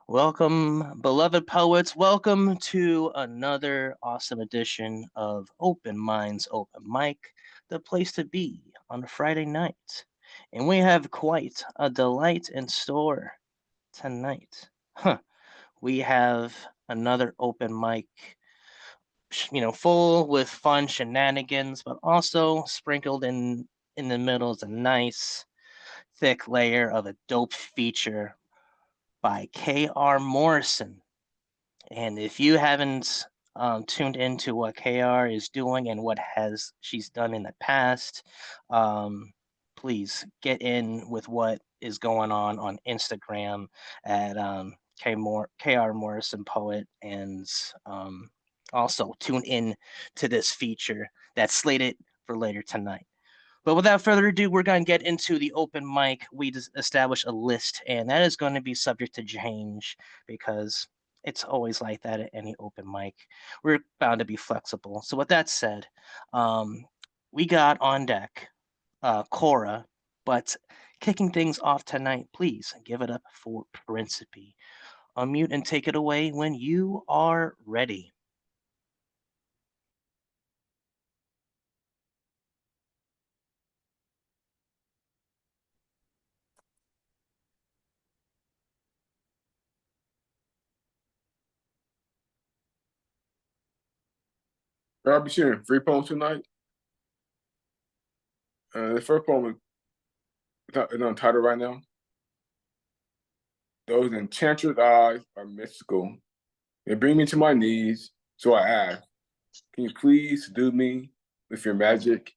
Welcome, beloved poets. Welcome to another awesome edition of Open Minds Open Mic, the place to be on a Friday night. And we have quite a delight in store tonight. We have another open mic, full with fun shenanigans, but also sprinkled in the middle is a nice thick layer of a dope feature by K.R. Morrison. And if you haven't tuned into what KR is doing and what has she's done in the past, um, please get in with what is going on Instagram at KR Morrison Poet, and also tune in to this feature that's slated for later tonight. But without further ado, we're going to get into the open mic. We establish a list, and that is going to be subject to change because it's always like that at any open mic. We're bound to be flexible. So, with that said, um, we got on deck Cora, but kicking things off tonight, please give it up for Principe. Unmute and take it away when you are ready. I'll be sharing three poems tonight. The first poem is untitled right now. Those enchanted eyes are mystical. They bring me to my knees, so I ask, can you please do me with your magic?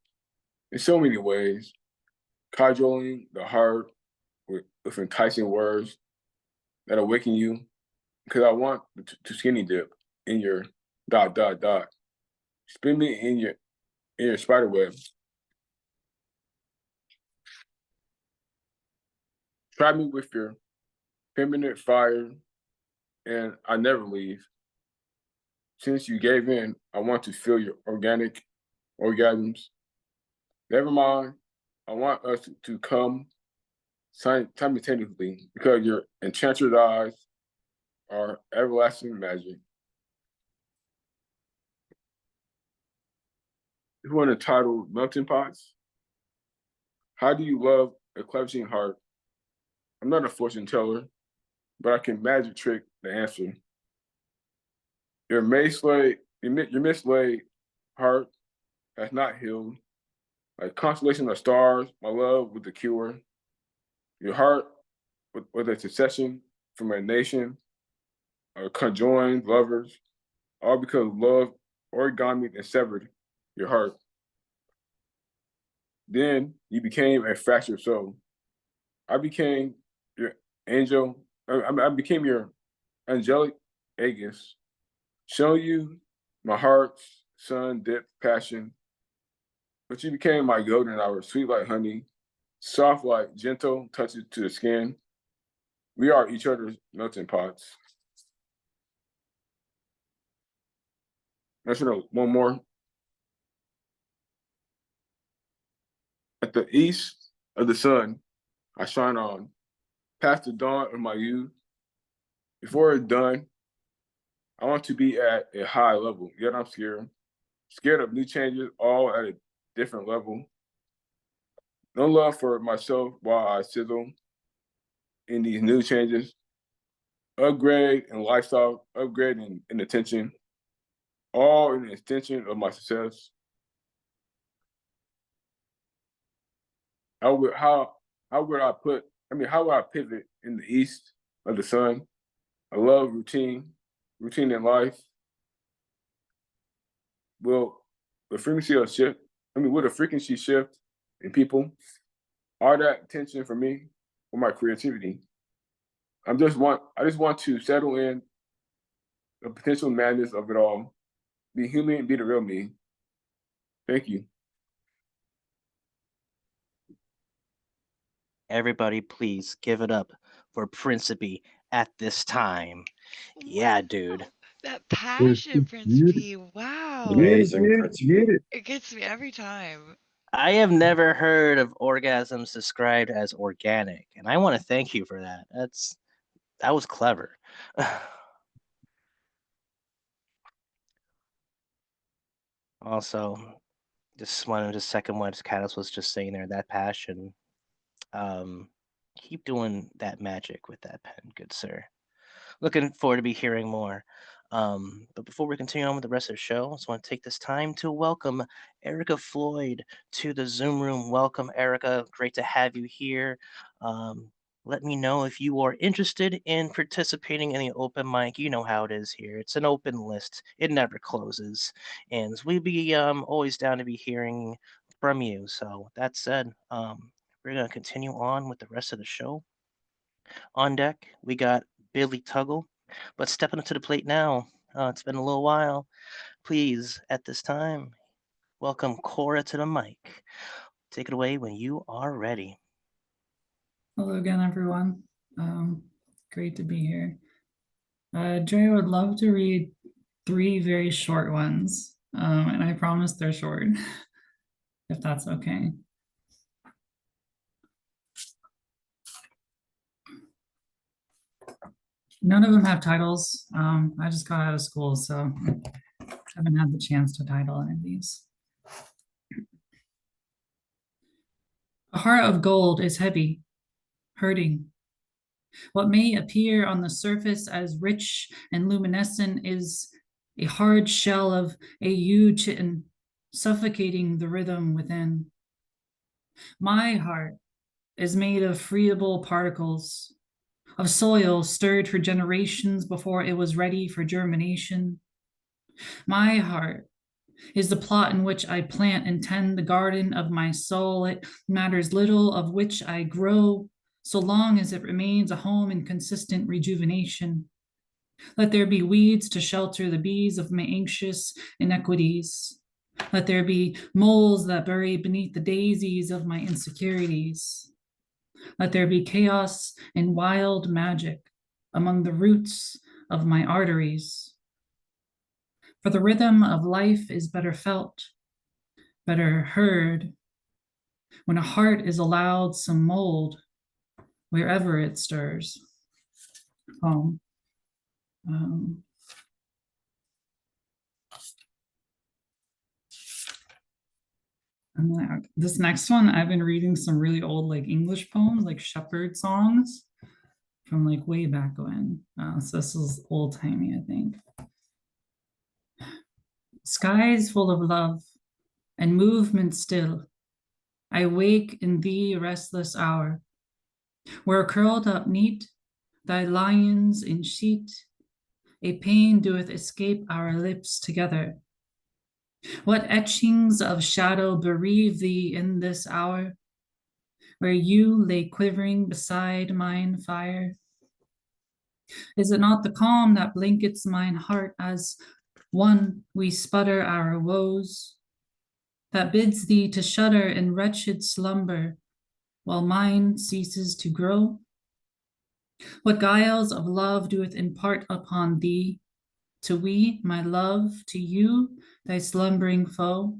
In so many ways, cajoling the heart with enticing words that awaken you, because I want to skinny dip in your ... Spin me in your spider web. Try me with your feminine fire, and I never leave. Since you gave in, I want to feel your organic orgasms. Never mind. I want us to come simultaneously because your enchanted eyes are everlasting magic. You want to title Melting Pots? How do you love a clutching heart? I'm not a fortune teller, but I can magic trick the answer. Your mislaid heart has not healed. Like constellation of stars, my love with the cure. Your heart with a succession from a nation of conjoined lovers, all because love origami and severed your heart. Then you became a fractured soul. I became your angel. I became your angelic Aegis. Show you my heart's sun dipped passion, but you became my golden hour, sweet like honey, soft like gentle touches to the skin. We are each other's melting pots. That's one more. At the east of the sun, I shine on, past the dawn of my youth. Before it's done, I want to be at a high level, yet I'm scared. Scared of new changes, all at a different level. No love for myself while I sizzle in these new changes. Upgrade in lifestyle, upgrade in attention, all in the extension of my success. How would how would I put? I mean, how would I pivot in the east of the sun? I love routine in life. Will the frequency of shift? I mean, will the frequency shift in people? All that tension for me or my creativity? I just want to settle in the potential madness of it all. Be human, be the real me. Thank you. Everybody, please give it up for Principe at this time. Yeah, dude. Wow, that passion, Prince P. Wow. Amazing, Principe. It gets me every time. I have never heard of orgasms described as organic, and I want to thank you for that. That was clever. Also, just wanted to second what Caddis was just saying there, that passion. Um, keep doing that magic with that pen, good sir. Looking forward to be hearing more. But before we continue on with the rest of the show, I just want to take this time to welcome Erica Floyd to the Zoom room. Welcome, Erica. Great to have you here. Um, let me know if you are interested in participating in the open mic. You know how it is here. It's an open list. It never closes. And we'd be always down to be hearing from you. So that said, we're going to continue on with the rest of the show. On deck, we got Billy Tuggle. But stepping up to the plate now, it's been a little while. Please, at this time, welcome Cora to the mic. Take it away when you are ready. Hello again, everyone. Great to be here. Joy, I would love to read 3 very short ones, and I promise they're short, if that's okay. None of them have titles. I just got out of school, so I haven't had the chance to title any of these. A heart of gold is heavy, hurting. What may appear on the surface as rich and luminescent is a hard shell of a huge chitin, suffocating the rhythm within. My heart is made of friable particles, of soil stirred for generations before it was ready for germination. My heart is the plot in which I plant and tend the garden of my soul. It matters little of which I grow, so long as it remains a home in consistent rejuvenation. Let there be weeds to shelter the bees of my anxious inequities. Let there be moles that bury beneath the daisies of my insecurities. Let there be chaos and wild magic among the roots of my arteries. For the rhythm of life is better felt, better heard, when a heart is allowed some mold wherever it stirs. Poem. And then this next one, I've been reading some really old like English poems, like shepherd songs from like way back when. So this is old timey, I think. Skies full of love and movement still. I wake in thee restless hour, where curled up neat, thy lions in sheet, a pain doeth escape our lips together. What etchings of shadow bereave thee in this hour, where you lay quivering beside mine fire? Is it not the calm that blankets mine heart as one we sputter our woes, that bids thee to shudder in wretched slumber while mine ceases to grow? What guiles of love doeth impart upon thee, to we, my love, to you, thy slumbering foe,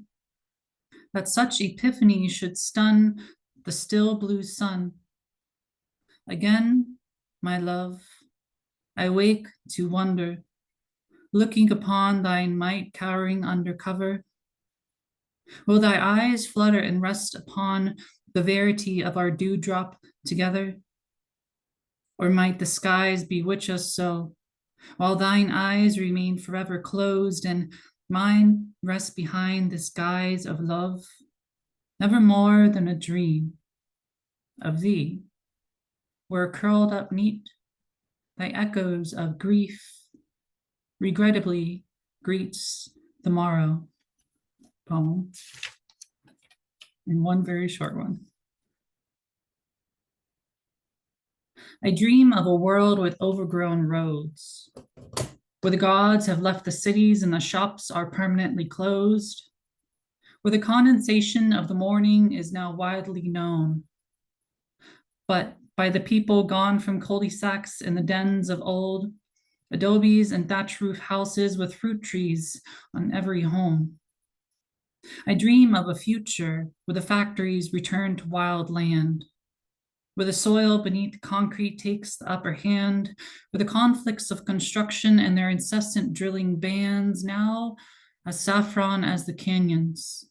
that such epiphany should stun the still blue sun? Again, my love, I wake to wonder, looking upon thine might cowering under cover. Will thy eyes flutter and rest upon the verity of our dewdrop together? Or might the skies bewitch us so, while thine eyes remain forever closed and mine rest behind this guise of love, never more than a dream of thee, where curled up neat, thy echoes of grief regrettably greets the morrow. Poem. And one very short one. I dream of a world with overgrown roads, where the gods have left the cities and the shops are permanently closed, where the condensation of the morning is now widely known, but by the people gone from cul-de-sacs in the dens of old, adobes and thatch roof houses with fruit trees on every home. I dream of a future where the factories return to wild land, where the soil beneath concrete takes the upper hand, where the conflicts of construction and their incessant drilling bands now as saffron as the canyons,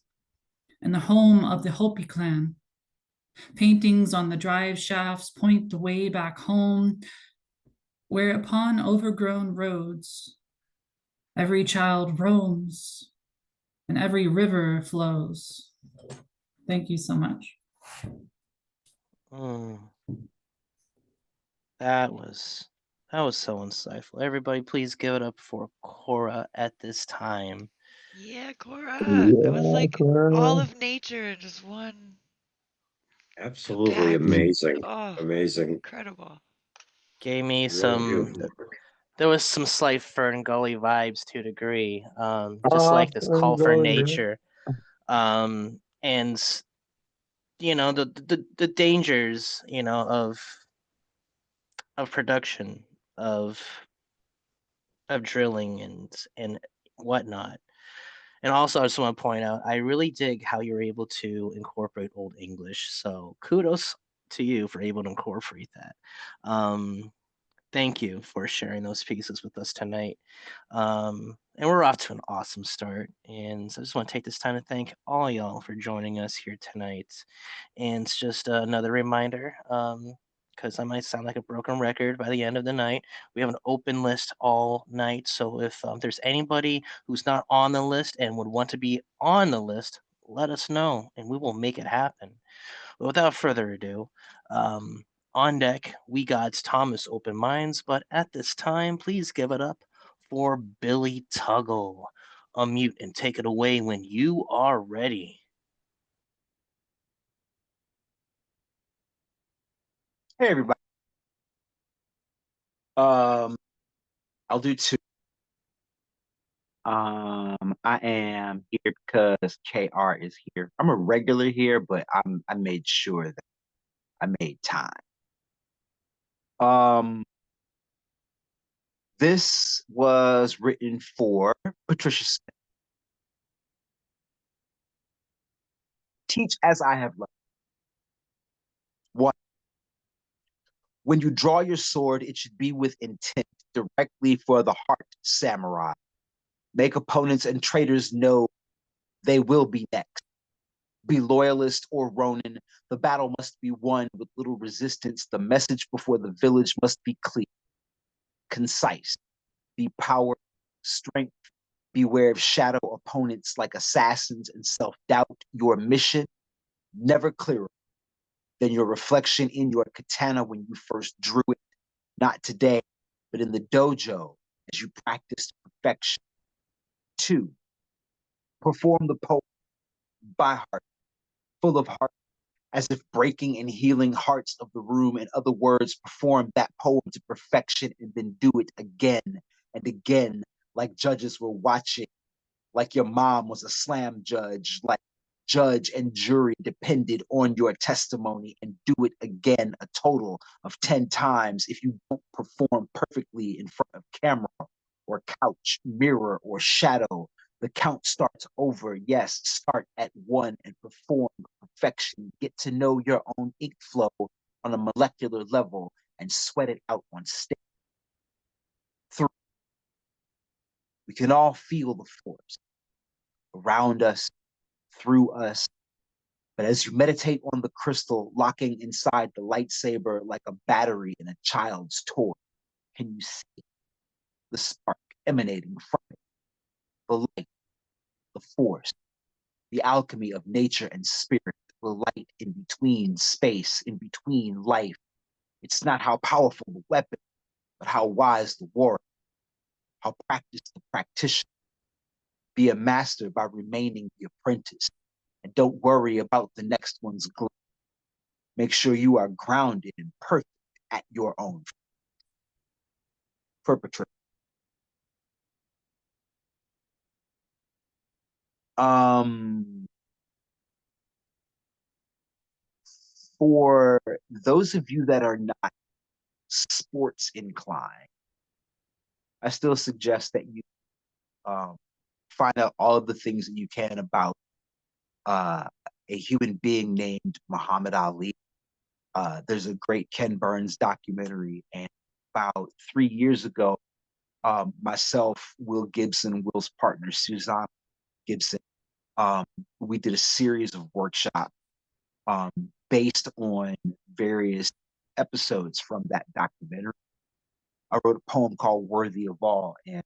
and the home of the Hopi clan. Paintings on the drive shafts point the way back home, where upon overgrown roads, every child roams and every river flows. Thank you so much. Mm, that was so insightful. Everybody, please give it up for Cora at this time. Yeah, Cora. That was Yeah, like all Clara. of nature in just one Absolutely compact. amazing. Oh, Amazing. incredible. Gave me Really some. beautiful work. There was some slight Fern Gully vibes to a degree. Just Ah, like this call for Ferngully, nature. And the dangers, of production, of drilling and whatnot. And also, I just want to point out, I really dig how you're able to incorporate Old English. So kudos to you for able to incorporate that. Um, Thank you for sharing those pieces with us tonight. And we're off to an awesome start. And so I just want to take this time to thank all y'all for joining us here tonight. And it's just another reminder, because I might sound like a broken record by the end of the night. We have an open list all night. So if there's anybody who's not on the list and would want to be on the list, let us know and we will make it happen. But without further ado, um, on deck, we got Thomas Open Minds, but at this time, please give it up for Billy Tuggle. Unmute and take it away when you are ready. Hey everybody. I'll do two. I am here because KR is here. I'm a regular here, but I made sure that I made time. Um, this was written for Patricia Smith. Teach as I have learned. One, when you draw your sword, it should be with intent, directly for the heart, samurai. Make opponents and traitors know they will be next. Be loyalist or Ronin. The battle must be won with little resistance. The message before the village must be clear, concise. Be power, strength. Beware of shadow opponents like assassins and self-doubt. Your mission, never clearer than your reflection in your katana when you first drew it. Not today, but in the dojo as you practiced perfection. Two, perform the poem by heart, full of heart, as if breaking and healing hearts of the room. In other words, perform that poem to perfection and then do it again and again, like judges were watching, like your mom was a slam judge, like judge and jury depended on your testimony, and do it again a total of 10 times. If you don't perform perfectly in front of camera or couch, mirror, or shadow, the count starts over. Yes, start at one and perform perfection. Get to know your own ink flow on a molecular level and sweat it out on stage. Three, we can all feel the force around us, through us. But as you meditate on the crystal locking inside the lightsaber like a battery in a child's toy, can you see the spark emanating from it? The light, the force, the alchemy of nature and spirit, the light in between space, in between life. It's not how powerful the weapon, but how wise the warrior, how practiced the practitioner. Be a master by remaining the apprentice. And don't worry about the next one's glow. Make sure you are grounded and perfect at your own perpetrator. For those of you that are not sports inclined, I still suggest that you find out all of the things that you can about uh, a human being named Muhammad Ali. There's a great Ken Burns documentary, and about 3 years ago, myself, Will Gibson, Will's partner Suzanne Gibson, um, we did a series of workshops um, based on various episodes from that documentary. I wrote a poem called "Worthy of All," and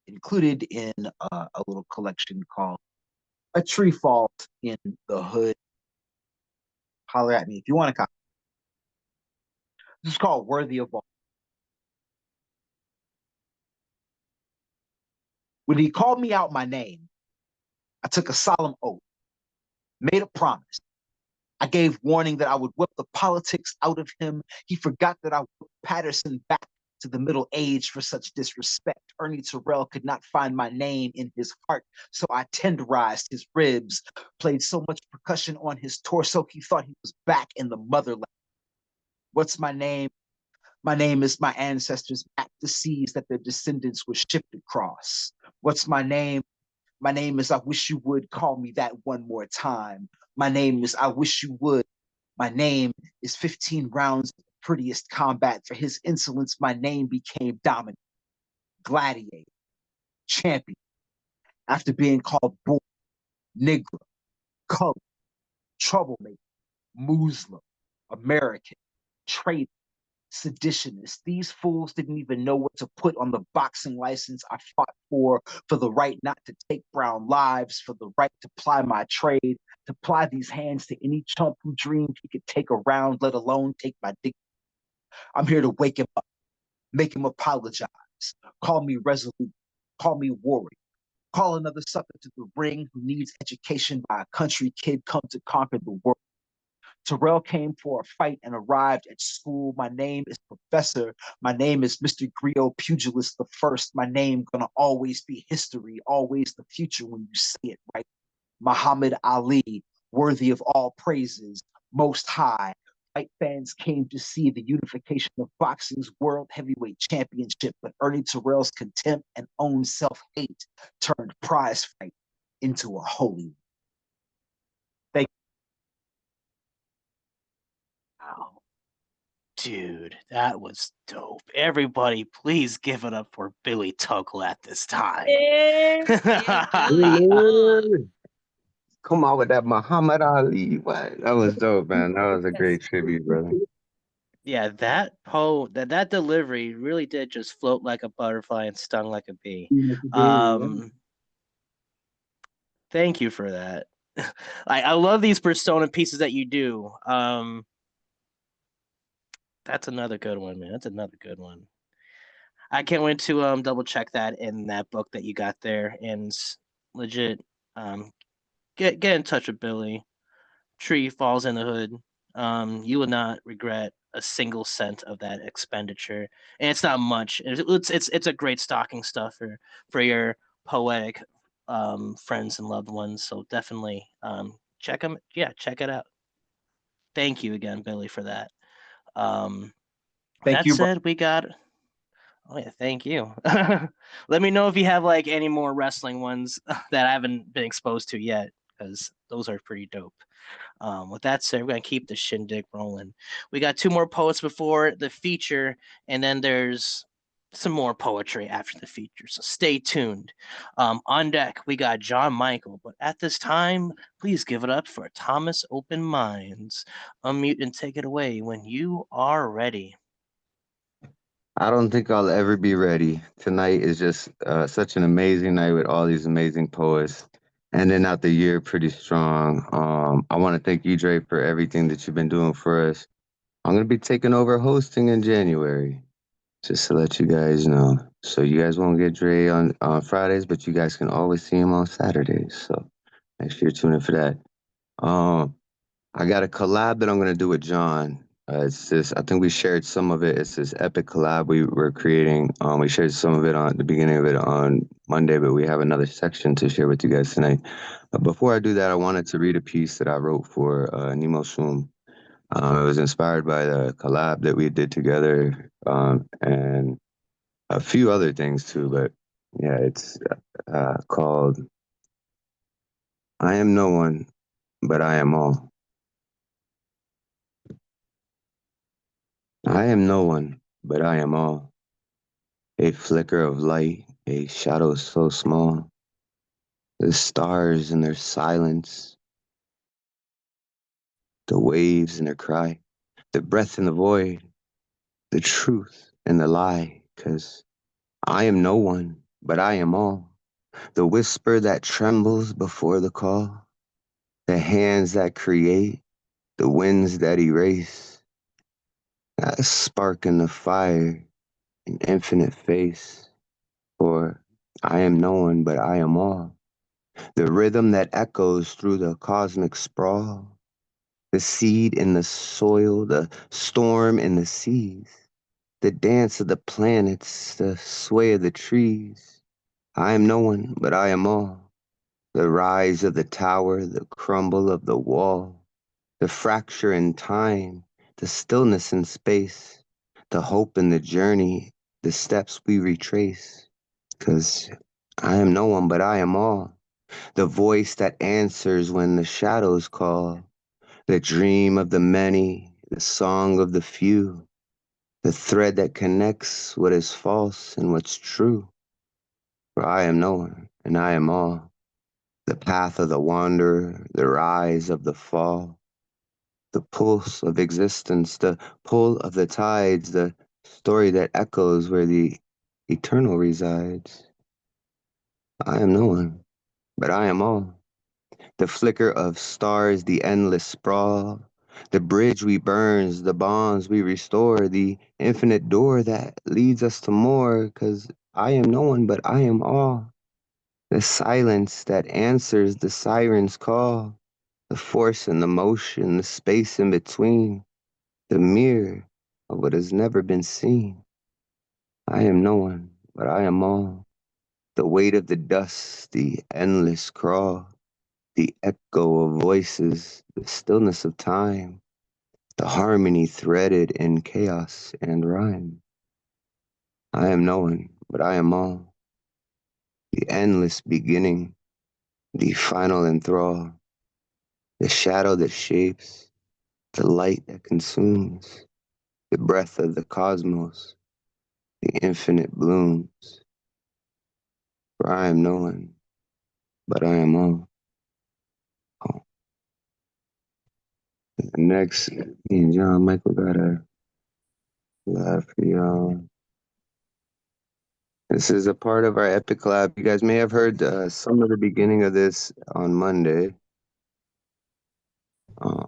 included in a little collection called "A Tree Falls in the Hood." Holler at me if you want to copy. This is called "Worthy of All." When he called me out my name, I took a solemn oath, made a promise. I gave warning that I would whip the politics out of him. He forgot that I whipped Patterson back to the middle age for such disrespect. Ernie Terrell could not find my name in his heart, so I tenderized his ribs, played so much percussion on his torso, he thought he was back in the motherland. What's my name? My name is my ancestors back the seas that their descendants were shipped across. What's my name? My name is I wish you would call me that one more time. My name is I wish you would. My name is 15 rounds of the prettiest combat. For his insolence, my name became dominant, gladiator, champion. After being called boy, Negro, color, troublemaker, Muslim, American, traitor, seditionist. These fools didn't even know what to put on the boxing license I fought for the right not to take brown lives, for the right to ply my trade, to ply these hands to any chump who dreamed he could take a round, let alone take my dick. I'm here to wake him up, make him apologize, call me resolute, call me warrior, call another sucker to the ring who needs education by a country kid come to conquer the world. Terrell came for a fight and arrived at school. My name is Professor. My name is Mr. Griot Pugilist the First. My name gonna always be history, always the future when you say it right. Muhammad Ali, worthy of all praises, most high. White fans came to see the unification of boxing's world heavyweight championship, but Ernie Terrell's contempt and own self-hate turned prize fight into a holy. Thank Wow. Dude, that was dope. Everybody, please give it up for Billy Tuggle at this time. Yeah, Billy. Come on with that Muhammad Ali. What? That was dope, man. That was a great tribute, brother. Yeah, that delivery really did just float like a butterfly and stung like a bee. you. Thank you for that. I love these persona pieces that you do. That's another good one, man. That's another good one. I can't wait to double check that in that book that you got there and legit um get in touch with Billy. Tree falls in the hood. You will not regret a single cent of that expenditure, and it's not much. It's a great stocking stuffer for your poetic friends and loved ones. So definitely check them. Yeah, check it out. Thank you again, Billy, for that. Um, Thank that you, bro. said, we got. Oh yeah, thank you. Let me know if you have like any more wrestling ones that I haven't been exposed to yet, because those are pretty dope. With that said, we're gonna keep the shindig rolling. We got two more poets before the feature, and then there's some more poetry after the feature. So stay tuned. On deck, we got John Michael, but at this time, please give it up for Thomas Open Minds. Unmute and take it away when you are ready. I don't think I'll ever be ready. Tonight is just such an amazing night with all these amazing poets. Ending out the year pretty strong. I want to thank you, Dre, for everything that you've been doing for us. I'm going to be taking over hosting in January, just to let you guys know. So you guys won't get Dre on Fridays, but you guys can always see him on Saturdays. So make sure you're tuning in for that. Um, I got a collab that I'm gonna do with John. It's this. I think we shared some of it. It's this epic collab we were creating. We shared some of it on the beginning of it on Monday, but we have another section to share with you guys tonight. Before I do that, I wanted to read a piece that I wrote for Nemo Shum. It was inspired by the collab that we did together, and a few other things too. But yeah, it's called "I Am No One, But I Am All." I am no one, but I am all. A flicker of light, a shadow so small. The stars in their silence, the waves in their cry, the breath in the void, the truth in the lie. 'Cause I am no one, but I am all. The whisper that trembles before the call, the hands that create, the winds that erase, that spark in the fire, an infinite face. For I am no one, but I am all. The rhythm that echoes through the cosmic sprawl, the seed in the soil, the storm in the seas, the dance of the planets, the sway of the trees. I am no one, but I am all. The rise of the tower, the crumble of the wall, the fracture in time, the stillness in space, the hope in the journey, the steps we retrace. 'Cause I am no one, but I am all. The voice that answers when the shadows call, the dream of the many, the song of the few, the thread that connects what is false and what's true. For I am no one, and I am all. The path of the wanderer, the rise of the fall, the pulse of existence, the pull of the tides, the story that echoes where the eternal resides. I am no one, but I am all. The flicker of stars, the endless sprawl, the bridge we burns, the bonds we restore, the infinite door that leads us to more, 'cause I am no one, but I am all. The silence that answers the siren's call, the force and the motion, the space in between, the mirror of what has never been seen. I am no one, but I am all. The weight of the dust, the endless crawl, the echo of voices, the stillness of time, the harmony threaded in chaos and rhyme. I am no one, but I am all. The endless beginning, the final enthrall, the shadow that shapes, the light that consumes, the breath of the cosmos, the infinite blooms. For I am no one, but I am all. Oh. Next, me and John Michael got a live for y'all. This is a part of our Epic Lab. You guys may have heard some of the beginning of this on Monday. Uh,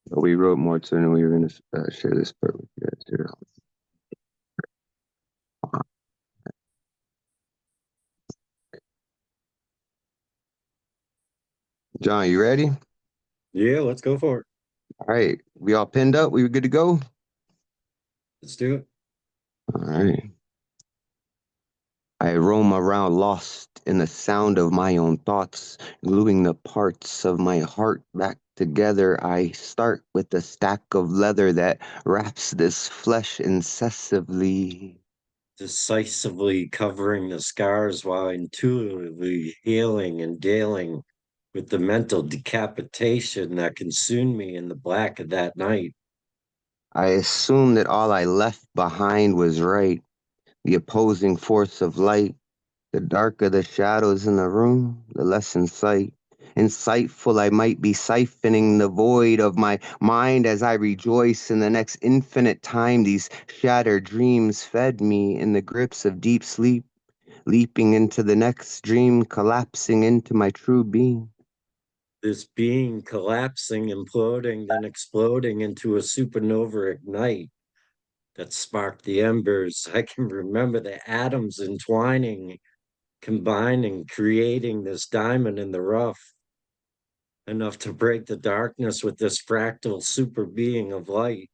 but we wrote more to it, and we were going to share this part with you guys here. John, you ready? Yeah, let's go for it. All right. We all pinned up? We were good to go? Let's do it. All right. I roam around lost in the sound of my own thoughts, gluing the parts of my heart back together. I start with a stack of leather that wraps this flesh incessively. Decisively covering the scars while intuitively healing and dealing with the mental decapitation that consumed me in the black of that night. I assumed that all I left behind was right, the opposing force of light. The darker the shadows in the room, the less in sight. Insightful, I might be siphoning the void of my mind as I rejoice in the next infinite time. These shattered dreams fed me in the grips of deep sleep, leaping into the next dream, collapsing into my true being. This being collapsing, imploding, then exploding into a supernova ignite that sparked the embers. I can remember the atoms entwining, combining, creating this diamond in the rough, enough to break the darkness with this fractal super being of light,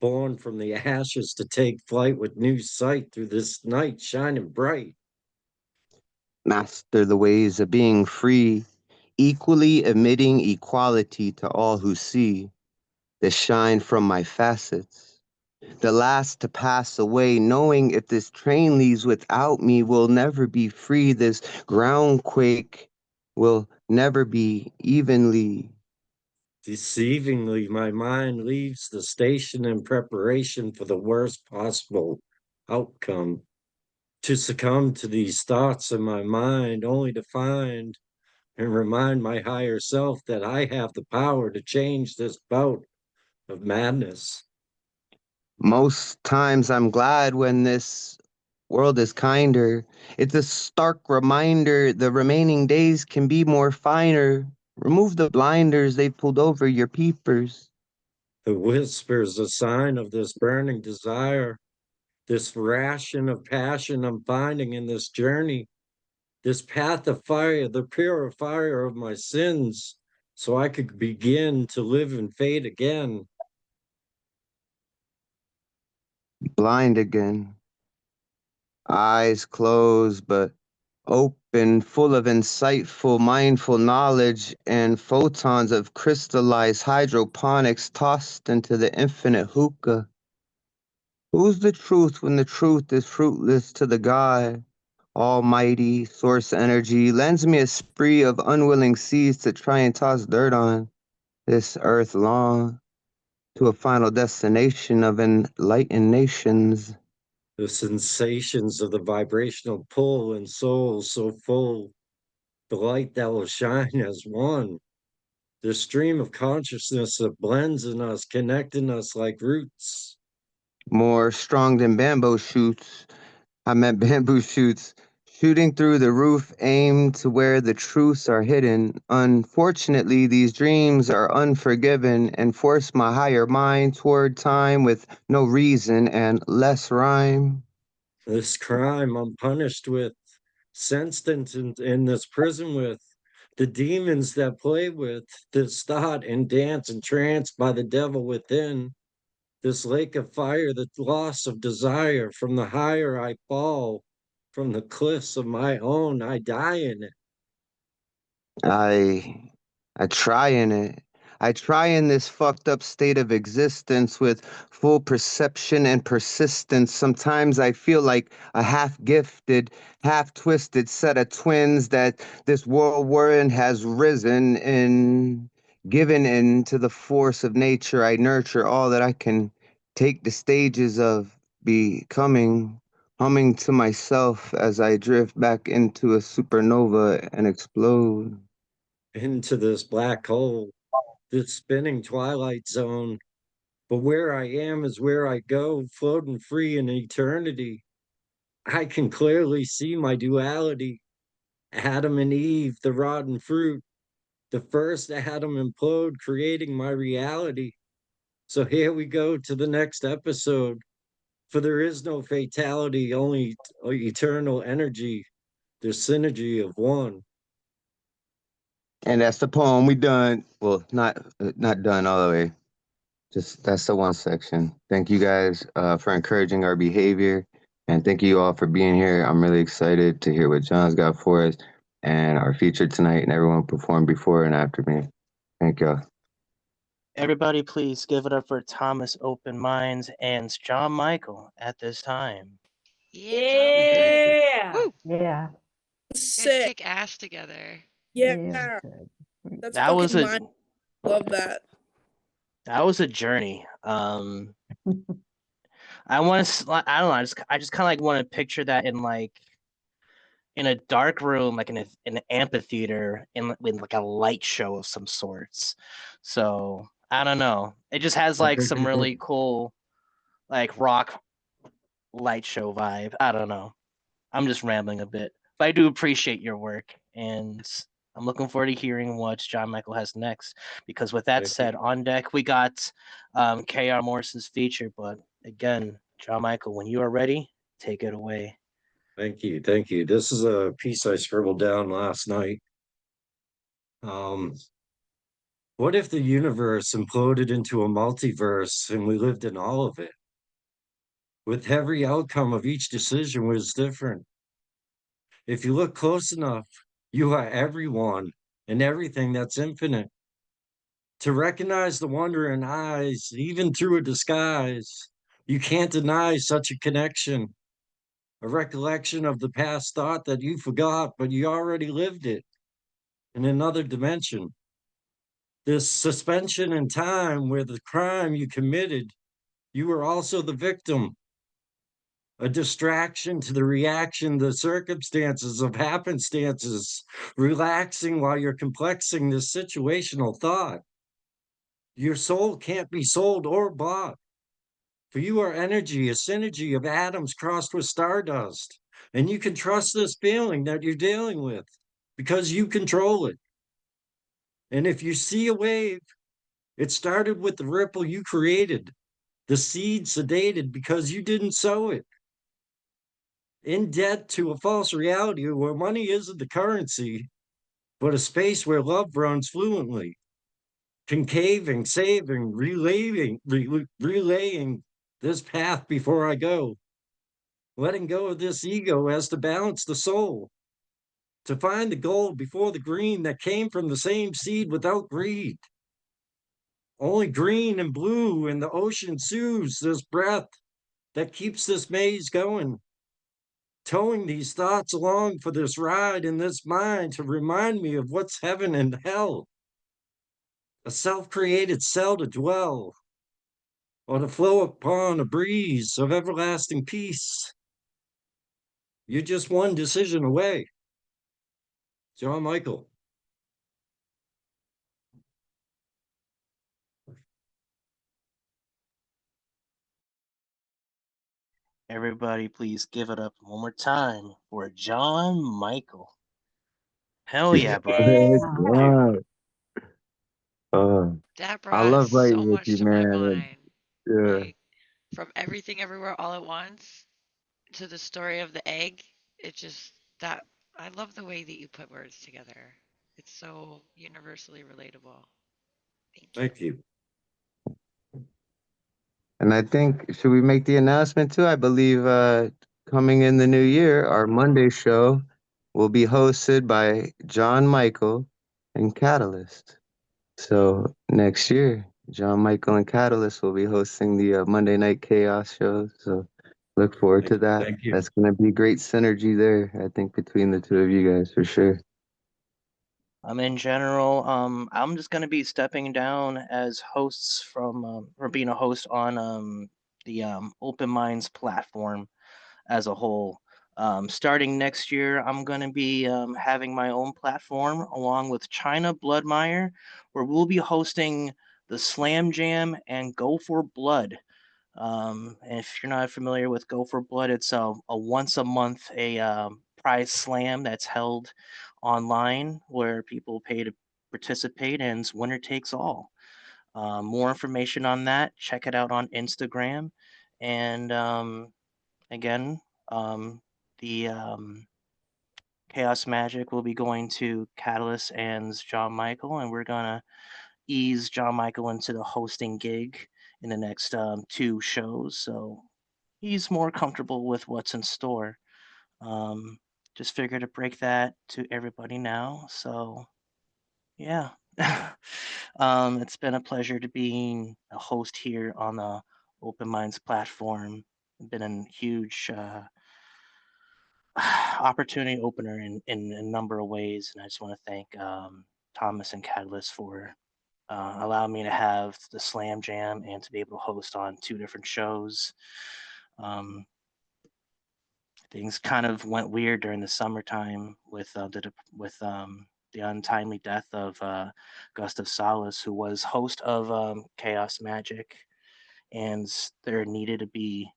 born from the ashes to take flight with new sight through this night shining bright. Master the ways of being free, equally emitting equality to all who see the shine from my facets. The last to pass away, knowing if this train leaves without me, will never be free. This groundquake will never be evenly. Deceivingly, my mind leaves the station in preparation for the worst possible outcome. To succumb to these thoughts in my mind, only to find and remind my higher self that I have the power to change this bout of madness. Most times I'm glad when this world is kinder. It's a stark reminder the remaining days can be more finer. Remove the blinders they've pulled over your peepers. The whisper's a sign of this burning desire, this ration of passion I'm finding in this journey, this path of fire, the purifier of my sins, so I could begin to live in fate again. Blind again. Eyes closed but open, full of insightful, mindful knowledge and photons of crystallized hydroponics tossed into the infinite hookah. Who's the truth when the truth is fruitless to the God? Almighty source energy lends me a spree of unwilling seeds to try and toss dirt on this earth long to a final destination of enlightened nations. The sensations of the vibrational pull and soul so full, the light that will shine as one, the stream of consciousness that blends in us, connecting us like roots. More strong than bamboo shoots. I meant bamboo shoots. Shooting through the roof, aimed to where the truths are hidden. Unfortunately, these dreams are unforgiven and force my higher mind toward time with no reason and less rhyme. This crime I'm punished with, sentenced in this prison with, the demons that play with, this thought and dance entranced by the devil within, this lake of fire, the loss of desire, from the higher I fall, from the cliffs of my own, I die in it. I I try in it. I try in this fucked up state of existence with full perception and persistence. Sometimes I feel like a half gifted, half twisted set of twins that this whirlwind has risen and given into the force of nature. I nurture all that I can take the stages of becoming, humming to myself as I drift back into a supernova and explode. Into this black hole, this spinning twilight zone. But where I am is where I go, floating free in eternity. I can clearly see my duality. Adam and Eve, the rotten fruit, the first atom implode, creating my reality. So here we go to the next episode. For there is no fatality, only eternal energy, the synergy of one. And that's the poem. We done. Well, not done all the way. Just that's the one section. Thank you guys for encouraging our behavior, and thank you all for being here. I'm really excited to hear what John's got for us and our feature tonight, and everyone performed before and after me. Thank y'all. Everybody, please give it up for Thomas Open Minds and John Michael at this time. Yeah, Thomas. Yeah. Woo! Yeah. You guys Sick. kick ass together. Yeah. Good. That's That was fucking a mine. Love that. that was a journey. I want to. I don't know. I just kind of like want to picture that in a dark room, like in an amphitheater, with like a light show of some sorts. So I don't know. It just has like some really cool, like rock light show vibe. I don't know. I'm just rambling a bit, but I do appreciate your work, and I'm looking forward to hearing what John Michael has next. Because with that Thank said, you. on deck we got K.R. Morrison's feature. But again, John Michael, when you are ready, take it away. Thank you. Thank you. This is a piece I scribbled down last night. What if the universe imploded into a multiverse and we lived in all of it? With every outcome of each decision was different. If you look close enough, you are everyone and everything that's infinite. To recognize the wonder in eyes, even through a disguise, you can't deny such a connection, a recollection of the past thought that you forgot, but you already lived it in another dimension. this suspension in time where the crime you committed, you were also the victim, a distraction to the reaction, the circumstances of happenstances, relaxing while you're complexing this situational thought. Your soul can't be sold or bought. For you are energy, a synergy of atoms crossed with stardust. And you can trust this feeling that you're dealing with because you control it. And if you see a wave, it started with the ripple you created, the seed sedated because you didn't sow it. In debt to a false reality where money isn't the currency, but a space where love runs fluently, concaving, saving, relaying this path before I go, letting go of this ego as to balance the soul, to find the gold before the green that came from the same seed without greed. Only green and blue and the ocean soothes this breath that keeps this maze going, towing these thoughts along for this ride in this mind to remind me of what's heaven and hell, a self-created cell to dwell, or to flow upon a breeze of everlasting peace. You're just one decision away. John Michael. Everybody, please give it up one more time for John Michael. Hell yeah, bro. Wow. Uh, That I brought love so writing with you, much to my man. mind. Yeah. Like, from everything everywhere all at once to the story of the egg, it just, that, I love the way that you put words together. It's so universally relatable. Thank you. Thank you. And I think, should we make the announcement too? I believe coming in the new year, our Monday show will be hosted by John Michael and Catalyst. So next year, John Michael and Catalyst will be hosting the Monday Night Chaos show. So look forward to that. Thank you. That's going to be great synergy there, I think, between the two of you guys for sure. In general, I'm just gonna be stepping down as hosts or being a host on the Open Minds platform as a whole. Starting next year, I'm gonna be having my own platform along with China Bloodmeyer, where we'll be hosting the Slam Jam and Go for Blood. And if you're not familiar with Go for Blood, it's a once a month prize slam that's held online where people pay to participate and it's winner takes all. More information on that, check it out on Instagram. And again, the Chaos Magic will be going to Catalyst and John Michael, and we're gonna ease John Michael into the hosting gig in the next two shows. So he's more comfortable with what's in store. Um, just figured to break that to everybody now. So yeah, it's been a pleasure to being a host here on the Open Minds platform. Been a huge opportunity opener in a number of ways, and I just want to thank Thomas and Catalyst for allowed me to have the Slam Jam and to be able to host on two different shows. Things kind of went weird during the summertime with the untimely death of Gustav Salas, who was host of Chaos Magic, and there needed to be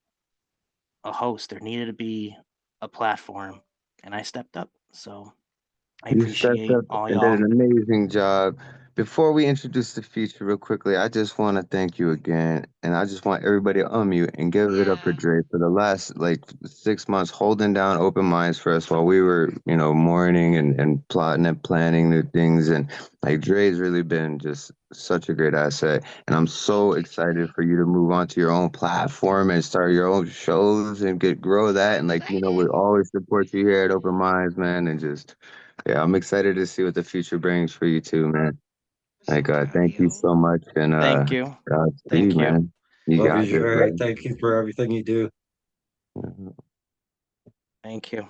a host. There needed to be a platform, and I stepped up. So I You stepped appreciate up all and did y'all. an amazing job. Before we introduce the feature real quickly, I just want to thank you again. And I just want everybody to unmute and give it up for Yeah. Dre for the last like 6 months holding down open minds for us while we were, mourning and plotting and planning new things. And like Dre's really been just such a great asset. And I'm so Thank you, excited Jimmy. for you to move on to your own platform and start your own shows and grow that. And like, we Excited. always support you here at Open Minds, man. And just yeah, I'm excited to see what the future brings for you too, man. I'm so Like, proud of thank you you. so much, and Thank you. Godspeed, Thank you. man. You Love you, got this, Dre. bro. Thank you for everything you do. Thank you.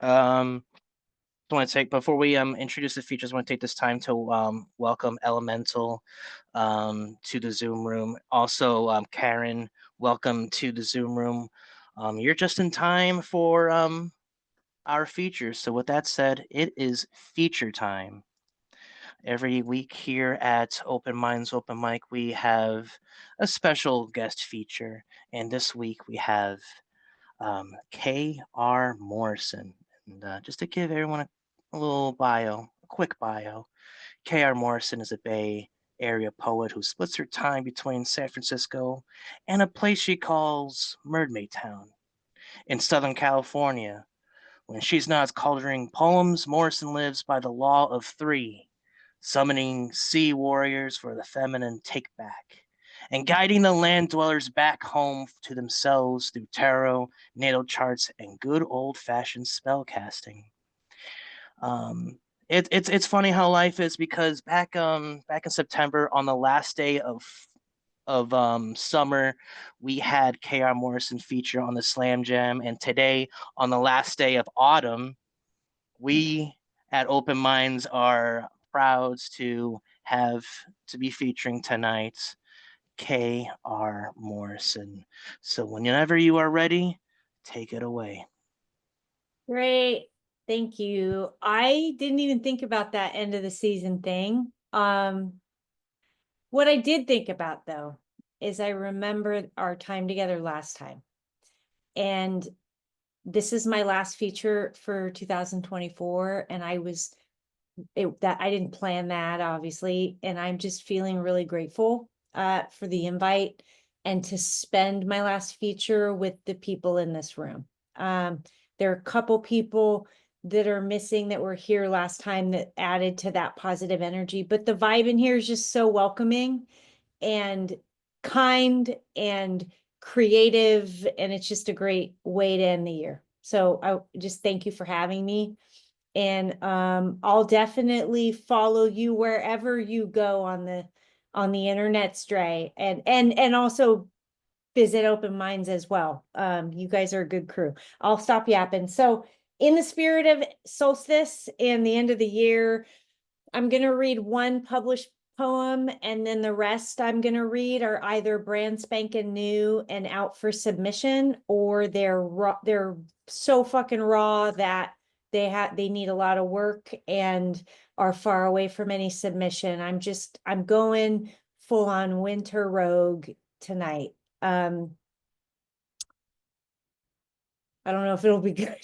um, want to take before we introduce the features. I want to take this time to welcome Elemental to the Zoom room. Also, Karen, welcome to the Zoom room. You're just in time for our features. So with that said, it is feature time. Every week here at Open Minds Open Mic, we have a special guest feature, and this week we have K.R. Morrison. And just to give everyone a little bio, a quick bio, K.R. Morrison is a Bay Area poet who splits her time between San Francisco and a place she calls Mermaid Town in Southern California. When she's not culturing poems, Morrison lives by the law of three, summoning sea warriors for the feminine take back, and guiding the land dwellers back home to themselves through tarot, natal charts, and good old fashioned spell casting. It's funny how life is because back in September on the last day of summer, we had K.R. Morrison feature on the Slam Jam, and today on the last day of autumn, we at Open Minds are proud to be featuring tonight's K.R. Morrison. So whenever you are ready, take it away. Great. Thank you. I didn't even think about that end of the season thing. What I did think about though is I remember our time together last time. And this is my last feature for 2024 and I didn't plan that obviously, and I'm just feeling really grateful for the invite and to spend my last feature with the people in this room. There are a couple people that are missing that were here last time that added to that positive energy, but the vibe in here is just so welcoming and kind and creative, and it's just a great way to end the year. So I just thank you for having me. And I'll definitely follow you wherever you go on the internet, Stray, and also visit Open Minds as well. You guys are a good crew. I'll stop yapping. So in the spirit of solstice and the end of the year, I'm going to read one published poem, and then the rest I'm going to read are either brand spanking new and out for submission, or they're raw, they're so fucking raw that they need a lot of work and are far away from any submission. I'm going full on winter rogue tonight. I don't know if it'll be good.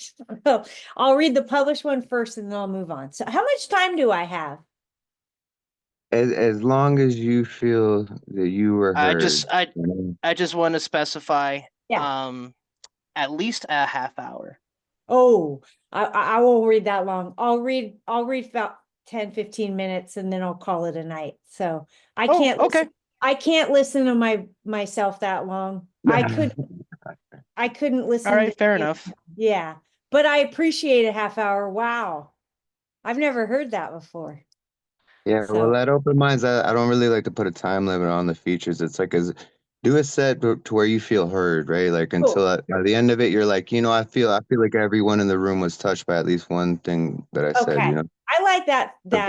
I'll read the published one first and then I'll move on. So how much time do I have? As long as you feel that you were I heard. just I You know? I just want to specify Yeah. at least a half hour. Oh, I won't read that long. I'll read about 10, 15 minutes and then I'll call it a night. So I can't okay. listen. I can't listen to myself that long. I couldn't listen All to right, fair it. enough. Yeah. But I appreciate a half hour. Wow. I've never heard that before. Yeah, well, So at Open Minds, I don't really like to put a time limit on the features. It's like do a set to where you feel heard, right? Like until cool. by the end of it, you're like, I feel like everyone in the room was touched by at least one thing that I said, Okay. you know? I like that. So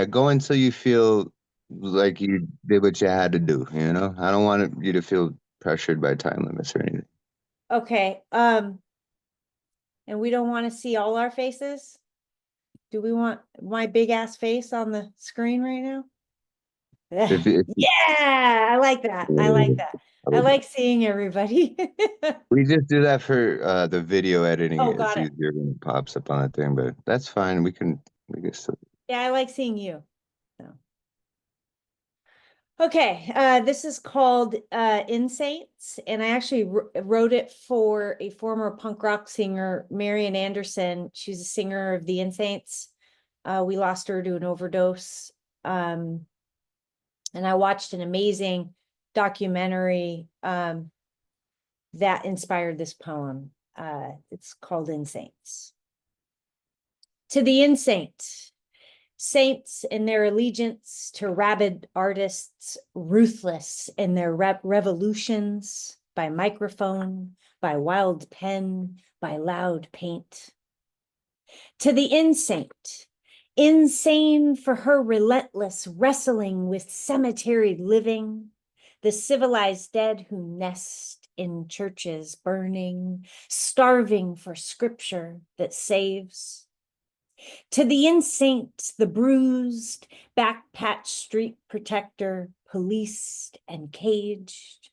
go until you feel like you did what you had to do, you know? I don't want you to feel pressured by time limits or anything. Okay. And we don't want to see all our faces. Do we want my big ass face on the screen right now? If Yeah, I like that. I like that. I like seeing everybody. we just do that for the video editing. Oh, It's got it. easier when it pops up on that thing, but that's fine. We can still. Yeah, I like seeing you. So. Okay, this is called Insaints, and I actually wrote it for a former punk rock singer, Marian Anderson. She's a singer of the Insaints. We lost her to an overdose. And I watched an amazing documentary that inspired this poem. It's called Insaints. To the Insaint, saints in their allegiance to rabid artists, ruthless in their revolutions, by microphone, by wild pen, by loud paint. To the insane, insane for her relentless wrestling with cemetery living, the civilized dead who nest in churches burning, starving for scripture that saves. To the insane, the bruised, backpatched street protector, policed and caged,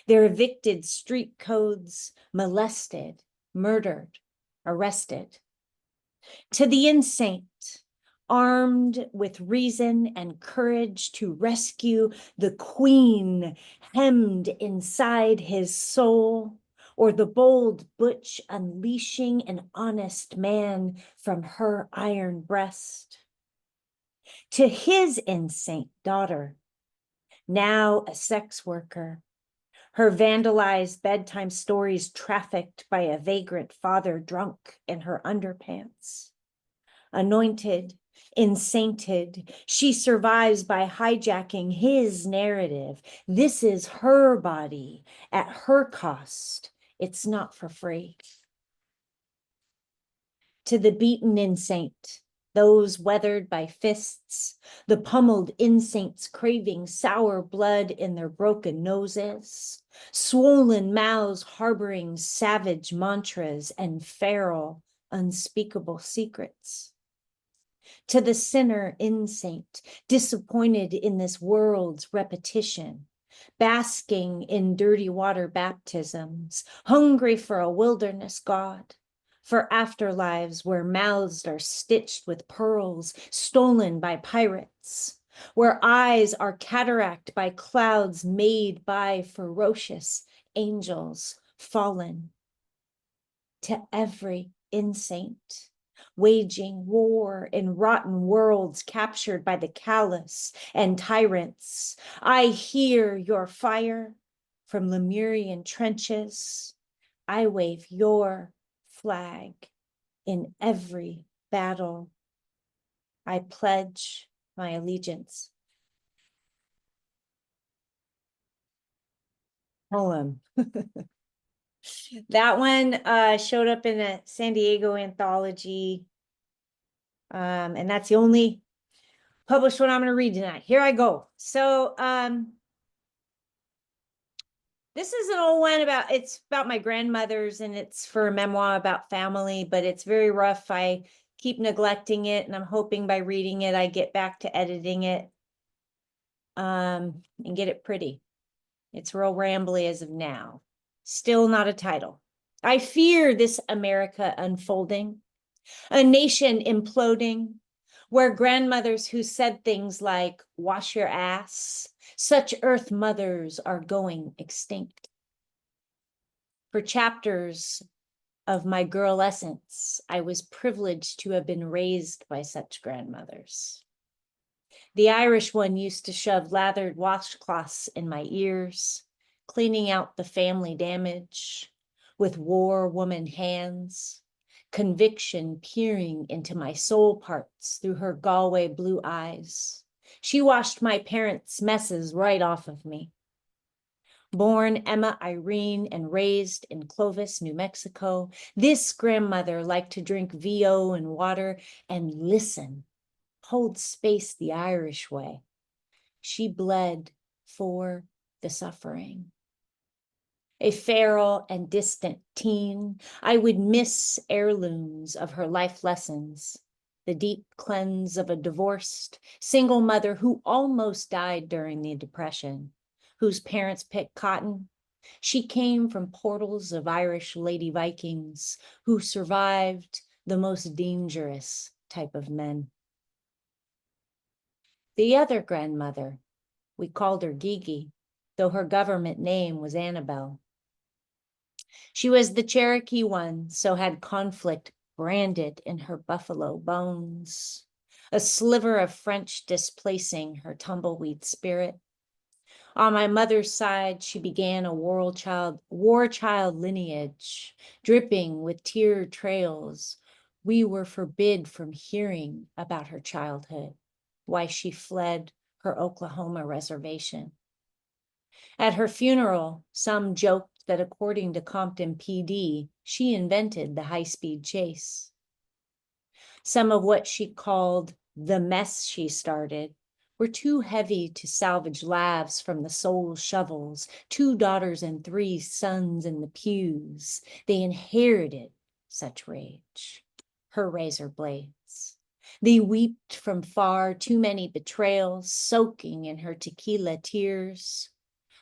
their evicted street codes molested, murdered, arrested. To the insane, armed with reason and courage to rescue the queen hemmed inside his soul, or the bold butch unleashing an honest man from her iron breast. To his insane daughter, now a sex worker, her vandalized bedtime stories trafficked by a vagrant father drunk in her underpants. Anointed, ensainted, she survives by hijacking his narrative. This is her body at her cost. It's not for free. To the beaten insane, those weathered by fists, the pummeled insanes craving sour blood in their broken noses, swollen mouths harboring savage mantras and feral, unspeakable secrets. To the sinner insane, disappointed in this world's repetition, basking in dirty water baptisms, hungry for a wilderness God, for afterlives where mouths are stitched with pearls stolen by pirates, where eyes are cataract by clouds made by ferocious angels fallen. To every insane, waging war in rotten worlds captured by the callous and tyrants, I hear your fire from Lemurian trenches. I wave your flag in every battle. I pledge my allegiance. Poem. That one showed up in a San Diego anthology. And that's the only published one I'm going to read tonight. Here I go. So this is an old one it's about my grandmother's, and it's for a memoir about family, but it's very rough. I keep neglecting it, and I'm hoping by reading it, I get back to editing it and get it pretty. It's real rambly as of now. Still not a title. I fear this America unfolding, a nation imploding, where grandmothers who said things like, wash your ass, such earth mothers are going extinct. For chapters of my girl essence, I was privileged to have been raised by such grandmothers. The Irish one used to shove lathered washcloths in my ears, cleaning out the family damage with war woman hands, conviction peering into my soul parts through her Galway blue eyes. She washed my parents' messes right off of me. Born Emma Irene and raised in Clovis, New Mexico, this grandmother liked to drink VO and water and listen, hold space the Irish way. She bled for the suffering. A feral and distant teen, I would miss heirlooms of her life lessons, the deep cleanse of a divorced single mother who almost died during the Depression, whose parents picked cotton. She came from portals of Irish lady Vikings who survived the most dangerous type of men. The other grandmother, we called her Gigi, though her government name was Annabelle. She was the Cherokee one, so had conflict branded in her buffalo bones, a sliver of French displacing her tumbleweed spirit. On my mother's side, she began a war child lineage, dripping with tear trails. We were forbid from hearing about her childhood, why she fled her Oklahoma reservation. At her funeral, some joked that according to Compton PD, she invented the high-speed chase. Some of what she called the mess she started were too heavy to salvage laughs from the soul shovels, 2 daughters and 3 sons in the pews. They inherited such rage, her razor blades. They wept from far too many betrayals, soaking in her tequila tears.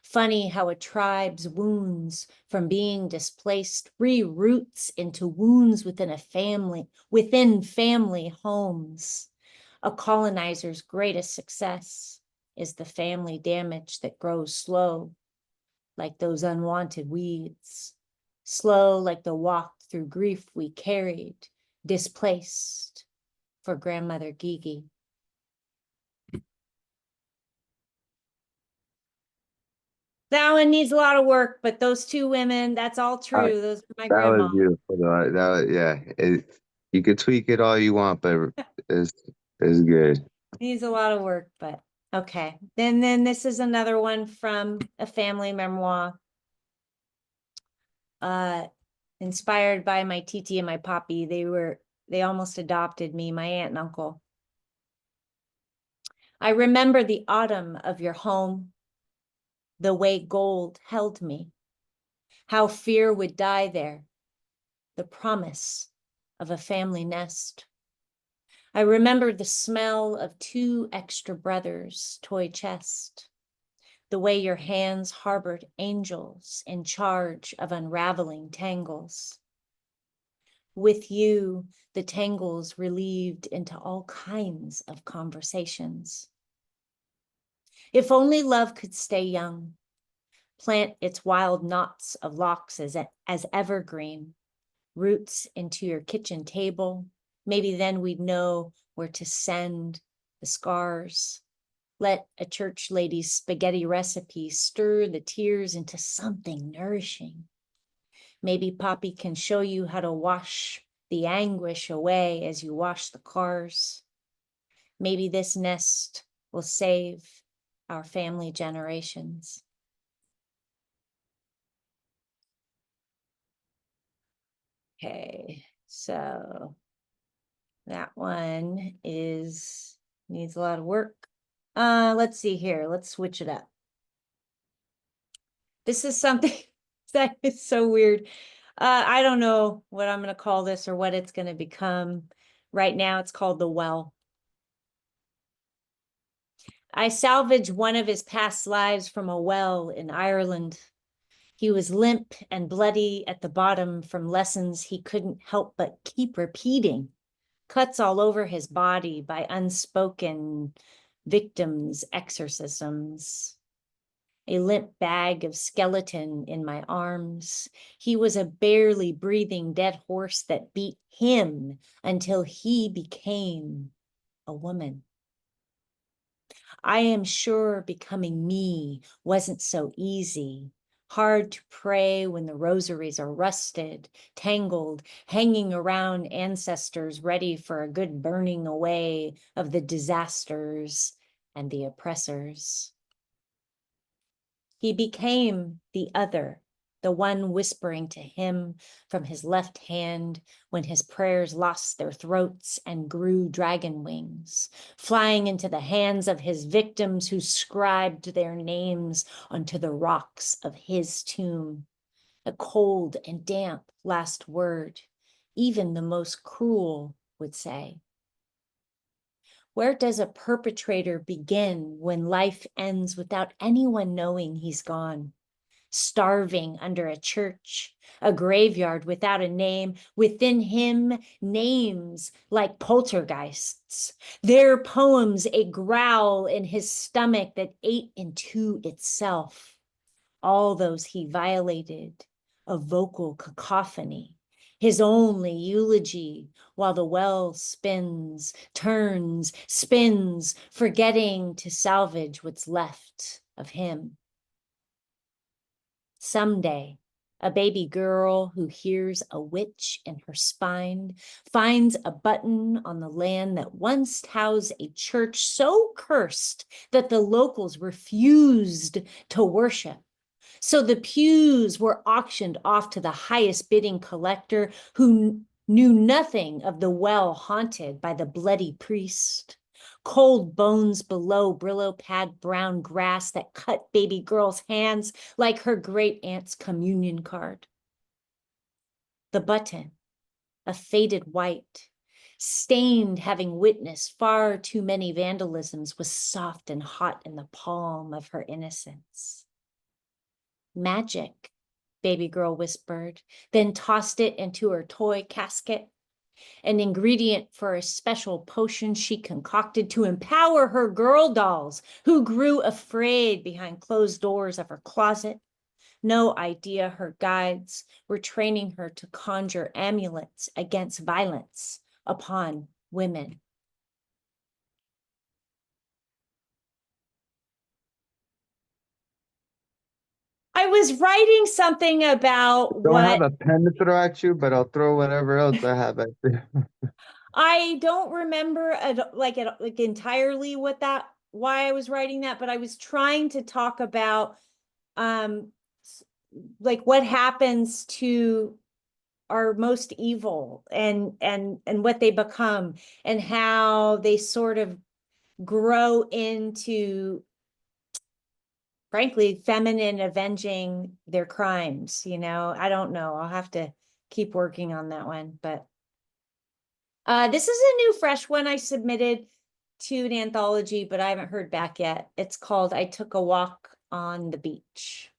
Funny how a tribe's wounds from being displaced reroots into wounds within family homes. A colonizer's greatest success is the family damage that grows slow, like those unwanted weeds, slow like the walk through grief we carried, displaced for grandmother Gigi. That one needs a lot of work, but those 2 women, that's all true. Those are my That was grandma. beautiful, though. That was, yeah. You could tweak it all you want, but it's it's good. Needs a lot of work, but okay. Then this is another one from a family memoir. Inspired by my Titi and my Poppy. They almost adopted me, my aunt and uncle. I remember the autumn of your home, the way gold held me, how fear would die there, the promise of a family nest. I remember the smell of 2 extra brothers' toy chest, the way your hands harbored angels in charge of unraveling tangles. With you, the tangles relieved into all kinds of conversations. If only love could stay young, plant its wild knots of locks as evergreen, roots into your kitchen table. Maybe then we'd know where to send the scars. Let a church lady's spaghetti recipe stir the tears into something nourishing. Maybe Poppy can show you how to wash the anguish away as you wash the cars. Maybe this nest will save our family generations. Okay, so that one needs a lot of work. Let's see here. Let's switch it up. This is something that is so weird. I don't know what I'm going to call this or what it's going to become. Right now, it's called The Well. I salvaged one of his past lives from a well in Ireland. He was limp and bloody at the bottom from lessons he couldn't help but keep repeating. Cuts all over his body by unspoken victims' exorcisms. A limp bag of skeleton in my arms. He was a barely breathing dead horse that beat him until he became a woman. I am sure becoming me wasn't so easy. Hard to pray when the rosaries are rusted, tangled, hanging around ancestors ready for a good burning away of the disasters and the oppressors. He became the other, the one whispering to him from his left hand when his prayers lost their throats and grew dragon wings, flying into the hands of his victims who scribed their names onto the rocks of his tomb. A cold and damp last word, even the most cruel would say. Where does a perpetrator begin when life ends without anyone knowing he's gone? Starving under a church, a graveyard without a name, within him, names like poltergeists. Their poems, a growl in his stomach that ate into itself. All those he violated, a vocal cacophony. His only eulogy while the well spins, turns, spins, forgetting to salvage what's left of him. Someday, a baby girl who hears a witch in her spine finds a button on the land that once housed a church so cursed that the locals refused to worship. So the pews were auctioned off to the highest bidding collector who knew nothing of the well haunted by the bloody priest, cold bones below Brillo pad brown grass that cut baby girl's hands like her great aunt's communion card. The button, a faded white, stained having witnessed far too many vandalisms, was soft and hot in the palm of her innocence. Magic, baby girl whispered, then tossed it into her toy casket, an ingredient for a special potion she concocted to empower her girl dolls, who grew afraid behind closed doors of her closet. No idea her guides were training her to conjure amulets against violence upon women. I was writing something about Don't have what a pen to throw at you, but I'll throw whatever else I have at you. I don't remember like entirely why I was writing that, but I was trying to talk about like what happens to our most evil and what they become and how they sort of grow into, frankly, feminine avenging their crimes. I don't know, I'll have to keep working on that one. But this is a new fresh one I submitted to an anthology, but I haven't heard back yet. It's called I Took a Walk on the Beach.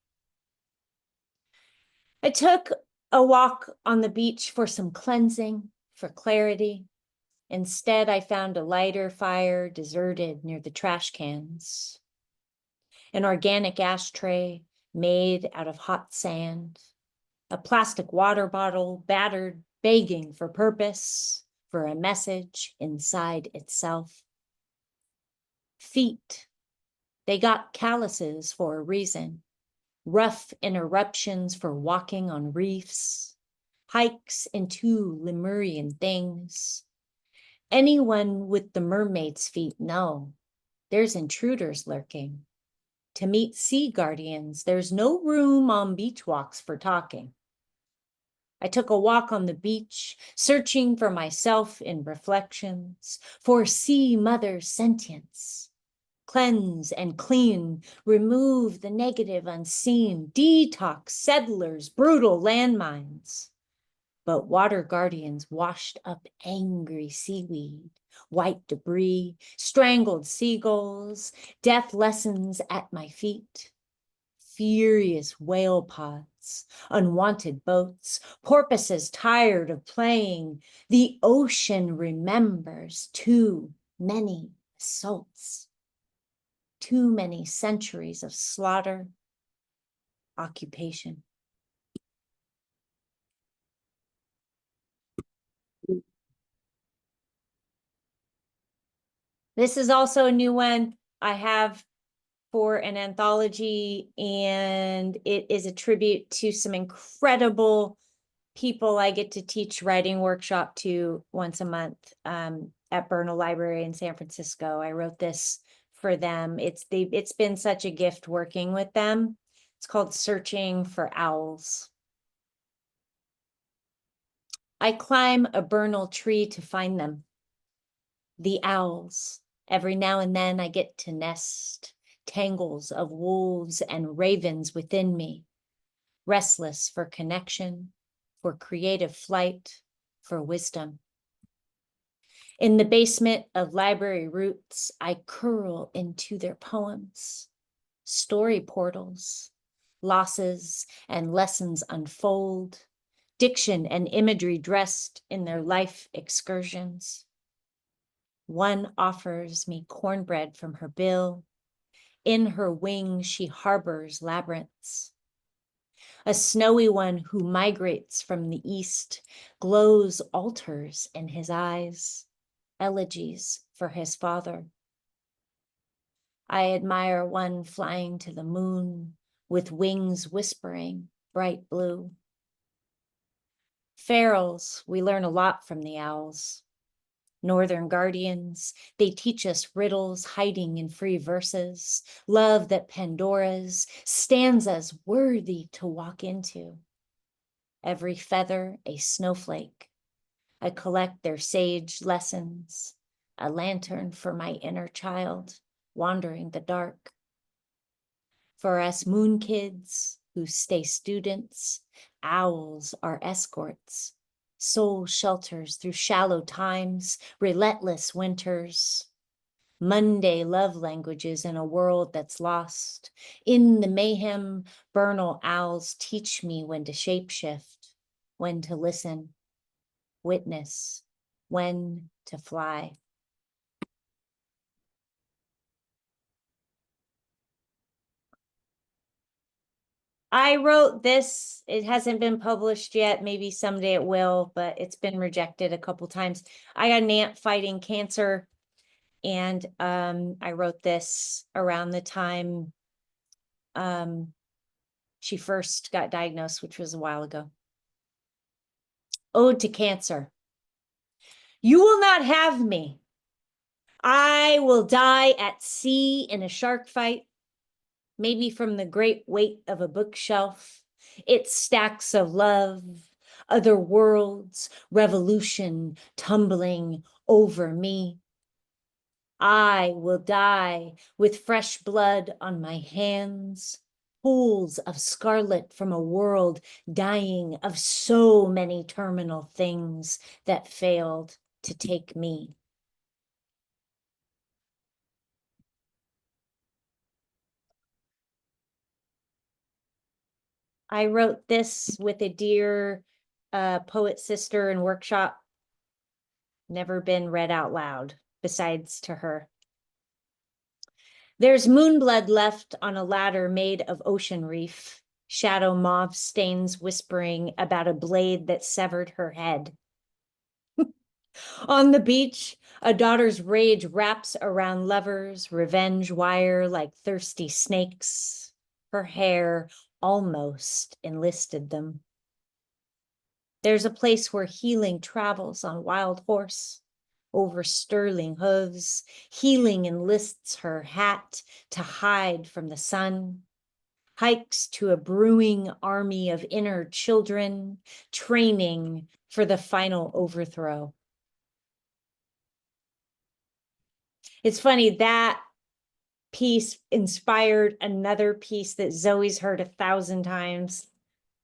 I took a walk on the beach for some cleansing, for clarity. Instead, I found a lighter fire deserted near the trash cans, an organic ashtray made out of hot sand, a plastic water bottle battered, begging for purpose, for a message inside itself. Feet, they got calluses for a reason, rough interruptions for walking on reefs, hikes into Lemurian things. Anyone with the mermaid's feet know there's intruders lurking. To meet sea guardians, there's no room on beach walks for talking. I took a walk on the beach, searching for myself in reflections, for sea mother sentience. Cleanse and clean, remove the negative unseen, detox settlers, brutal landmines. But water guardians washed up angry seaweed, white debris, strangled seagulls, death lessons at my feet. Furious whale pods, unwanted boats, porpoises tired of playing. The ocean remembers too many assaults, too many centuries of slaughter, occupation. This is also a new one I have for an anthology, and it is a tribute to some incredible people I get to teach writing workshop to once a month at Bernal Library in San Francisco. I wrote this for them. It's been such a gift working with them. It's called Searching for Owls. I climb a Bernal tree to find them. The owls. Every now and then I get to nest tangles of wolves and ravens within me, restless for connection, for creative flight, for wisdom. In the basement of library roots, I curl into their poems, story portals, losses and lessons unfold, diction and imagery dressed in their life excursions. One offers me cornbread from her bill. In her wings, she harbors labyrinths. A snowy one who migrates from the east glows altars in his eyes, elegies for his father. I admire one flying to the moon with wings whispering bright blue. Ferals, we learn a lot from the owls. Northern guardians, they teach us riddles hiding in free verses, love that Pandora's, stanzas worthy to walk into. Every feather a snowflake, I collect their sage lessons, a lantern for my inner child wandering the dark. For us moon kids who stay students, owls are escorts, soul shelters through shallow times, relentless winters. Monday love languages in a world that's lost. In the mayhem, vernal owls teach me when to shapeshift, when to listen, witness, when to fly. I wrote this. It hasn't been published yet. Maybe someday it will, but it's been rejected a couple times. I got an aunt fighting cancer, and I wrote this around the time she first got diagnosed, which was a while ago. Ode to Cancer. You will not have me. I will die at sea in a shark fight, maybe from the great weight of a bookshelf, its stacks of love, other worlds, revolution tumbling over me. I will die with fresh blood on my hands, pools of scarlet from a world dying of so many terminal things that failed to take me. I wrote this with a dear poet sister in workshop. Never been read out loud, besides to her. There's moonblood left on a ladder made of ocean reef, shadow mauve stains whispering about a blade that severed her head. On the beach, a daughter's rage wraps around lovers, revenge wire like thirsty snakes. Her hair almost enlisted them. There's a place where healing travels on wild horse over sterling hooves. Healing enlists her hat to hide from the sun. Hikes to a brewing army of inner children, training for the final overthrow. It's funny, that piece inspired another piece that Zoe's heard 1,000 times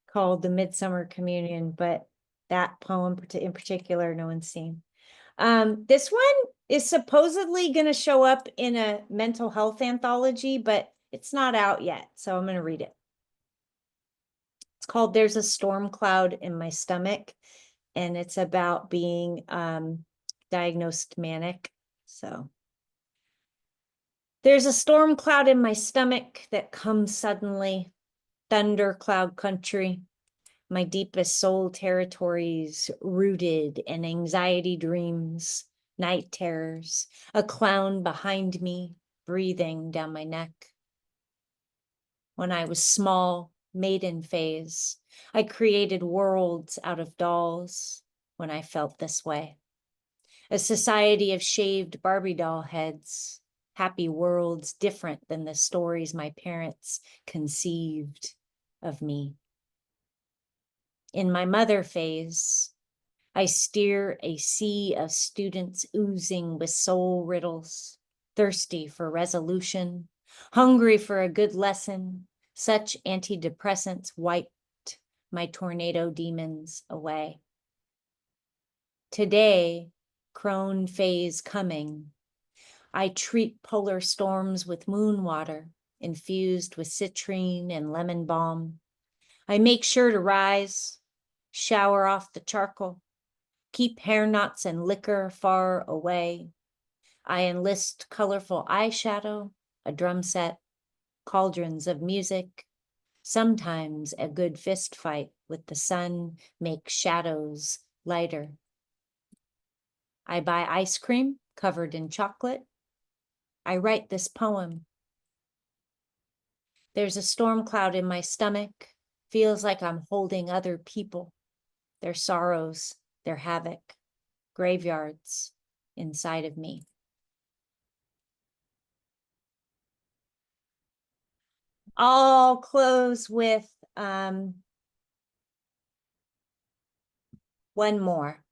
called The Midsummer Communion, but that poem in particular, no one's seen. This one is supposedly going to show up in a mental health anthology, but it's not out yet, so I'm going to read it. It's called There's a Storm Cloud in My Stomach, and it's about being diagnosed manic. So there's a storm cloud in my stomach that comes suddenly, thunder cloud country, my deepest soul territories rooted in anxiety dreams, night terrors, a clown behind me breathing down my neck. When I was small, maiden phase, I created worlds out of dolls when I felt this way. A society of shaved Barbie doll heads, happy worlds different than the stories my parents conceived of me. In my mother phase, I steer a sea of students oozing with soul riddles, thirsty for resolution, hungry for a good lesson. Such antidepressants wiped my tornado demons away. Today, crone phase coming, I treat polar storms with moon water, infused with citrine and lemon balm. I make sure to rise, shower off the charcoal, keep hair knots and liquor far away. I enlist colorful eyeshadow, a drum set, cauldrons of music. Sometimes a good fist fight with the sun makes shadows lighter. I buy ice cream covered in chocolate. I write this poem. There's a storm cloud in my stomach. Feels like I'm holding other people, their sorrows, their havoc, graveyards inside of me. I'll close with one more.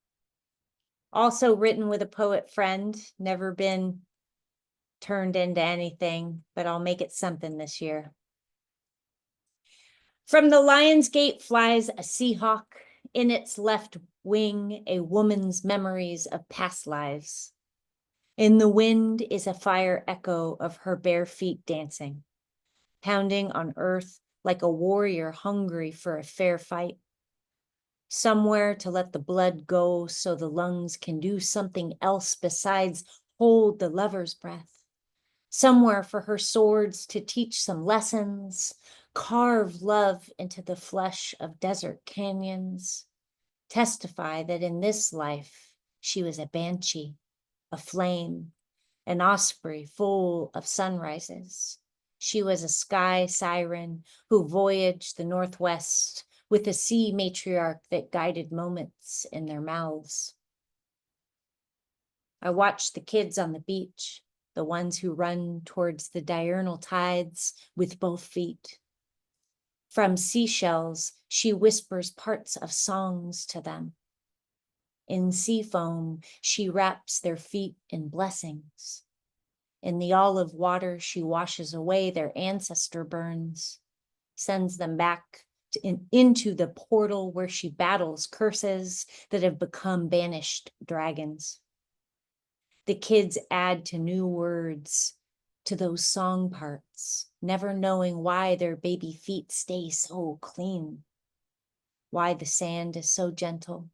Also written with a poet friend, never been turned into anything, but I'll make it something this year. From the lion's gate flies a seahawk, in its left wing a woman's memories of past lives. In the wind is a fire echo of her bare feet dancing, pounding on earth like a warrior hungry for a fair fight. Somewhere to let the blood go so the lungs can do something else besides hold the lover's breath. Somewhere for her swords to teach some lessons, carve love into the flesh of desert canyons, testify that in this life she was a banshee, a flame, an osprey full of sunrises. She was a sky siren who voyaged the Northwest with a sea matriarch that guided moments in their mouths. I watched the kids on the beach, the ones who run towards the diurnal tides with both feet. From seashells, she whispers parts of songs to them. In sea foam, she wraps their feet in blessings. In the olive water, she washes away their ancestor burns, sends them back into the portal where she battles curses that have become banished dragons. The kids add to new words to those song parts, never knowing why their baby feet stay so clean, why the sand is so gentle.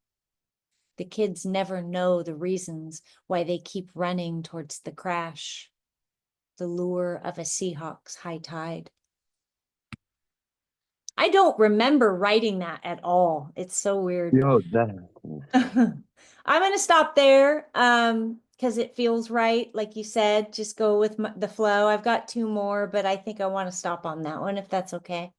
The kids never know the reasons why they keep running towards the crash, the lure of a Seahawks high tide. I don't remember writing that at all. It's so weird. Yo, that. I'm going to stop there because it feels right. Like you said, just go with the flow. I've got two more, but I think I want to stop on that one if that's okay.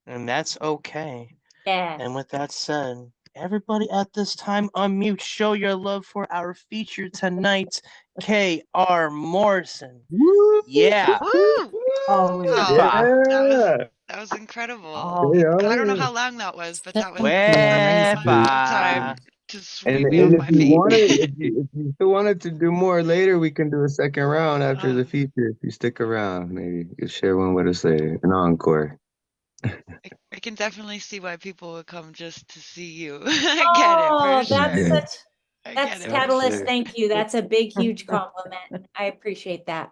And that's okay. Yeah. And with that said, everybody at this time unmute, show your love for our feature tonight, K.R. Morrison. Woo! Yeah. Woo! Always. Oh, Upa. Yeah. that was incredible. Oh, They I don't know are. how long that was, but that was Thank you. a nice amount of Wepa. time to And sweep me and off if my you feet. wanted, if you still wanted to do more later, we can do a second round after Oh, the feature. If you stick around, maybe you could share one with us later, an encore. I can definitely see why people would come just to see you. I get it for oh, sure. I get that's it for Catalyst. sure. Absolutely. Thank you. That's a big, huge compliment. I appreciate that.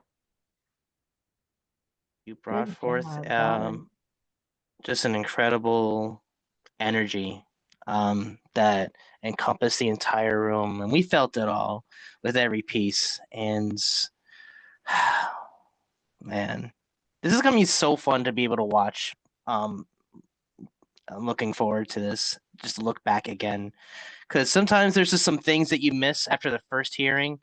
You brought Good forth job, daughter. just an incredible energy that encompassed the entire room, and we felt it all with every piece. And man, this is gonna be so fun to be able to watch. Um, I'm looking forward to this. Just to look back again, because sometimes there's just some things that you miss after the first hearing,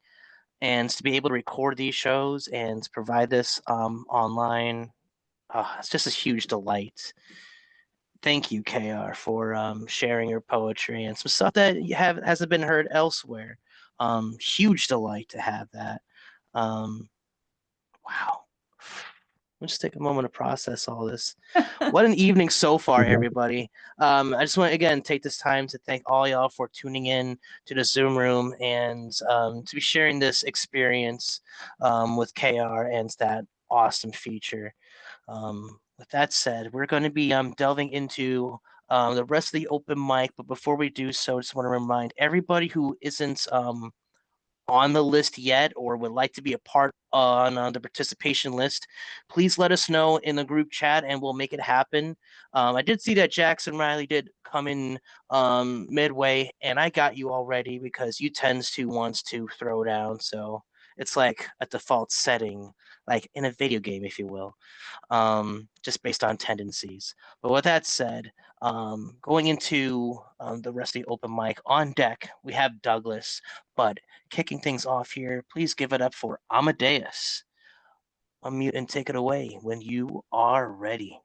and to be able to record these shows and provide this online, it's just a huge delight. Thank you, KR, for sharing your poetry and some stuff that you have hasn't been heard elsewhere. Huge delight to have that. Um, wow. Let's take a moment to process all this. What an evening so far, everybody. I just want to again take this time to thank all y'all for tuning in to the Zoom room and to be sharing this experience with KR and that awesome feature. With that said, we're going to be delving into the rest of the open mic. But before we do so, I just want to remind everybody who isn't on the list yet or would like to be a part on the participation list, please let us know in the group chat and we'll make it happen. I did see that Jackson Riley did come in midway, and I got you already because you tends to wants to throw down. So it's like a default setting, like in a video game, if you will, just based on tendencies. But with that said, going into the rest of the open mic on deck, we have Douglas. But kicking things off here, please give it up for Amadeus. Unmute and take it away when you are ready.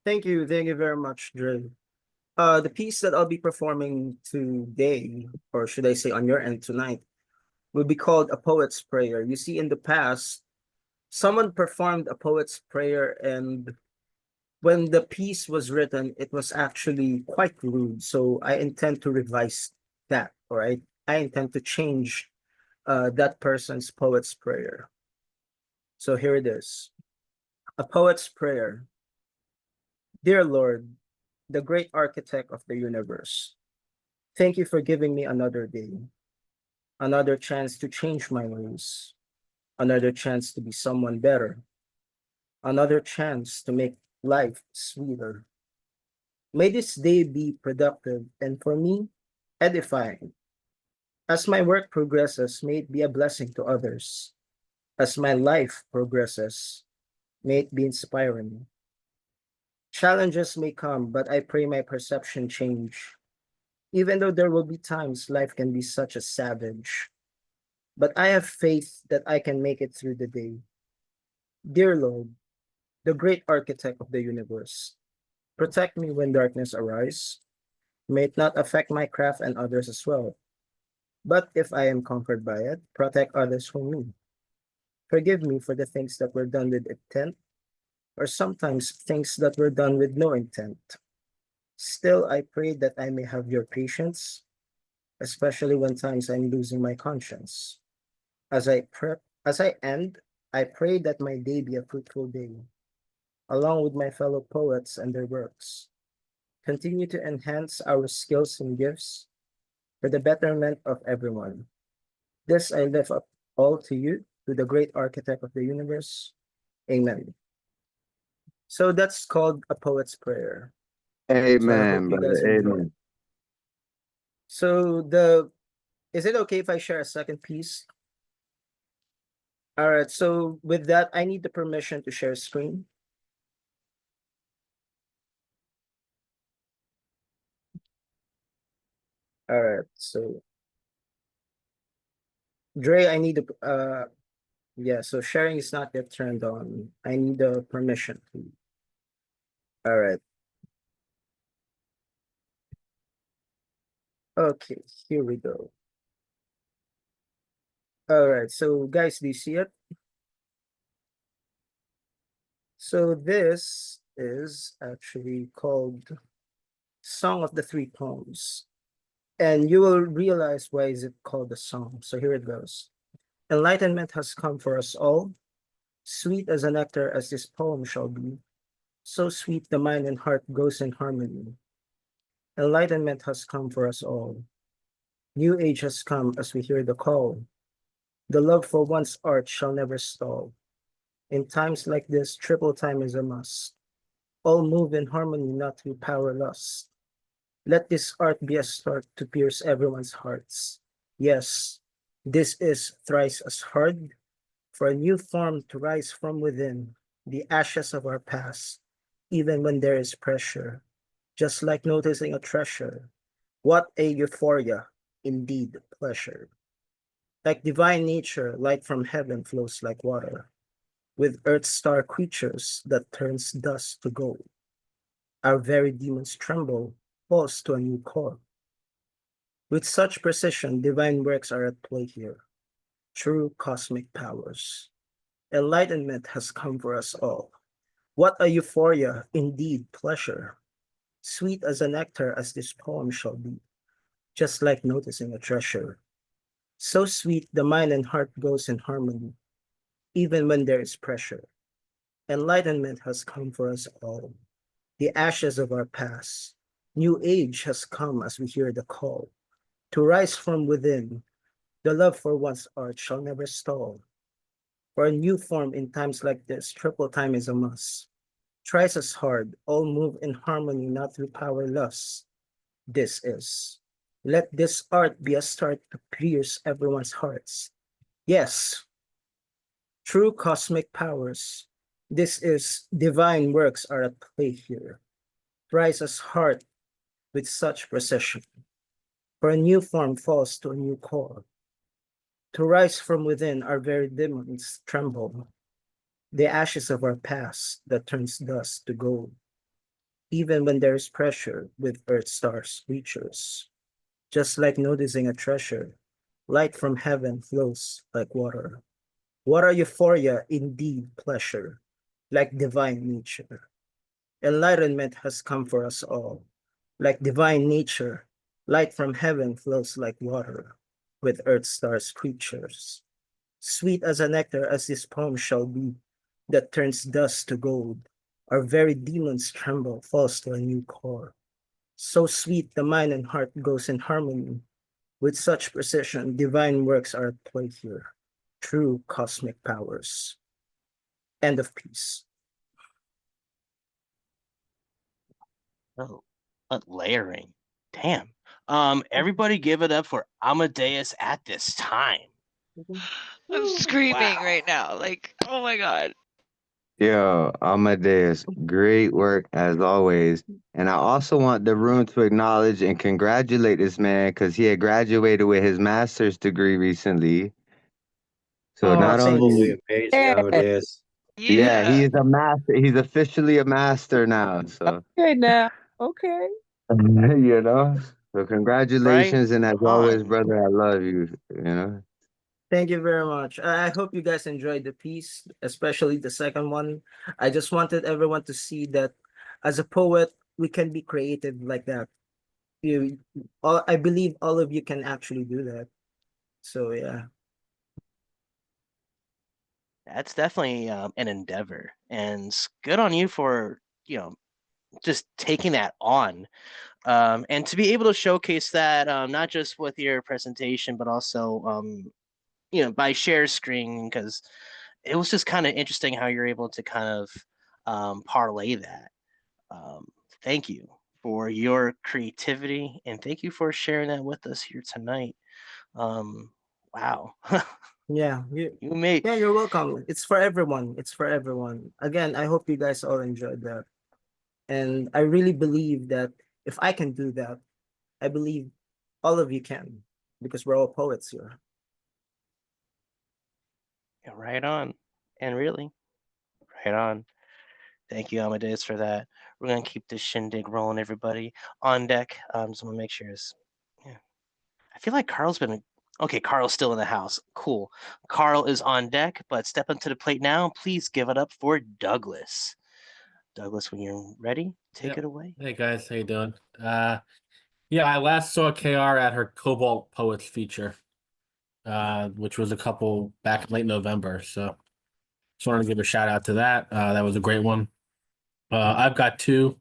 Thank you very much, Dre. The piece that I'll be performing today, or should I say on your end tonight, will be called A Poet's Prayer. You see, in the past, someone performed a poet's prayer, and when the piece was written, it was actually quite rude. So I intend to revise that, all right? I intend to change that person's poet's prayer. So here it is. A poet's prayer. Dear Lord, the great architect of the universe, thank you for giving me another day, another chance to change my ways, another chance to be someone better, another chance to make life sweeter. May this day be productive and for me, edifying. As my work progresses, may it be a blessing to others. As my life progresses, may it be inspiring. Challenges may come, but I pray my perception change. Even though there will be times life can be such a savage, but I have faith that I can make it through the day. Dear Lord, the great architect of the universe, protect me when darkness arise. May it not affect my craft and others as well. But if I am conquered by it, protect others from me. Forgive me for the things that were done with intent, or sometimes things that were done with no intent. Still, I pray that I may have your patience, especially when times I'm losing my conscience. As I end, I pray that my day be a fruitful day, along with my fellow poets and their works. Continue to enhance our skills and gifts for the betterment of everyone. This I lift up all to you, to the great architect of the universe. Amen. So that's called a poet's prayer. So I hope Amen, you guys brother. enjoy. Amen. So is it okay if I share a second piece? All right, so with that, I need the permission to share screen. All right, so Dre, I need the yeah, so sharing is not yet turned on. I need the permission, please. All right. Okay, here we go. All right, so guys, do you see it? So this is actually called Song of the Three Poems. And you will realize why is it called a song. So here it goes. Enlightenment has come for us all. Sweet as a nectar as this poem shall be. So sweet the mind and heart goes in harmony. Enlightenment has come for us all. New age has come as we hear the call. The love for one's art shall never stall. In times like this, triple time is a must. All move in harmony, not through power lust. Let this art be a start to pierce everyone's hearts. Yes, this is thrice as hard for a new form to rise from within the ashes of our past, even when there is pressure, just like noticing a treasure. What a euphoria, indeed pleasure. Like divine nature, light from heaven flows like water, with earth's star creatures that turns dust to gold. Our very demons tremble, pulse to a new core. With such precision, divine works are at play here, true cosmic powers. Enlightenment has come for us all. What a euphoria, indeed pleasure. Sweet as a nectar as this poem shall be, just like noticing a treasure. So sweet the mind and heart goes in harmony, even when there is pressure. Enlightenment has come for us all. The ashes of our past. New age has come as we hear the call. To rise from within, the love for one's art shall never stall. For a new form in times like this, triple time is a must. Tries us hard, all move in harmony, not through power lust. This is. Let this art be a start to pierce everyone's hearts. Yes, true cosmic powers. This is divine works are at play here. Rise us heart with such precision. For a new form falls to a new core. To rise from within our very demons tremble. The ashes of our past that turns dust to gold. Even when there is pressure with earth stars creatures. Just like noticing a treasure, light from heaven flows like water. What a euphoria, indeed pleasure, like divine nature. Enlightenment has come for us all. Like divine nature, light from heaven flows like water. with Earth Star's creatures. Sweet as a nectar as this poem shall be, that turns dust to gold. Our very demons tremble, falls to a new core. So sweet the mind and heart goes in harmony. With such precision, divine works are at play here. True cosmic powers. End of piece. Oh, but layering. Damn. Everybody give it up for Amadeus at this time. I'm screaming Wow. right now. Like, oh my God. Yo, Amadeus, great work as always. And I also want the room to acknowledge and congratulate this man because he had graduated with his master's degree recently. So Oh, not thank Absolutely only, you. amazing, Yeah. Amadeus. yeah, Yeah. he is a master. He's officially a master now. So, Okay now. Okay. you know, so Right congratulations. And as always, on. brother, I love you, you know. Thank you very much. I hope you guys enjoyed the piece, especially the second one. I just wanted everyone to see that as a poet, we can be creative like that. You, I believe all of you can actually do that. So yeah. That's definitely an endeavor, and good on you for just taking that on, and to be able to showcase that not just with your presentation, but also by share screen, because it was just kind of interesting how you're able to kind of parlay that. Um, Thank you for your creativity, and thank you for sharing that with us here tonight. Wow, Yeah, you made yeah, you're welcome. It's for everyone. It's for everyone. Again, I hope you guys all enjoyed that. And I really believe that if I can do that, I believe all of you can, because we're all poets here. right on, and really right on. Thank you, Amadeus, for that. We're gonna keep this shindig rolling, everybody. On deck. Just want to make sure it's. Yeah. I feel like Carl's been. Okay, Carl's still in the house. Cool. Carl is on deck, but step up to the plate now. Please give it up for Douglas. Douglas, when you're ready, take Yep. it away. Hey guys, how you doing? Yeah, I last saw KR at her Cobalt Poets feature, which was a couple back in late November. So just wanted to give a shout out to that. That was a great one. I've got two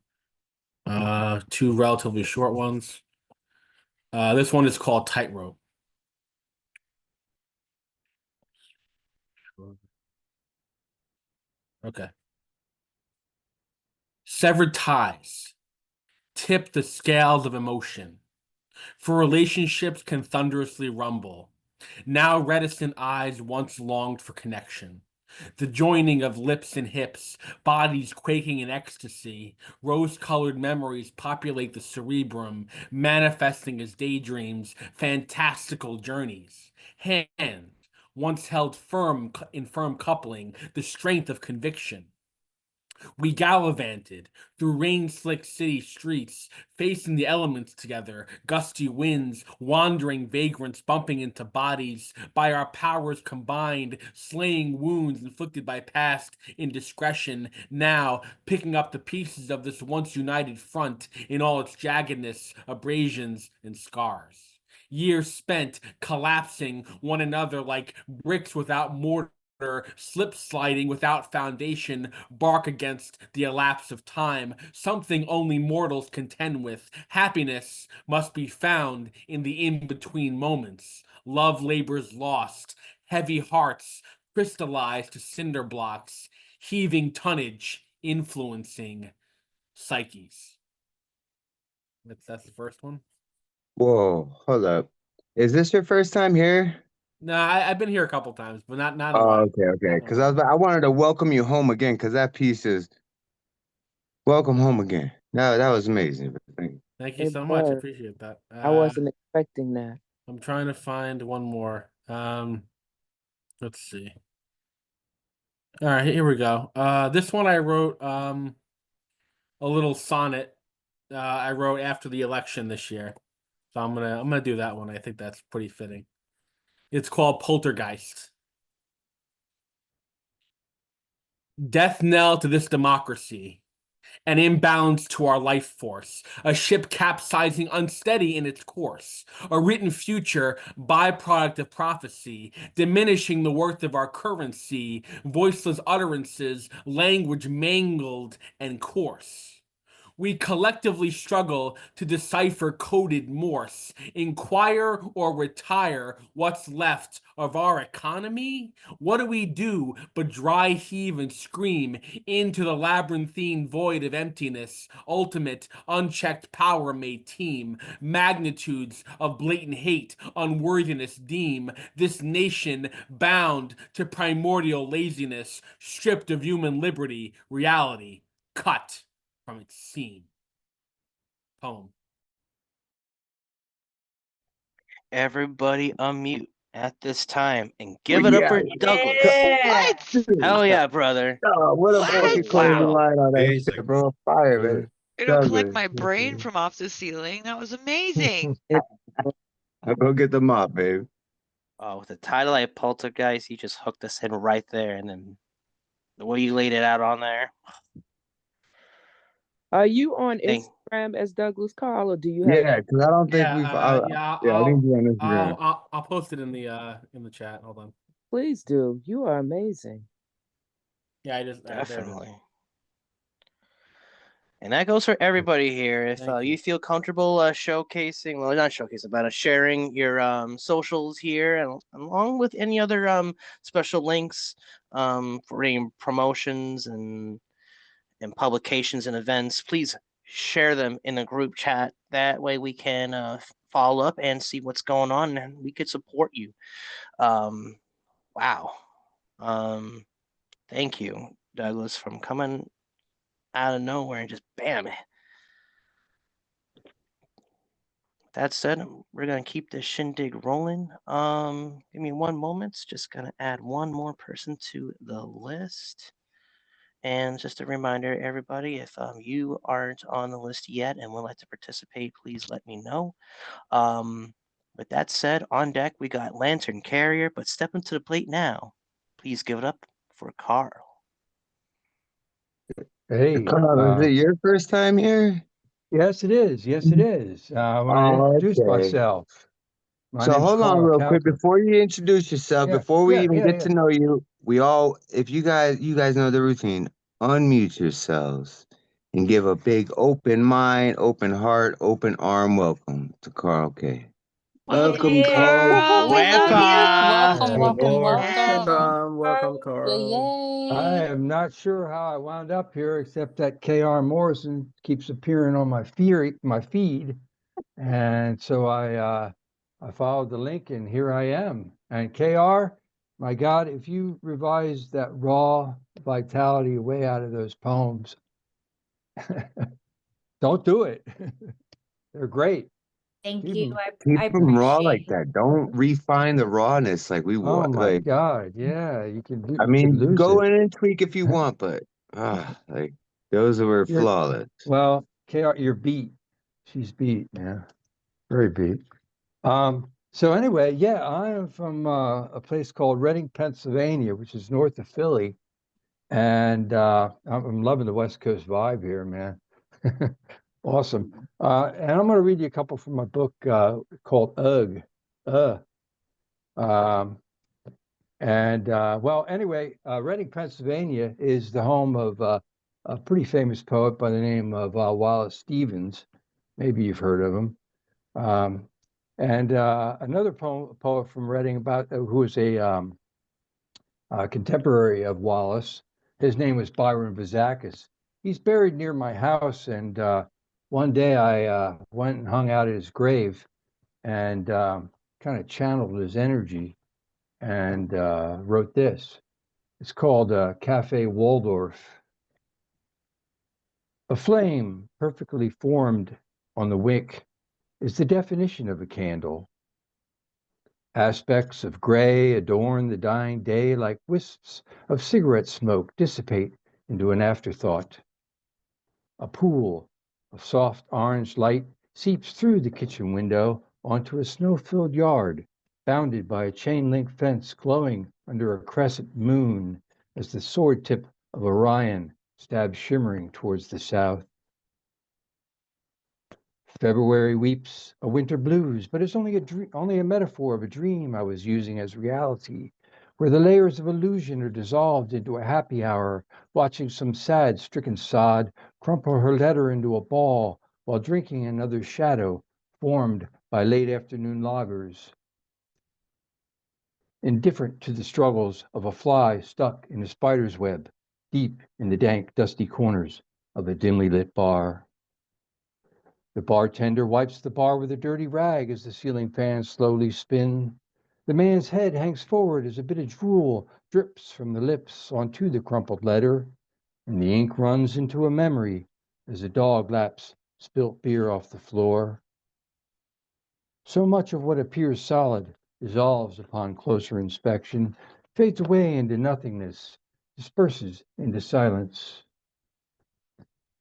relatively short ones. This one is called Tightrope. Okay. Severed ties tip the scales of emotion. For relationships can thunderously rumble. Now reticent eyes once longed for connection. The joining of lips and hips, bodies quaking in ecstasy, rose-colored memories populate the cerebrum, manifesting as daydreams, fantastical journeys. Hand, once held firm in firm coupling, the strength of conviction. We gallivanted through rain-slicked city streets, facing the elements together, gusty winds, wandering vagrants bumping into bodies, by our powers combined, slaying wounds inflicted by past indiscretion, now picking up the pieces of this once united front in all its jaggedness, abrasions, and scars. Years spent collapsing one another like bricks without mortar, slip sliding without foundation, bark against the elapse of time, something only mortals contend with. Happiness must be found in the in between moments. Love labors lost, heavy hearts crystallized to cinder blocks, heaving tonnage influencing psyches. That's the first one. Whoa, hold up. Is this your first time here? No, I've been here a couple times, but not in a Oh, while. okay, okay. Not in a Because while. I wanted to welcome you home again because that piece is welcome home again. No, that was amazing. Thank you. Thank you It so much. I was. appreciate that. I wasn't expecting that. I'm trying to find one more. Let's see. All right, here we go. This one I wrote a little sonnet I wrote after the election this year. So I'm gonna do that one. I think that's pretty fitting. It's called Poltergeist. Death knell to this democracy. an imbalance to our life force, a ship capsizing unsteady in its course, a written future byproduct of prophecy, diminishing the worth of our currency, voiceless utterances, language mangled and coarse. We collectively struggle to decipher coded Morse, inquire or retire what's left of our economy. What do we do but dry heave and scream into the labyrinthine void of emptiness? Ultimate, unchecked power may teem, magnitudes of blatant hate, unworthiness deem this nation bound to primordial laziness, stripped of human liberty, reality cut from its seam. Poem. Everybody unmute at this time and give it up Yeah. for Douglas. What? Hell yeah, brother. Oh, what a What? fucking closing Wow. line on that Amazing. shit, bro. Fire, man. It'll collect Douglas. my brain from off the ceiling. That was amazing. I'll go get the mop, babe. Oh, with the title like Poltergeist, you just hooked us in right there, and then the way you laid it out on there. Are you on Thank, Instagram as Douglas Carl, or do you have? Yeah, because I don't think Yeah, we've. yeah. Yeah, I didn't do on Instagram. I'll post it in the chat. Hold on. Please do. You are amazing. Yeah, I just there it is. definitely. And that goes for everybody here. If Thank you you. feel comfortable showcasing, well, not showcasing, but sharing your socials here, and along with any other special links for any promotions and publications and events, please share them in the group chat. That way we can follow up and see what's going on, and we could support you. Wow. Thank you, Douglas, from coming out of nowhere and just bam. That said, we're gonna keep this shindig rolling. Give me one moment. Just gonna add one more person to the list. And just a reminder, everybody, if you aren't on the list yet and would like to participate, please let me know. With that said, on deck we got Lantern Carrier, but stepping to the plate now. Please give it up for Carl. Hey, Carl, is it your first time here? yes, it is. Yes, it is. I want to Oh, introduce okay. myself. My So name's hold on Carl real quick Cowper. before you introduce yourself, Yeah, before we yeah, even yeah, get yeah. to know you, we all, if you guys know the routine, unmute yourselves and give a big open mind, open heart, open arm welcome to Carl K. Welcome, Welcome, Carl. Carl. We love you. Welcome, Oh, welcome, Lord. welcome. Welcome, Yay, Carl. I yay. am not sure how I wound up here, except that K.R. Morrison keeps appearing on my feed, and so I followed the link, and here I am. And K.R., my God, if you revise that raw vitality way out of those poems, don't do it. They're great. Thank Keep you. 'em. I Keep them raw appreciate like it. that. Don't refine the rawness like we Oh want. my Like, God. Yeah, you I could mean, lose go it. in and tweak if you want, but like those were You're flawless. well, KR, you're beat. She's beat, yeah. Very beat. So anyway, yeah, I am from a place called Reading, Pennsylvania, which is north of Philly. And I'm loving the West Coast vibe here, man. Awesome. And I'm going to read you a couple from my book called Ugh. Um, well, anyway, Reading, Pennsylvania is the home of a pretty famous poet by the name of Wallace Stevens. Maybe you've heard of him. And another poet from Reading who was a contemporary of Wallace. His name was Byron Vizakis. He's buried near my house, and one day I went and hung out at his grave and kind of channeled his energy and wrote this. It's called Cafe Waldorf. A flame perfectly formed on the wick is the definition of a candle. Aspects of gray adorn the dying day like wisps of cigarette smoke dissipate into an afterthought. A pool of soft orange light seeps through the kitchen window onto a snow-filled yard, bounded by a chain-link fence glowing under a crescent moon as the sword tip of Orion stabs shimmering towards the south. February weeps a winter blues, but it's only a metaphor of a dream I was using as reality, where the layers of illusion are dissolved into a happy hour, watching some sad, stricken sod crumple her letter into a ball while drinking another shadow formed by late afternoon loggers, indifferent to the struggles of a fly stuck in a spider's web, deep in the dank, dusty corners of a dimly lit bar. The bartender wipes the bar with a dirty rag as the ceiling fans slowly spin. The man's head hangs forward as a bit of drool drips from the lips onto the crumpled letter, and the ink runs into a memory as a dog laps spilt beer off the floor. So much of what appears solid dissolves upon closer inspection, fades away into nothingness, disperses into silence.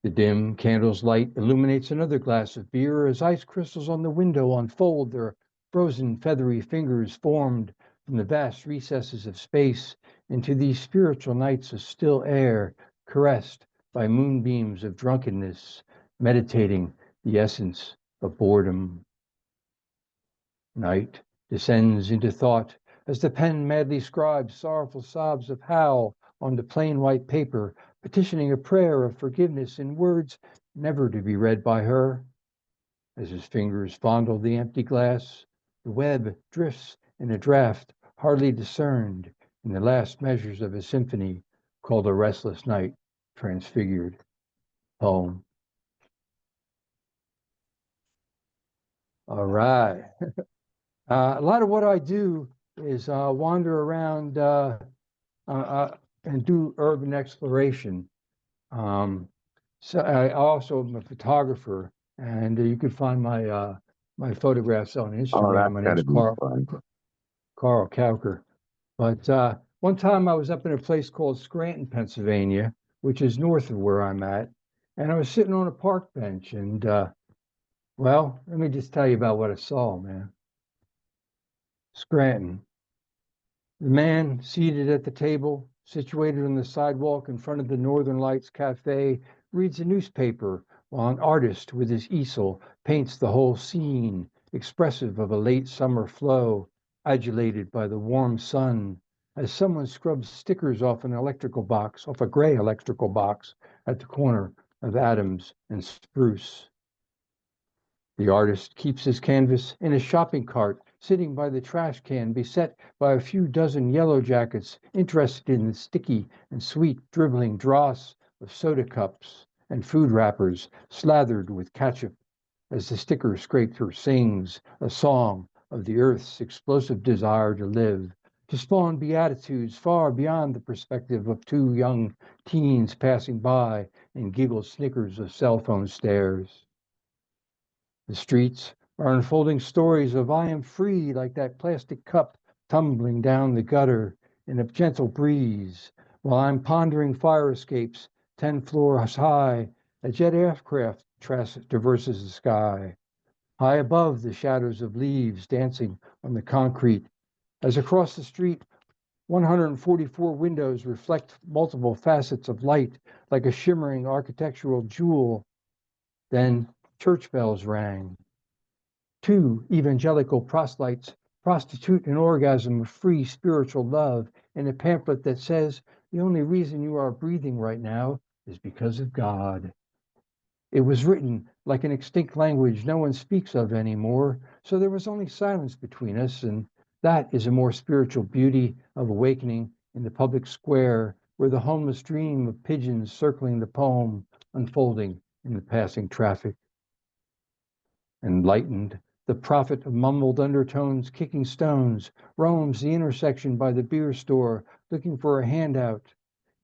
The dim candle's light illuminates another glass of beer as ice crystals on the window unfold their frozen, feathery fingers formed from the vast recesses of space into these spiritual nights of still air, caressed by moonbeams of drunkenness, meditating the essence of boredom. Night descends into thought as the pen madly scribes sorrowful sobs of Hal on the plain white paper, petitioning a prayer of forgiveness in words never to be read by her. As his fingers fondle the empty glass, the web drifts in a draft hardly discerned in the last measures of a symphony called A Restless Night Transfigured. Poem. All right. A lot of what I do is wander around and do urban exploration. So I also am a photographer, and you can find my photographs on Oh, Instagram. that's My name's gotta be fun. Carl Cowker. But one time I was up in a place called Scranton, Pennsylvania, which is north of where I'm at, and I was sitting on a park bench, and well, let me just tell you about what I saw, man. Scranton. The man seated at the table, situated on the sidewalk in front of the Northern Lights Cafe, reads a newspaper while an artist with his easel paints the whole scene, expressive of a late summer flow, adulated by the warm sun, as someone scrubs stickers off a gray electrical box at the corner of Adams and Spruce. The artist keeps his canvas in a shopping cart, sitting by the trash can, beset by a few dozen yellow jackets interested in the sticky and sweet dribbling dross of soda cups and food wrappers slathered with ketchup as the sticker scraper sings a song of the earth's explosive desire to live, to spawn beatitudes far beyond the perspective of two young teens passing by and giggle snickers of cell phone stares. The streets are unfolding stories of I am free, like that plastic cup tumbling down the gutter in a gentle breeze, while I'm pondering fire escapes 10 floors high. A jet aircraft traverses the sky. High above, the shadows of leaves dancing on the concrete. As across the street, 144 windows reflect multiple facets of light like a shimmering architectural jewel. Then church bells rang. Two evangelical proselytes prostitute an orgasm of free spiritual love in a pamphlet that says the only reason you are breathing right now is because of God. It was written like an extinct language no one speaks of anymore, so there was only silence between us, and that is a more spiritual beauty of awakening in the public square where the homeless dream of pigeons circling the poem unfolding in the passing traffic. Enlightened, the prophet of mumbled undertones kicking stones roams the intersection by the beer store looking for a handout.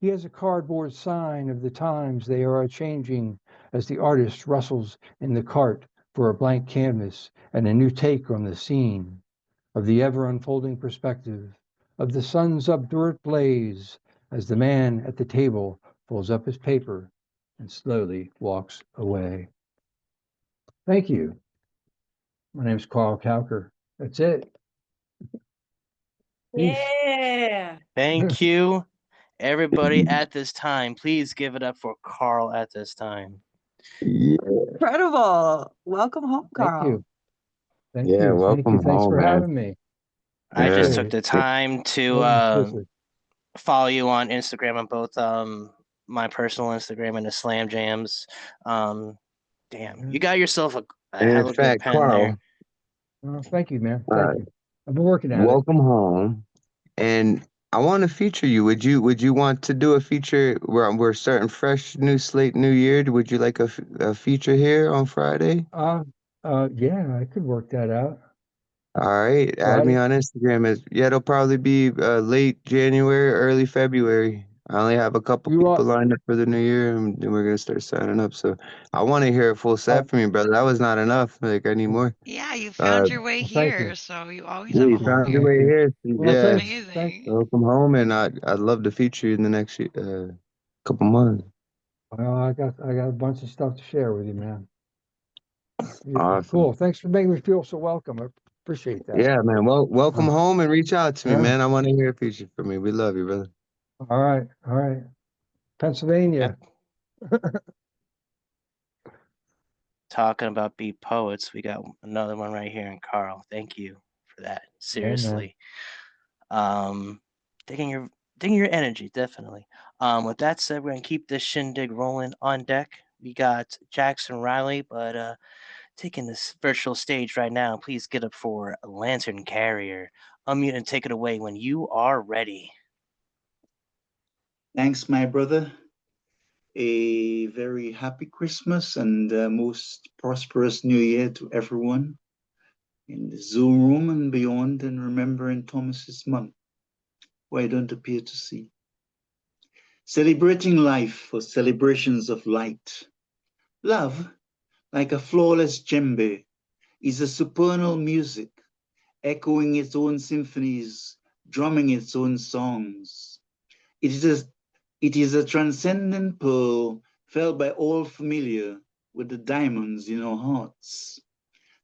He has a cardboard sign of the times they are a-changing as the artist rustles in the cart for a blank canvas and a new take on the scene, of the ever-unfolding perspective, of the sun's obdurate blaze as the man at the table folds up his paper and slowly walks away. Thank you. My name's Carl Cowker. That's it. Peace. Yeah. Thank you. Everybody at this time, please give it up for Carl at this time. Yeah, Incredible. Welcome home, Thank Carl. you. Thank yeah, you. Thank you. welcome Thanks home, for man. having me. I just Yeah. took Appreciate the it. time to Always a pleasure. follow you on Instagram on both my personal Instagram and the Slam Jams. Damn, you got yourself a And in hella good fact, pen Carl, there. Well, thank you, man. uh, Thank you. I've been working at it. welcome home. And I want to feature you. Would you want to do a feature where we're starting fresh, new slate, new year? Would you like a feature here on Friday? Yeah, I could work that out. All right, add me Friday. on Instagram. Yeah, it'll probably be late January, early February. I only have a couple You people are. lined up for the new year, and then we're gonna start signing up. So I want to hear a full Uh, set from you, brother. That was not enough. Like I need more. Yeah, you found Uh, your way well, thank you. here, so you always yeah, have a you home found your Thank way here. you. here. Well, That's Yeah, thanks. amazing. welcome home, and I'd love to feature you in the next couple months. Well, I got a bunch of stuff to share with you, man. Yeah, Awesome. cool. Thanks for making me feel so welcome. I appreciate that. Yeah, man. Well, welcome Uh, home and reach out to me, yeah. man. I want to hear a feature from me. We love you, brother. All right. All right. Yep. Pennsylvania. Talking about beat poets, we got another one right here in Carl. Thank you for that. Yeah, man. Seriously. Um, digging your energy, definitely. With that said, we're gonna keep this shindig rolling on deck. We got Jackson Riley, but taking this virtual stage right now. Please get up for Lantern Carrier. Unmute and take it away when you are ready. Thanks, my brother. A very happy Christmas and most prosperous New Year to everyone in the Zoom room and beyond, and remembering Thomas's mum, who I don't appear to see. Celebrating life for celebrations of light. Love, like a flawless djembe, is a supernal music, echoing its own symphonies, drumming its own songs. It is a transcendent pearl felt by all familiar with the diamonds in our hearts.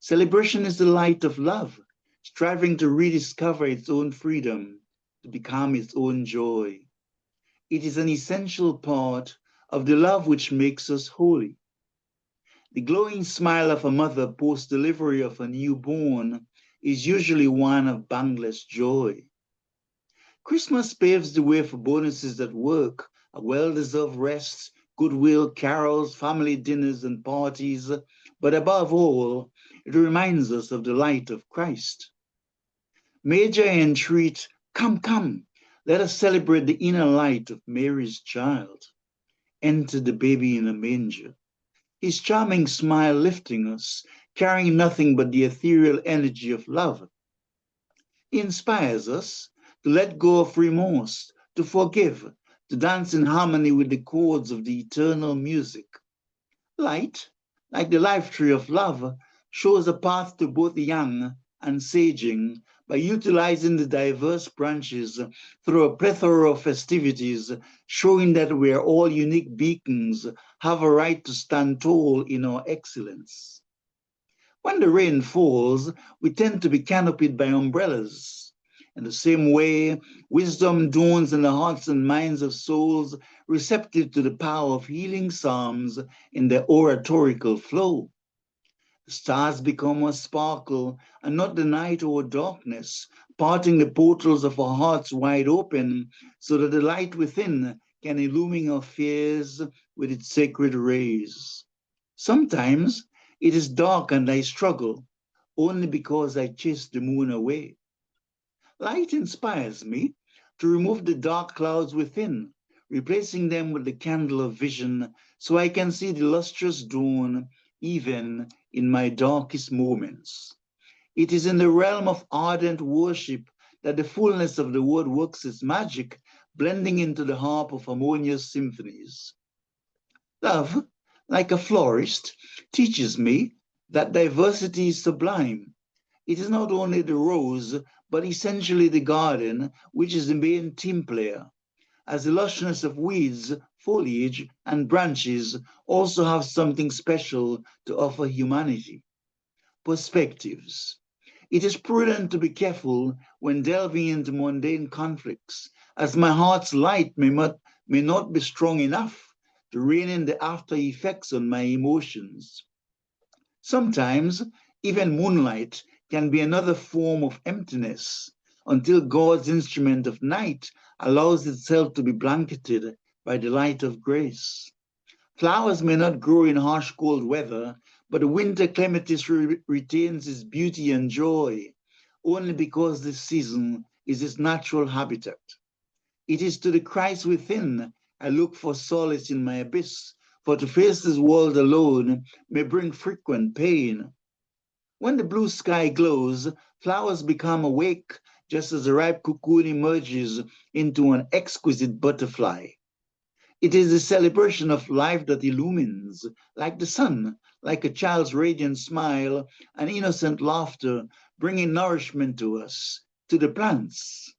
Celebration is the light of love, striving to rediscover its own freedom, to become its own joy. It is an essential part of the love which makes us holy. The glowing smile of a mother post delivery of a newborn is usually one of boundless joy. Christmas paves the way for bonuses at work, a well-deserved rest, goodwill, carols, family dinners, and parties. But above all, it reminds us of the light of Christ. Major entreat, come, come, let us celebrate the inner light of Mary's child. Enter the baby in a manger, his charming smile lifting us, carrying nothing but the ethereal energy of love. He inspires us to let go of remorse, to forgive, to dance in harmony with the chords of the eternal music. Light, like the life tree of love, shows a path to both young and saging by utilizing the diverse branches through a plethora of festivities, showing that we are all unique beacons, have a right to stand tall in our excellence. When the rain falls, we tend to be canopied by umbrellas. In the same way, wisdom dawns in the hearts and minds of souls receptive to the power of healing psalms in their oratorical flow. The stars become a sparkle, and not the night or darkness, parting the portals of our hearts wide open, so that the light within can illumine our fears with its sacred rays. Sometimes it is dark and I struggle, only because I chase the moon away. Light inspires me to remove the dark clouds within, replacing them with the candle of vision so I can see the lustrous dawn even in my darkest moments. It is in the realm of ardent worship that the fullness of the word works its magic, blending into the harp of harmonious symphonies. Love, like a florist, teaches me that diversity is sublime. It is not only the rose, but essentially the garden, which is the main team player, as the lushness of weeds, foliage, and branches also have something special to offer humanity. Perspectives. It is prudent to be careful when delving into mundane conflicts, as my heart's light may not be strong enough to rein in the after effects on my emotions. Sometimes, even moonlight can be another form of emptiness until God's instrument of night allows itself to be blanketed by the light of grace. Flowers may not grow in harsh cold weather, but the winter clematis retains its beauty and joy only because this season is its natural habitat. It is to the Christ within I look for solace in my abyss, for to face this world alone may bring frequent pain. When the blue sky glows, flowers become awake just as a ripe cocoon emerges into an exquisite butterfly. It is a celebration of life that illumines, like the sun, like a child's radiant smile, and innocent laughter, bringing nourishment to us, to the plants.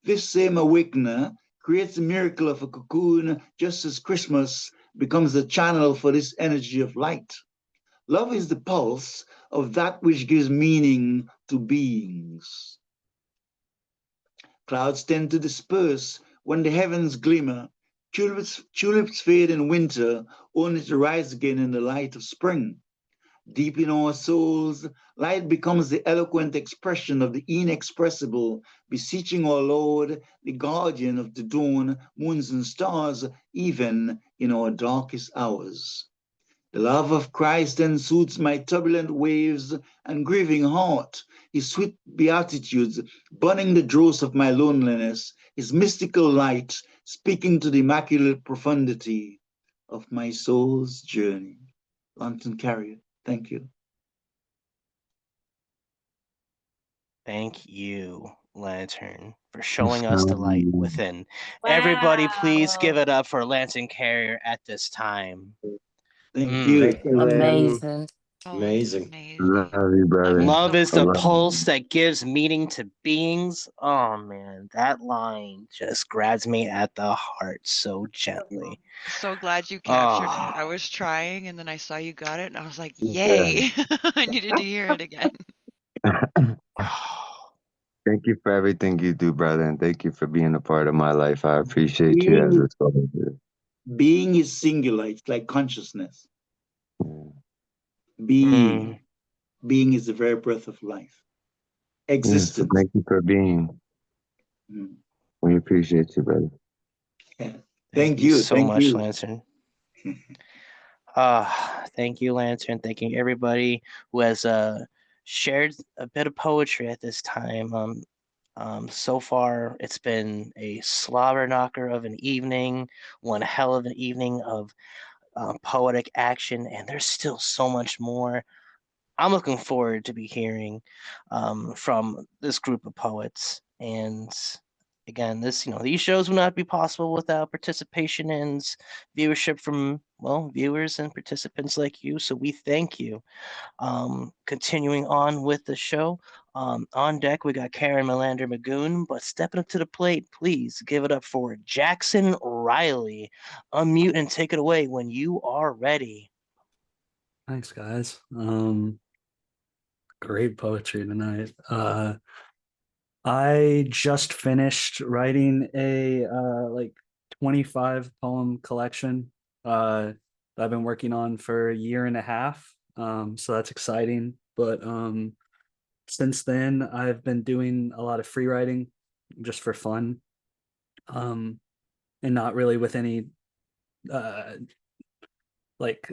This same awakener creates the miracle of a cocoon, just as Christmas becomes the channel for this energy of light. Love is the pulse of that which gives meaning to beings. Clouds tend to disperse when the heavens glimmer. Tulips fade in winter, only to rise again in the light of spring. Deep in our souls, light becomes the eloquent expression of the inexpressible, beseeching our Lord, the guardian of the dawn, moons, and stars, even in our darkest hours. The love of Christ then soothes my turbulent waves and grieving heart, his sweet beatitudes burning the dross of my loneliness, his mystical light speaking to the immaculate profundity of my soul's journey. Lantern Carrier, thank you. Thank you, Lantern, for showing us the light within. Everybody, please give it up for Lantern Carrier at this time. Thank you. Thank you, man. Amazing. Oh, Amazing. amazing. Love you, brother. Love is I the love pulse you. that gives meaning to beings. Oh man, that line just grabs me at the heart so gently. So glad you captured it. Oh, I was trying and then I saw you got it and I was like, Yeah. yay. I needed to hear it again. Thank you for everything you do, brother, and thank you for being a part of my life. I appreciate you as Being, a soldier. being is singular, it's like consciousness. Yeah. Being. mm, Being is the very breath of life. Yeah, so Existence. thank you for being. Mm. We appreciate you, brother. Yeah. thank Thank you you. so Thank much, you. Lantern. Thank you, Lantern. Thank you, everybody who has shared a bit of poetry at this time. So far, it's been a slobber knocker of an evening, one hell of an evening of poetic action, and there's still so much more. I'm looking forward to be hearing from this group of poets. And again, these shows would not be possible without participation and viewership from viewers and participants like you. So we thank you. Continuing on with the show, on deck we got Karen Melander Magoon, but stepping up to the plate, please give it up for Jackson Riley. Unmute and take it away when you are ready. Thanks, guys. Great poetry tonight. I just finished writing a like 25 poem collection that I've been working on for a year and a half. So that's exciting. But since then, I've been doing a lot of free writing just for fun, and not really with any uh, like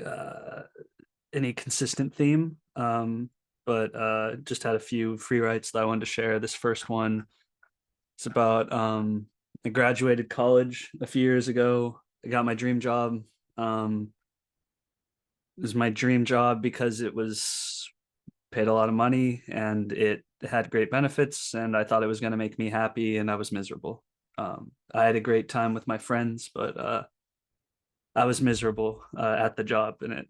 any consistent theme. But just had a few free writes that I wanted to share. This first one is about I graduated college a few years ago. I got my dream job. It was my dream job because it was paid a lot of money and it had great benefits, and I thought it was going to make me happy, and I was miserable. I had a great time with my friends, but I was miserable at the job, and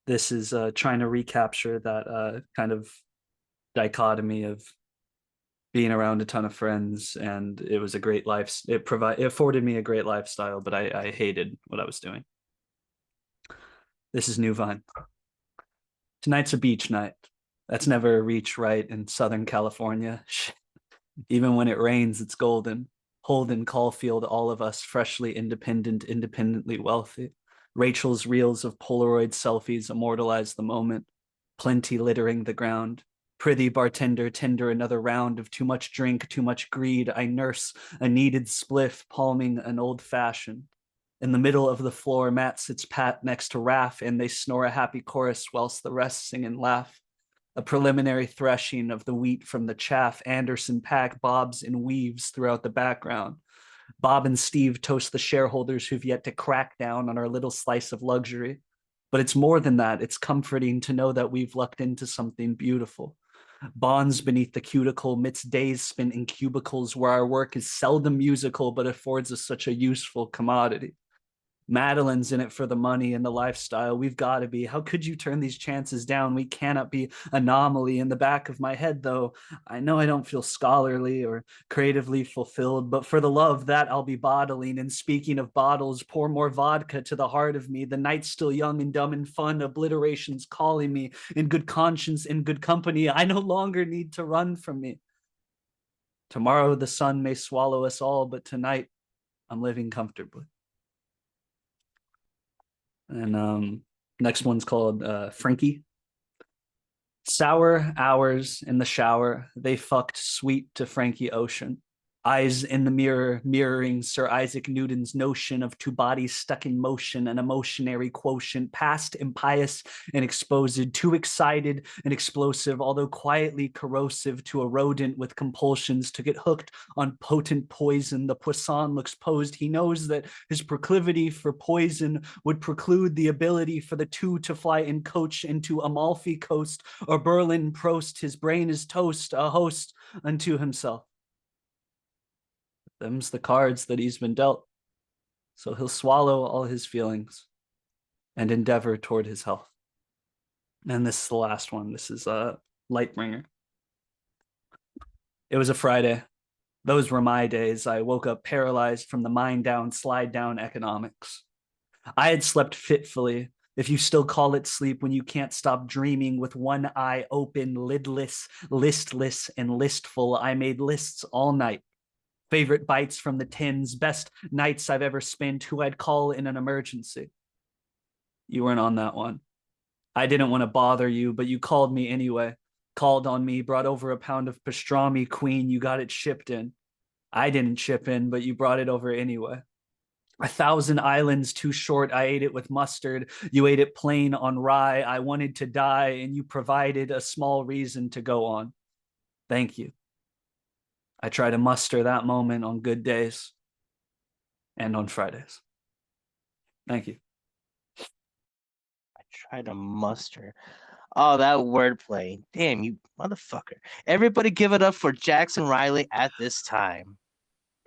this is trying to recapture that kind of dichotomy of being around a ton of friends, and it was a great life. It afforded me a great lifestyle, but I hated what I was doing. This is New Vine. Tonight's a beach night. That's never a reach right in Southern California. Even when it rains, it's golden. Holden, Caulfield, all of us freshly independent, independently wealthy. Rachel's reels of Polaroid selfies immortalize the moment. Plenty littering the ground. Prithee, bartender, tender another round of too much drink, too much greed. I nurse a needed spliff, palming an old fashioned. In the middle of the floor, Matt sits pat next to Raph, and they snore a happy chorus whilst the rest sing and laugh. A preliminary threshing of the wheat from the chaff. Anderson Pack bobs and weaves throughout the background. Bob and Steve toast the shareholders who've yet to crack down on our little slice of luxury. But it's more than that. It's comforting to know that we've lucked into something beautiful. Bonds beneath the cuticle midst days spent in cubicles where our work is seldom musical but affords us such a useful commodity. Madeline's in it for the money and the lifestyle. We've got to be. How could you turn these chances down? We cannot be anomaly. In the back of my head, though, I know I don't feel scholarly or creatively fulfilled, but for the love that I'll be bottling. And speaking of bottles, pour more vodka to the heart of me. The night's still young and dumb and fun. Obliteration's calling me. In good conscience, in good company, I no longer need to run from me. Tomorrow the sun may swallow us all, but tonight I'm living comfortably. And next one's called Frankie. Sour hours in the shower, they fucked sweet to Frankie Ocean. Eyes in the mirror, mirroring Sir Isaac Newton's notion of two bodies stuck in motion, an emotionary quotient, past impious and exposed, too excited and explosive, although quietly corrosive to a rodent with compulsions to get hooked on potent poison. The Poisson looks posed. He knows that his proclivity for poison would preclude the ability for the two to fly in coach into Amalfi Coast or Berlin Prost. His brain is toast, a host unto himself. Them's the cards that he's been dealt. So he'll swallow all his feelings and endeavor toward his health. And this is the last one. This is Lightbringer. It was a Friday. Those were my days. I woke up paralyzed from the mind down, slide down economics. I had slept fitfully, if you still call it sleep, when you can't stop dreaming with one eye open, lidless, listless, and listful. I made lists all night. Favorite bites from the tins, best nights I've ever spent, who I'd call in an emergency. You weren't on that one. I didn't want to bother you, but you called me anyway. Called on me, brought over a pound of pastrami, queen. You got it shipped in. I didn't chip in, but you brought it over anyway. 1,000 islands too short. I ate it with mustard. You ate it plain on rye. I wanted to die, and you provided a small reason to go on. Thank you. I try to muster that moment on good days and on Fridays. Thank you. I try to muster. Oh, that wordplay. Damn, you motherfucker. Everybody give it up for Jackson Riley at this time.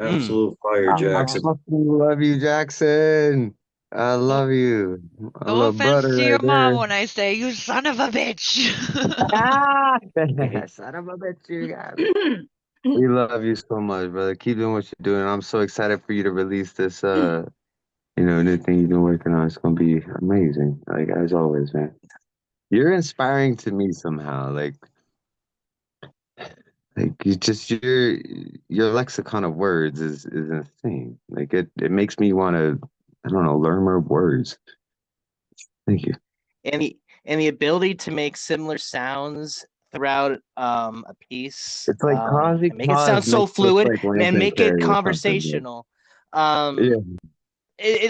Absolute fire, I Jackson. fucking love you, Jackson. I love you. My No little offense brother to right your mom there. when I say you son of a bitch. Ah, son of a bitch, you guys. We love you so much, brother. Keep doing what you're doing. I'm so excited for you to release this new thing you've been working on. It's gonna be amazing. Like as always, man. You're inspiring to me somehow. Like your lexicon of words is insane. Like it makes me want to, I don't know, learn more words. Thank you. And the ability to make similar sounds throughout a piece, It's like Kazi and make it Cause sound so mixed with fluid like and Lance make it Perry or something. Man. conversational. Yeah.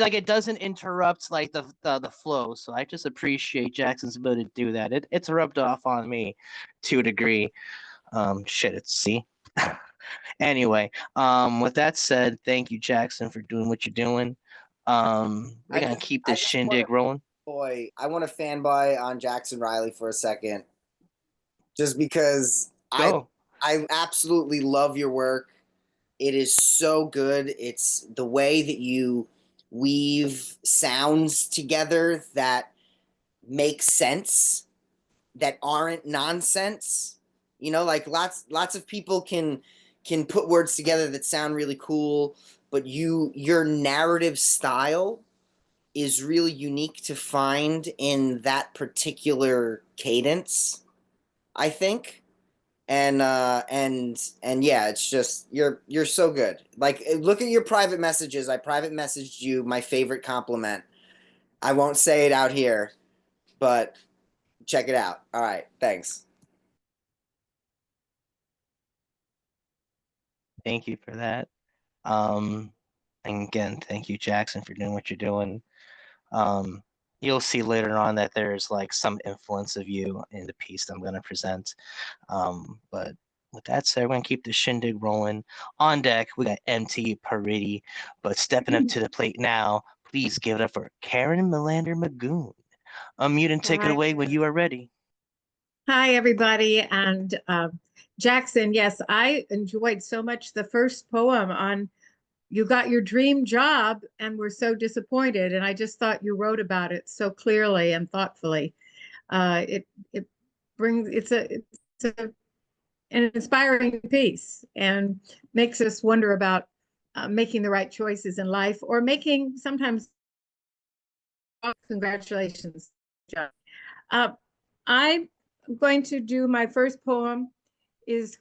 Like it doesn't interrupt like the flow. So I just appreciate Jackson's ability to do that. It's rubbed off on me to a degree. Shit, it's see. Anyway, with that said, thank you, Jackson, for doing what you're doing. We're gonna keep this shindig rolling. Boy, I want to fanboy on Jackson Riley for a second, just because Go. I absolutely love your work. It is so good. It's the way that you weave sounds together that make sense, that aren't nonsense. You know, like lots of people can put words together that sound really cool, but your narrative style is really unique to find in that particular cadence. I think. And yeah, it's just you're so good. Like, look at your private messages. I private messaged you my favorite compliment. I won't say it out here, but check it out. All right, thanks. Thank you for that. And again, thank you, Jackson, for doing what you're doing. Um, you'll see later on that there's like some influence of you in the piece that I'm going to present. But with that said, we're going to keep the shindig rolling. On deck, we got MT Paridi, but stepping up to the plate now, please give it up for Karen Melander Magoon. Unmute and take it Hi. away when you are ready. Hi, everybody. And Jackson, yes, I enjoyed so much the first poem on you got your dream job and were so disappointed. And I just thought you wrote about it so clearly and thoughtfully. It brings it's an inspiring piece and makes us wonder about making the right choices in life or making sometimes. Congratulations, John. I'm going to do my first poem is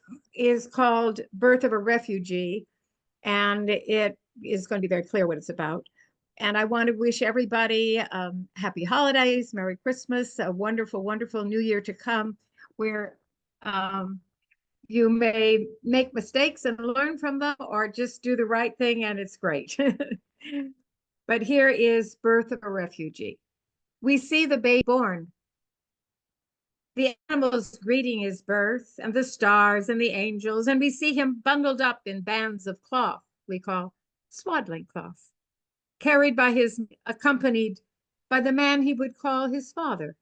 called Birth of a Refugee, and it is going to be very clear what it's about. And I want to wish everybody happy holidays, Merry Christmas, a wonderful, wonderful new year to come, where you may make mistakes and learn from them, or just do the right thing and it's great. But here is Birth of a Refugee. We see the baby born. The animals greeting his birth, and the stars and the angels, and we see him bundled up in bands of cloth we call swaddling cloth, carried by accompanied by the man he would call his father,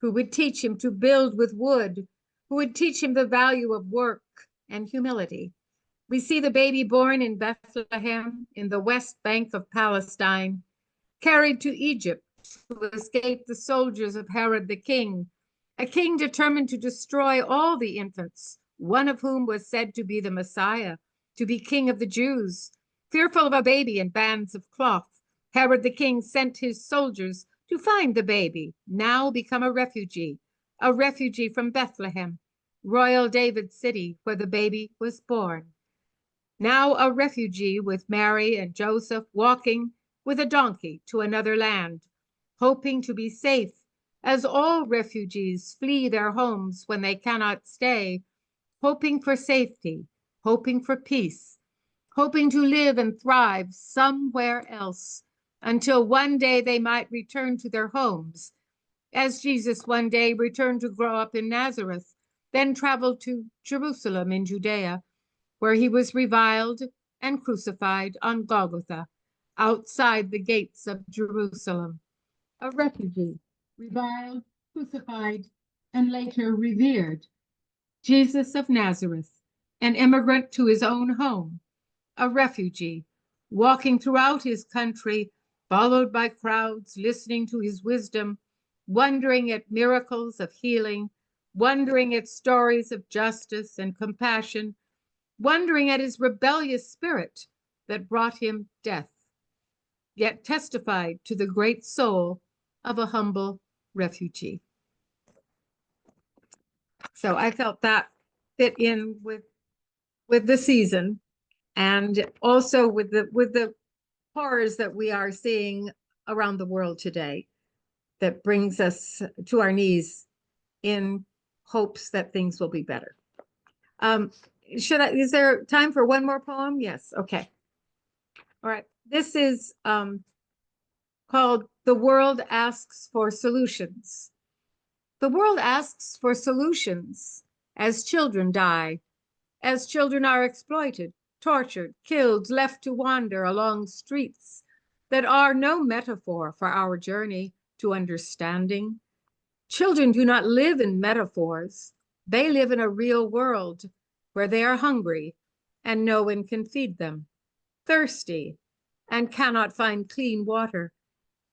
who would teach him to build with wood, who would teach him the value of work and humility. We see the baby born in Bethlehem, in the west bank of Palestine, carried to Egypt to escape the soldiers of Herod the king, a king determined to destroy all the infants, one of whom was said to be the Messiah, to be king of the Jews. Fearful of a baby in bands of cloth, Herod the king sent his soldiers to find the baby, now become a refugee from Bethlehem, royal David's city where the baby was born. Now a refugee with Mary and Joseph walking with a donkey to another land, hoping to be safe, as all refugees flee their homes when they cannot stay, hoping for safety, hoping for peace, hoping to live and thrive somewhere else, until one day they might return to their homes, as Jesus one day returned to grow up in Nazareth, then traveled to Jerusalem in Judea, where he was reviled and crucified on Golgotha, outside the gates of Jerusalem. A refugee, reviled, crucified, and later revered. Jesus of Nazareth, an immigrant to his own home, a refugee, walking throughout his country, followed by crowds, listening to his wisdom, wondering at miracles of healing, wondering at stories of justice and compassion, wondering at his rebellious spirit that brought him death, yet testified to the great soul of a humble refugee. So I felt that fit in with the season, and also with the horrors that we are seeing around the world today, that brings us to our knees in hopes that things will be better. Is there time for one more poem? Yes, okay. All right, this is called The World Asks for Solutions. The world asks for solutions as children die, as children are exploited, tortured, killed, left to wander along streets that are no metaphor for our journey to understanding. Children do not live in metaphors. They live in a real world where they are hungry and no one can feed them, thirsty and cannot find clean water,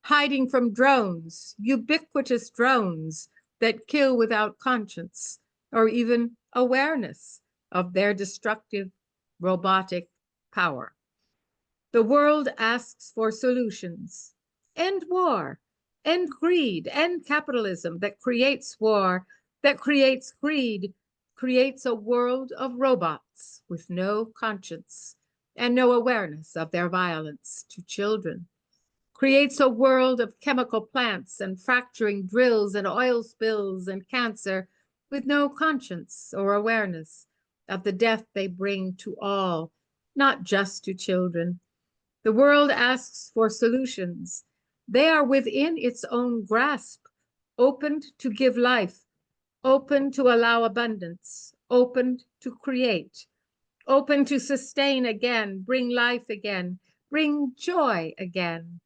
hiding from drones, ubiquitous drones that kill without conscience or even awareness of their destructive robotic power. The world asks for solutions. End war, end greed, end capitalism that creates war, that creates greed, creates a world of robots with no conscience and no awareness of their violence to children, creates a world of chemical plants and fracturing drills and oil spills and cancer with no conscience or awareness of the death they bring to all, not just to children. The world asks for solutions. They are within its own grasp, opened to give life, open to allow abundance, open to create, open to sustain again, bring life again, bring joy again,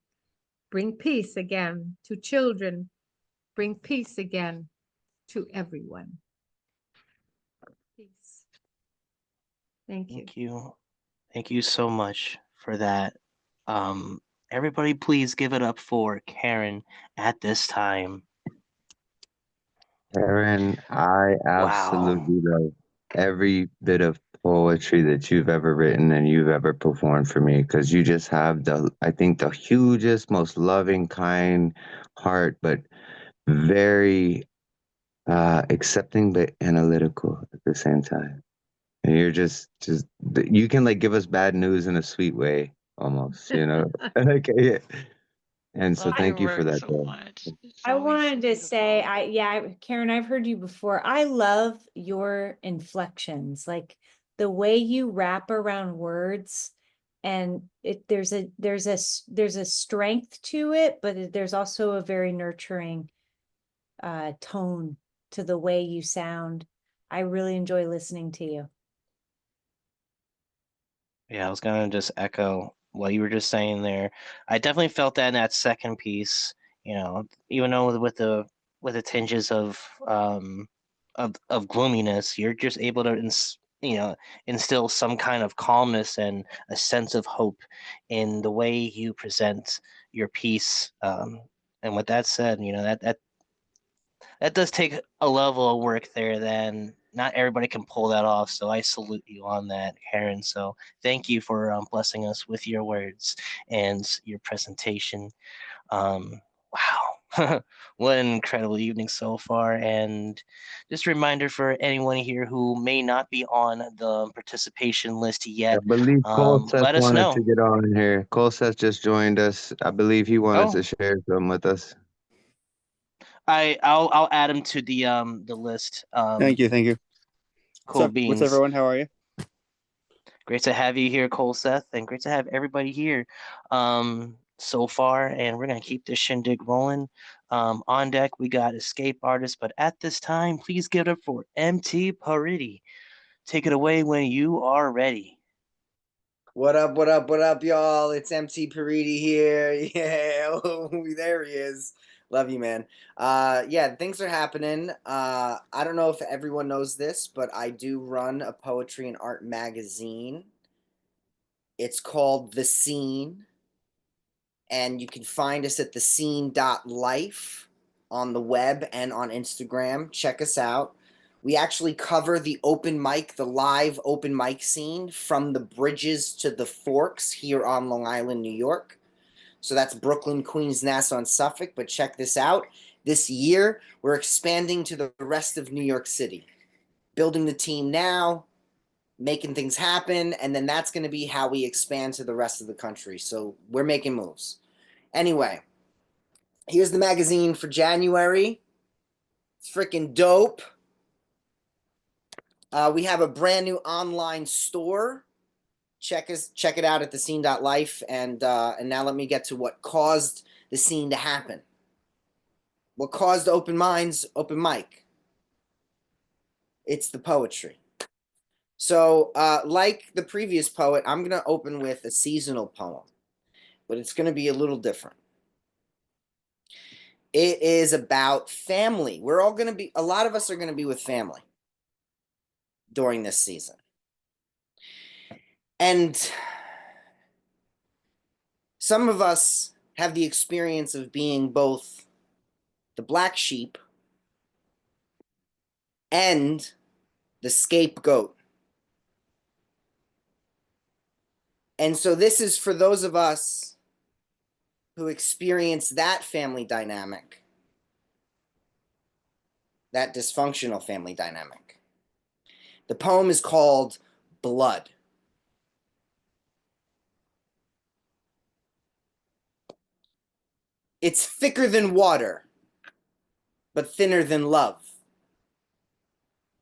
bring peace again to children, bring peace again to everyone. Peace. Thank you. Thank you. Thank you so much for that. Um, Everybody, please give it up for Karen at this time. Aaron, I Wow. absolutely love every bit of poetry that you've ever written and you've ever performed for me because you just have I think, the hugest, most loving, kind heart, but very accepting but analytical at the same time. And you're just, you can like give us bad news in a sweet way, almost, you know? Like, yeah. And so Love your thank you for work that, so bro. much. It's I always so wanted to say, beautiful. Karen, I've heard you before. I love your inflections, like the way you wrap around words, and there's a strength to it, but there's also a very nurturing tone to the way you sound. I really enjoy listening to you. Yeah, I was gonna just echo what you were just saying there. I definitely felt that in that second piece. You know, even though with the tinges of gloominess, you're just able to instill some kind of calmness and a sense of hope in the way you present your piece. And with that said, that does take a level of work there. Then not everybody can pull that off. So I salute you on that, Karen. So thank you for blessing us with your words and your presentation. Wow. What an incredible evening so far. And just a reminder for anyone here who may not be on the participation list I yet, believe Cole Seth let us wanted to know. get on here. Cole Seth just joined us. I believe he wanted to Oh, share something with us. I'll add him to the list. Thank you, thank you. Cool What's beans. everyone? How are you? Great to have you here, Cole Seth, and great to have everybody here so far. And we're gonna keep this shindig rolling. On deck, we got Escape Artist, but at this time, please give it up for MT Paridi. Take it away when you are ready. What up, what up, what up, y'all? It's MT Paridi here. Yeah, there he is. Love you, man. Yeah, things are happening. I don't know if everyone knows this, but I do run a poetry and art magazine. It's called The Scene, and you can find us at thescene.life on the web and on Instagram. Check us out. We actually cover the open mic, the live open mic scene from the Bridges to the Forks here on Long Island, New York. So that's Brooklyn, Queens, Nassau, and Suffolk. But check this out. This year, we're expanding to the rest of New York City. Building the team now, making things happen, and then that's going to be how we expand to the rest of the country. So we're making moves. Anyway, here's the magazine for January. It's freaking dope. We have a brand new online store. Check it out at thescene.life. And now let me get to what caused the scene to happen. What caused Open Minds, open mic? It's the poetry. So, like the previous poet, I'm going to open with a seasonal poem, but it's going to be a little different. It is about family. We're all going to be, a lot of us are going to be with family during this season. And some of us have the experience of being both the black sheep and the scapegoat. And so this is for those of us who experience that family dynamic. that dysfunctional family dynamic. The poem is called Blood. It's thicker than water, but thinner than love.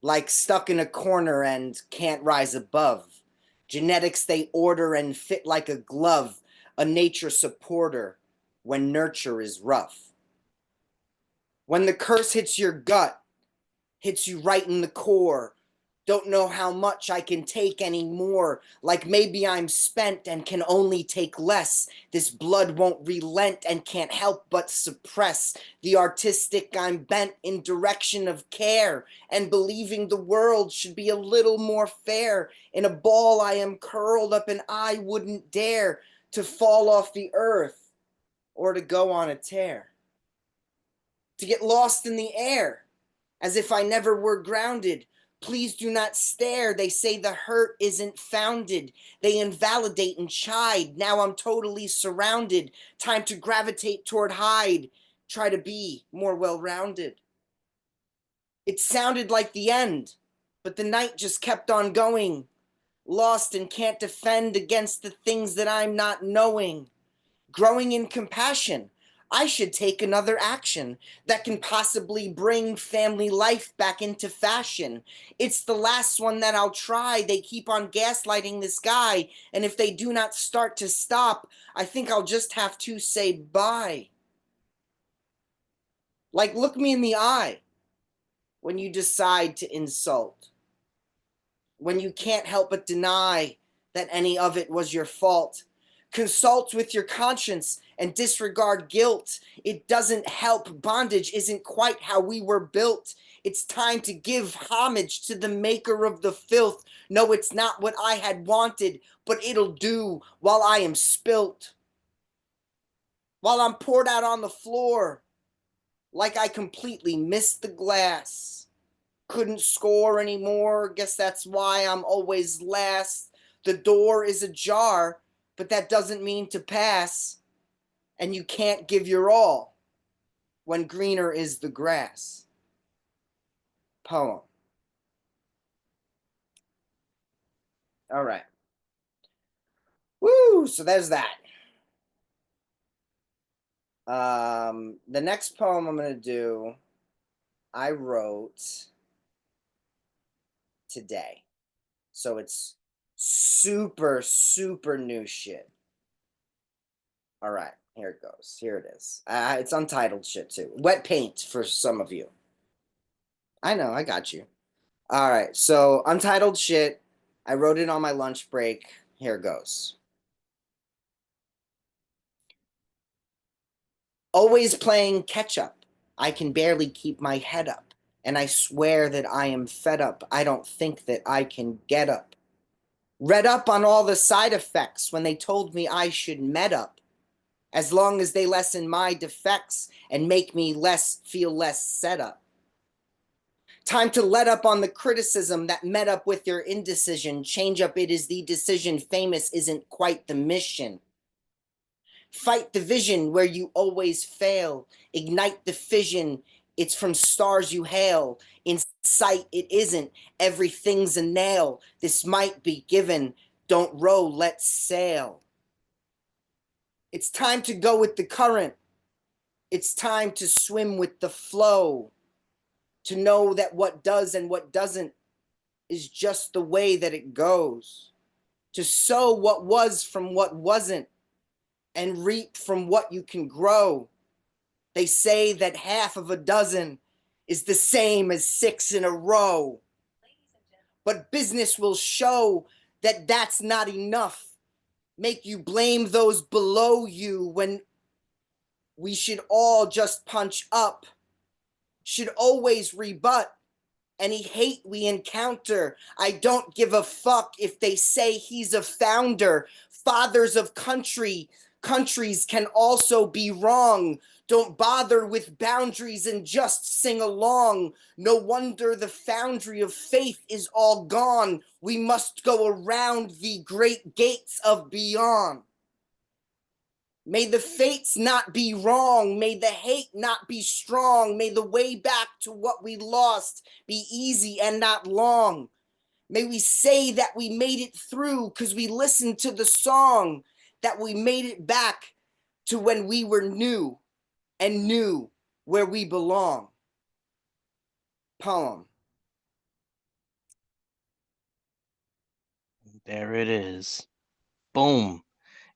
Like stuck in a corner and can't rise above. Genetics they order and fit like a glove, a nature supporter when nurture is rough. When the curse hits your gut, hits you right in the core, don't know how much I can take anymore. Like maybe I'm spent and can only take less. This blood won't relent and can't help but suppress. The artistic I'm bent in direction of care and believing the world should be a little more fair. In a ball I am curled up and I wouldn't dare to fall off the earth or to go on a tear. To get lost in the air as if I never were grounded. Please do not stare. They say the hurt isn't founded. They invalidate and chide. Now I'm totally surrounded. Time to gravitate toward hide. Try to be more well-rounded. It sounded like the end, but the night just kept on going. Lost and can't defend against the things that I'm not knowing. Growing in compassion. I should take another action that can possibly bring family life back into fashion. It's the last one that I'll try. They keep on gaslighting this guy, and if they do not start to stop, I think I'll just have to say bye. Like, look me in the eye when you decide to insult. When you can't help but deny that any of it was your fault. Consult with your conscience and disregard guilt. It doesn't help. Bondage isn't quite how we were built. It's time to give homage to the maker of the filth. No, it's not what I had wanted, but it'll do while I am spilt. While I'm poured out on the floor, like I completely missed the glass. Couldn't score anymore. Guess that's why I'm always last. The door is ajar, but that doesn't mean to pass. And you can't give your all when greener is the grass. Poem. All right. Woo! So there's that. The next poem I'm going to do, I wrote today. So it's super, super new shit. All right, here it goes. Here it is. It's untitled shit too. Wet paint for some of you. I know, I got you. All right, so untitled shit. I wrote it on my lunch break. Here it goes. Always playing catch up. I can barely keep my head up. And I swear that I am fed up. I don't think that I can get up. Read up on all the side effects when they told me I should med up. As long as they lessen my defects and make me feel less set up. Time to let up on the criticism that met up with your indecision. Change up, it is the decision. Famous isn't quite the mission. Fight the vision where you always fail. Ignite the fission. It's from stars you hail. In sight, it isn't. Everything's a nail. This might be given. Don't row, let's sail. It's time to go with the current. It's time to swim with the flow. To know that what does and what doesn't is just the way that it goes. To sow what was from what wasn't and reap from what you can grow. They say that half of a dozen is the same as 6 in a row. But business will show that that's not enough. Make you blame those below you when we should all just punch up. Should always rebut any hate we encounter. I don't give a fuck if they say he's a founder. Fathers of countries can also be wrong. Don't bother with boundaries and just sing along. No wonder the foundry of faith is all gone. We must go around the great gates of beyond. May the fates not be wrong. May the hate not be strong. May the way back to what we lost be easy and not long. May we say that we made it through because we listened to the song, that we made it back to when we were new and knew where we belong. Poem. There it is. Boom.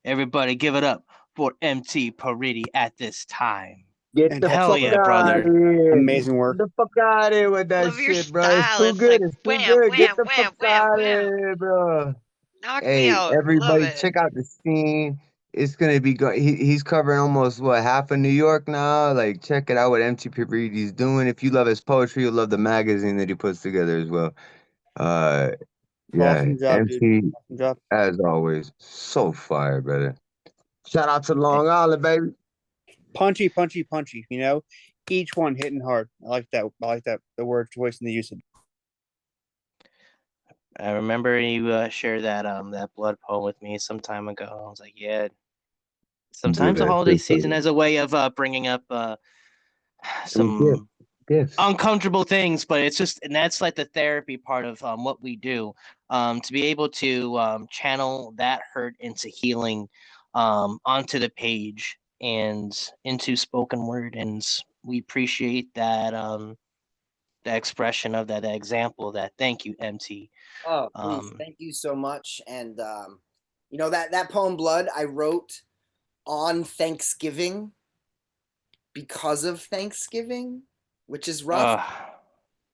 Everybody give it up for MT Paridi at this time. Get the Hell fuck yeah, out of brother. here. Amazing work. Get the fuck out of here with that Love your shit, bro. It's style. too It's good. like It's too wham, good. Get wham, the wham, fuck wham, out of wham. here, bro. Knock me Hey, out. Love everybody, it. check out the scene. It's gonna be good. He's covering almost what half of New York now. Like, check it out what MTP Reed he's doing. If you love his poetry, you'll love the magazine that he puts together as well. Uh, yeah, Awesome job, dude. MC Awesome job. as always, so fire, brother. Shout out to Long Island, baby. Punchy, punchy, punchy. You know, each one hitting hard. I like that. I like that. The word choice and the usage. I remember you shared that blood poem with me some time ago. I was like, yeah. Dude, Sometimes the that's holiday just season has a way of bringing up some some gifts. uncomfortable things, but it's just, and that's like the therapy part of what we do, to be able to channel that hurt into healing, onto the page and into spoken word, and we appreciate that the expression of that example of that. Thank you, MT. Oh, please, thank you so much. And you know, that poem Blood I wrote on Thanksgiving because of Thanksgiving, which is rough.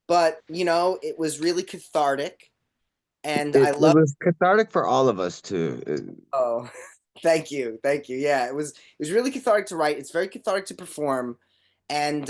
But you know, it was really cathartic, and I It love. was cathartic for all of us too. Oh, thank you, thank you. Yeah, it was really cathartic to write. It's very cathartic to perform, and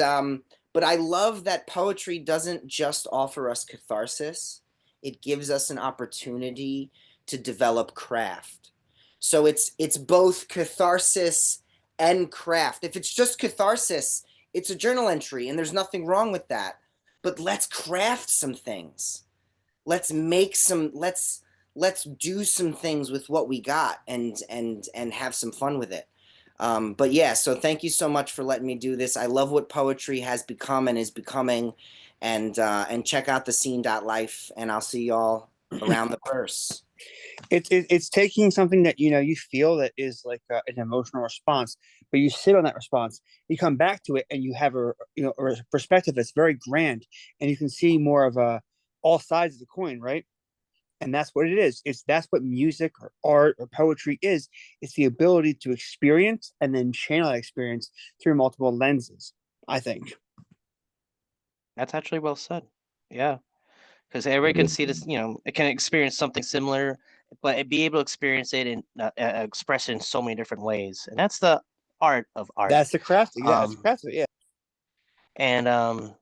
but I love that poetry doesn't just offer us catharsis; it gives us an opportunity to develop craft. So it's both catharsis and craft. If it's just catharsis, it's a journal entry, and there's nothing wrong with that. But let's craft some things. Let's make some. Let's do some things with what we got and have some fun with it. But yeah, so thank you so much for letting me do this. I love what poetry has become and is becoming, and check out the scene.life, and I'll see y'all around the purse. It's taking something that you know you feel that is like an emotional response, but you sit on that response. You come back to it, and you have a a perspective that's very grand, and you can see more of all sides of the coin, right? And that's what it is. That's what music or art or poetry is. It's the ability to experience and then channel that experience through multiple lenses, I think. That's actually well said. Yeah, because everybody can see this. It can experience something similar, but be able to experience it and express it in so many different ways, and that's the art of art. That's the craft. Yeah, that's the craft of it. Yeah. And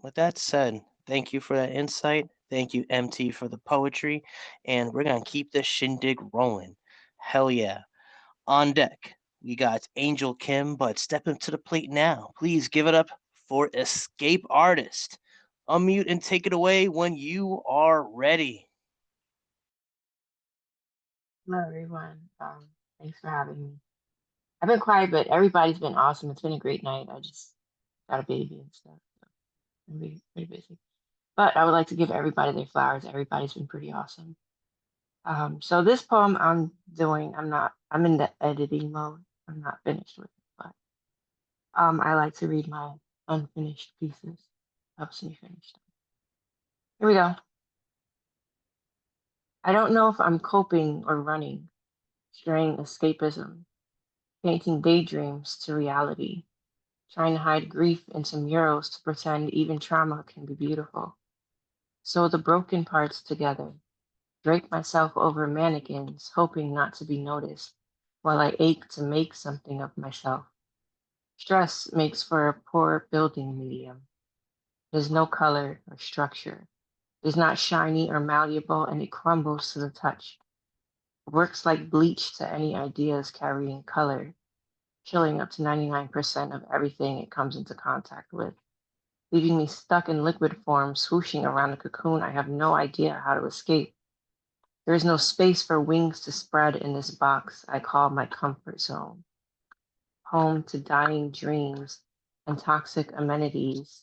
with that said, thank you for that insight. Thank you, MT, for the poetry, and we're gonna keep this shindig rolling. Hell yeah! On deck, we got Angel Kim, but step up to the plate now. Please give it up for Escape Artist. Unmute and take it away when you are ready. Hello, everyone. Thanks for having me. I've been quiet, but everybody's been awesome. It's been a great night. I just got a baby and stuff, so I'm pretty busy. But I would like to give everybody their flowers. Everybody's been pretty awesome. So this poem I'm in the editing mode. I'm not finished with it, but I like to read my unfinished pieces. Helps me finish them. Here we go. I don't know if I'm coping or running, straying escapism, painting daydreams to reality, trying to hide grief in some murals to pretend even trauma can be beautiful. Sew the broken parts together, drape myself over mannequins, hoping not to be noticed, while I ache to make something of myself. Stress makes for a poor building medium. There's no color or structure. It's not shiny or malleable, and it crumbles to the touch. It works like bleach to any ideas carrying color, killing up to 99% of everything it comes into contact with, leaving me stuck in liquid form, swooshing around a cocoon I have no idea how to escape. There is no space for wings to spread in this box I call my comfort zone. home to dying dreams and toxic amenities,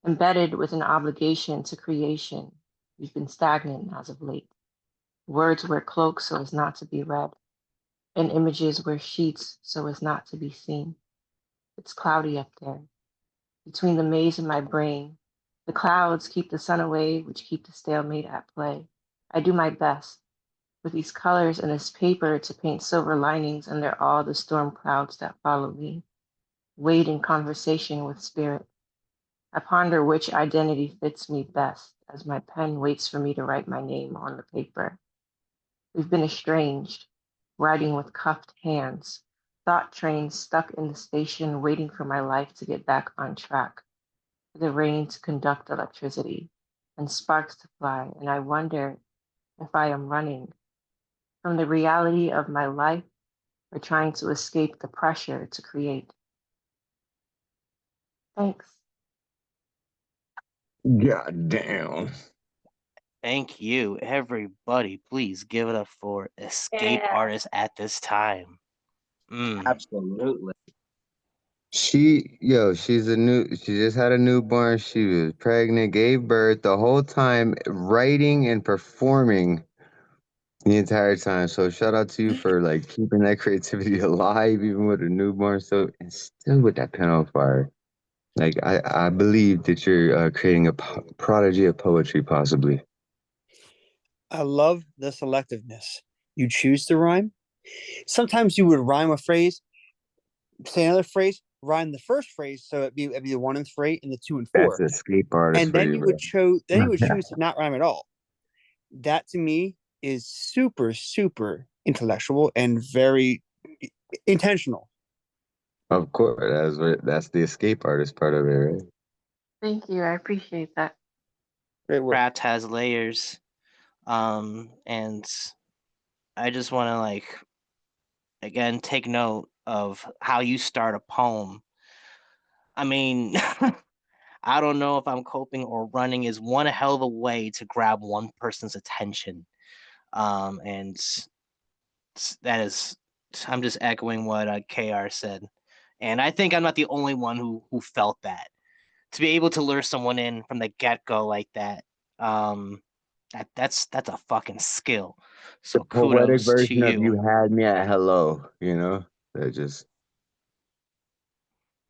embedded with an obligation to creation. You've been stagnant as of late. Words wear cloaks so as not to be read, and images wear sheets so as not to be seen. It's cloudy up there. Between the maze in my brain, the clouds keep the sun away, which keep the stalemate at play. I do my best with these colors and this paper to paint silver linings under all the storm clouds that follow me. Wade in conversation with spirit. I ponder which identity fits me best as my pen waits for me to write my name on the paper. We've been estranged, writing with cuffed hands, thought trains stuck in the station waiting for my life to get back on track, for the rain to conduct electricity, and sparks to fly, and I wonder if I am running from the reality of my life or trying to escape the pressure to create. Thanks. God damn. Thank you, everybody. Please give it up for escape Yeah. artists at this time. Absolutely. She just had a newborn. She was pregnant, gave birth the whole time, writing and performing the entire time. So shout out to you for like keeping that creativity alive, even with a newborn. So and still with that pen on fire. Like I believe that you're creating a prodigy of poetry, possibly. I love the selectiveness. You choose to rhyme. Sometimes you would rhyme a phrase, say another phrase, rhyme the first phrase, so it'd be the 1 and 3 and the 2 and That's 4, escape artist and for then you, you would bro. choose to not rhyme at all. That to me is super intellectual and very intentional. Of course, that's the escape artist part of it, right? Thank you. I appreciate that. Great work. Craft has layers. And I just want to again take note of how you start a poem. I mean, I don't know if I'm coping or running is one hell of a way to grab one person's attention. And that is, I'm just echoing what KR said. And I think I'm not the only one who felt that. To be able to lure someone in from the get go like that, that's a fucking skill. The So poetic kudos to version of you. you had me at hello, That just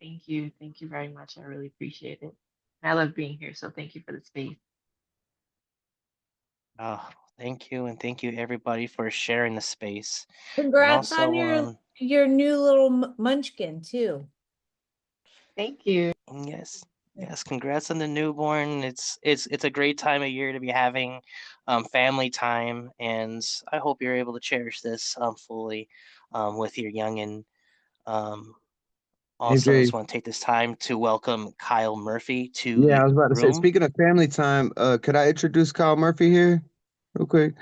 Thank you. Thank you very much. I really appreciate it. I love being here, so thank you for the space. Oh, thank you, and thank you everybody for sharing the space. And Congrats also, on your new little munchkin too. Thank you. yes, congrats on the newborn. It's a great time of year to be having family time, and I hope you're able to cherish this fully with your youngin. Um, Hey Also, I Jay. just want to take this time to welcome Kyle Murphy to Yeah, the I was about to say, room. speaking of family time, could I introduce Kyle Murphy here real quick?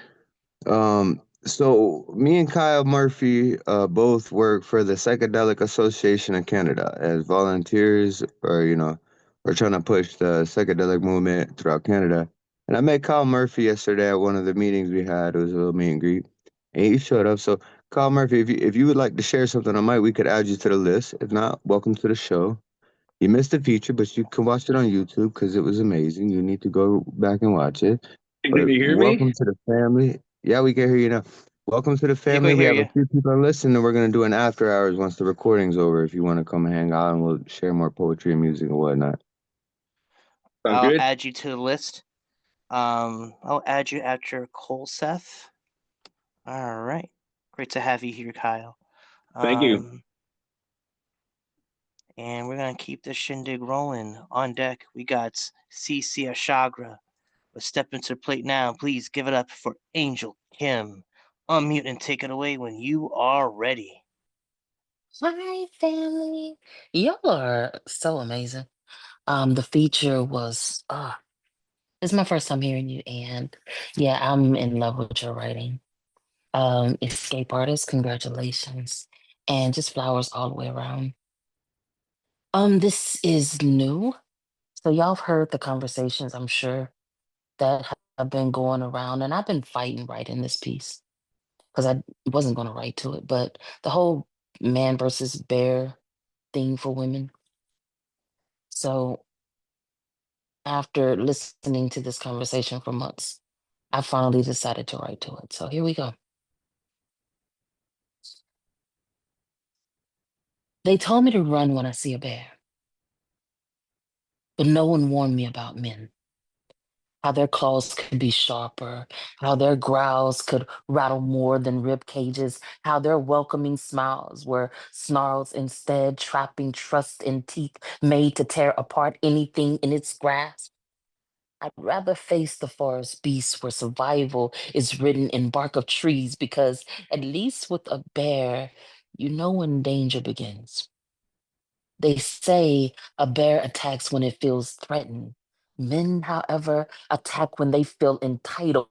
So me and Kyle Murphy both work for the Psychedelic Association of Canada as volunteers, or we're trying to push the psychedelic movement throughout Canada. And I met Kyle Murphy yesterday at one of the meetings we had. It was a little meet and greet, and he showed up. So Kyle Murphy, if you would like to share something on Mike, we could add you to the list. If not, welcome to the show. You missed the feature, but you can watch it on YouTube because it was amazing. You need to go back and watch it. Can But you hear me? welcome to the family. Yeah, we can hear you now. Welcome to the Yeah, family. we We hear have a you. few people listening, and we're gonna do an after hours once the recording's over. If you want to come and hang out, and we'll share more poetry and music and whatnot. Sounds I'll good. add you to the list. I'll add you after Cole Seth. All right. Great to have you here, Kyle. Thank you. And we're gonna keep this shindig rolling. On deck, we got CC Ashagra. But step into the plate now. Please give it up for Angel Kim. Unmute and take it away when you are ready. Hi, family. Y'all are so amazing. The feature was it's my first time hearing you, and yeah, I'm in love with your writing. Escape artist, congratulations. And just flowers all the way around. This is new. So y'all have heard the conversations, I'm sure, that have been going around, and I've been fighting writing this piece because I wasn't gonna write to it, but the whole man versus bear thing for women. So after listening to this conversation for months, I finally decided to write to it. So here we go. They told me to run when I see a bear, but no one warned me about men. How their claws could be sharper, how their growls could rattle more than rib cages, how their welcoming smiles were snarls instead, trapping trust in teeth made to tear apart anything in its grasp. I'd rather face the forest beast where survival is written in bark of trees because at least with a bear, you know when danger begins. They say a bear attacks when it feels threatened. Men, however, attack when they feel entitled.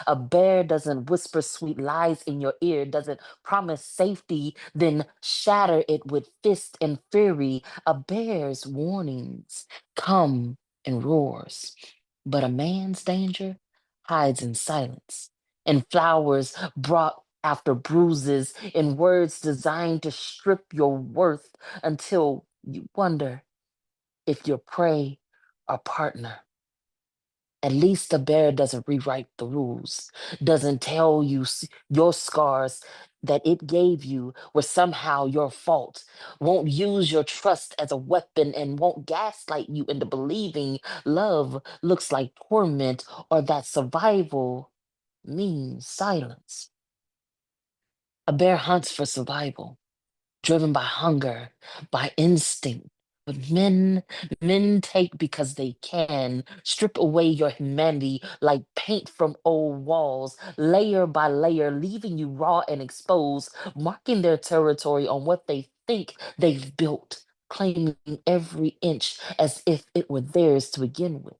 A bear doesn't whisper sweet lies in your ear, doesn't promise safety, then shatter it with fist and fury. A bear's warnings come and roars, but a man's danger hides in silence, in flowers brought after bruises, in words designed to strip your worth until you wonder if you're prey or partner. At least the bear doesn't rewrite the rules, doesn't tell you your scars that it gave you were somehow your fault, won't use your trust as a weapon, and won't gaslight you into believing love looks like torment or that survival means silence. A bear hunts for survival, driven by hunger, by instinct. But men take because they can, strip away your humanity like paint from old walls, layer by layer, leaving you raw and exposed, marking their territory on what they think they've built, claiming every inch as if it were theirs to begin with.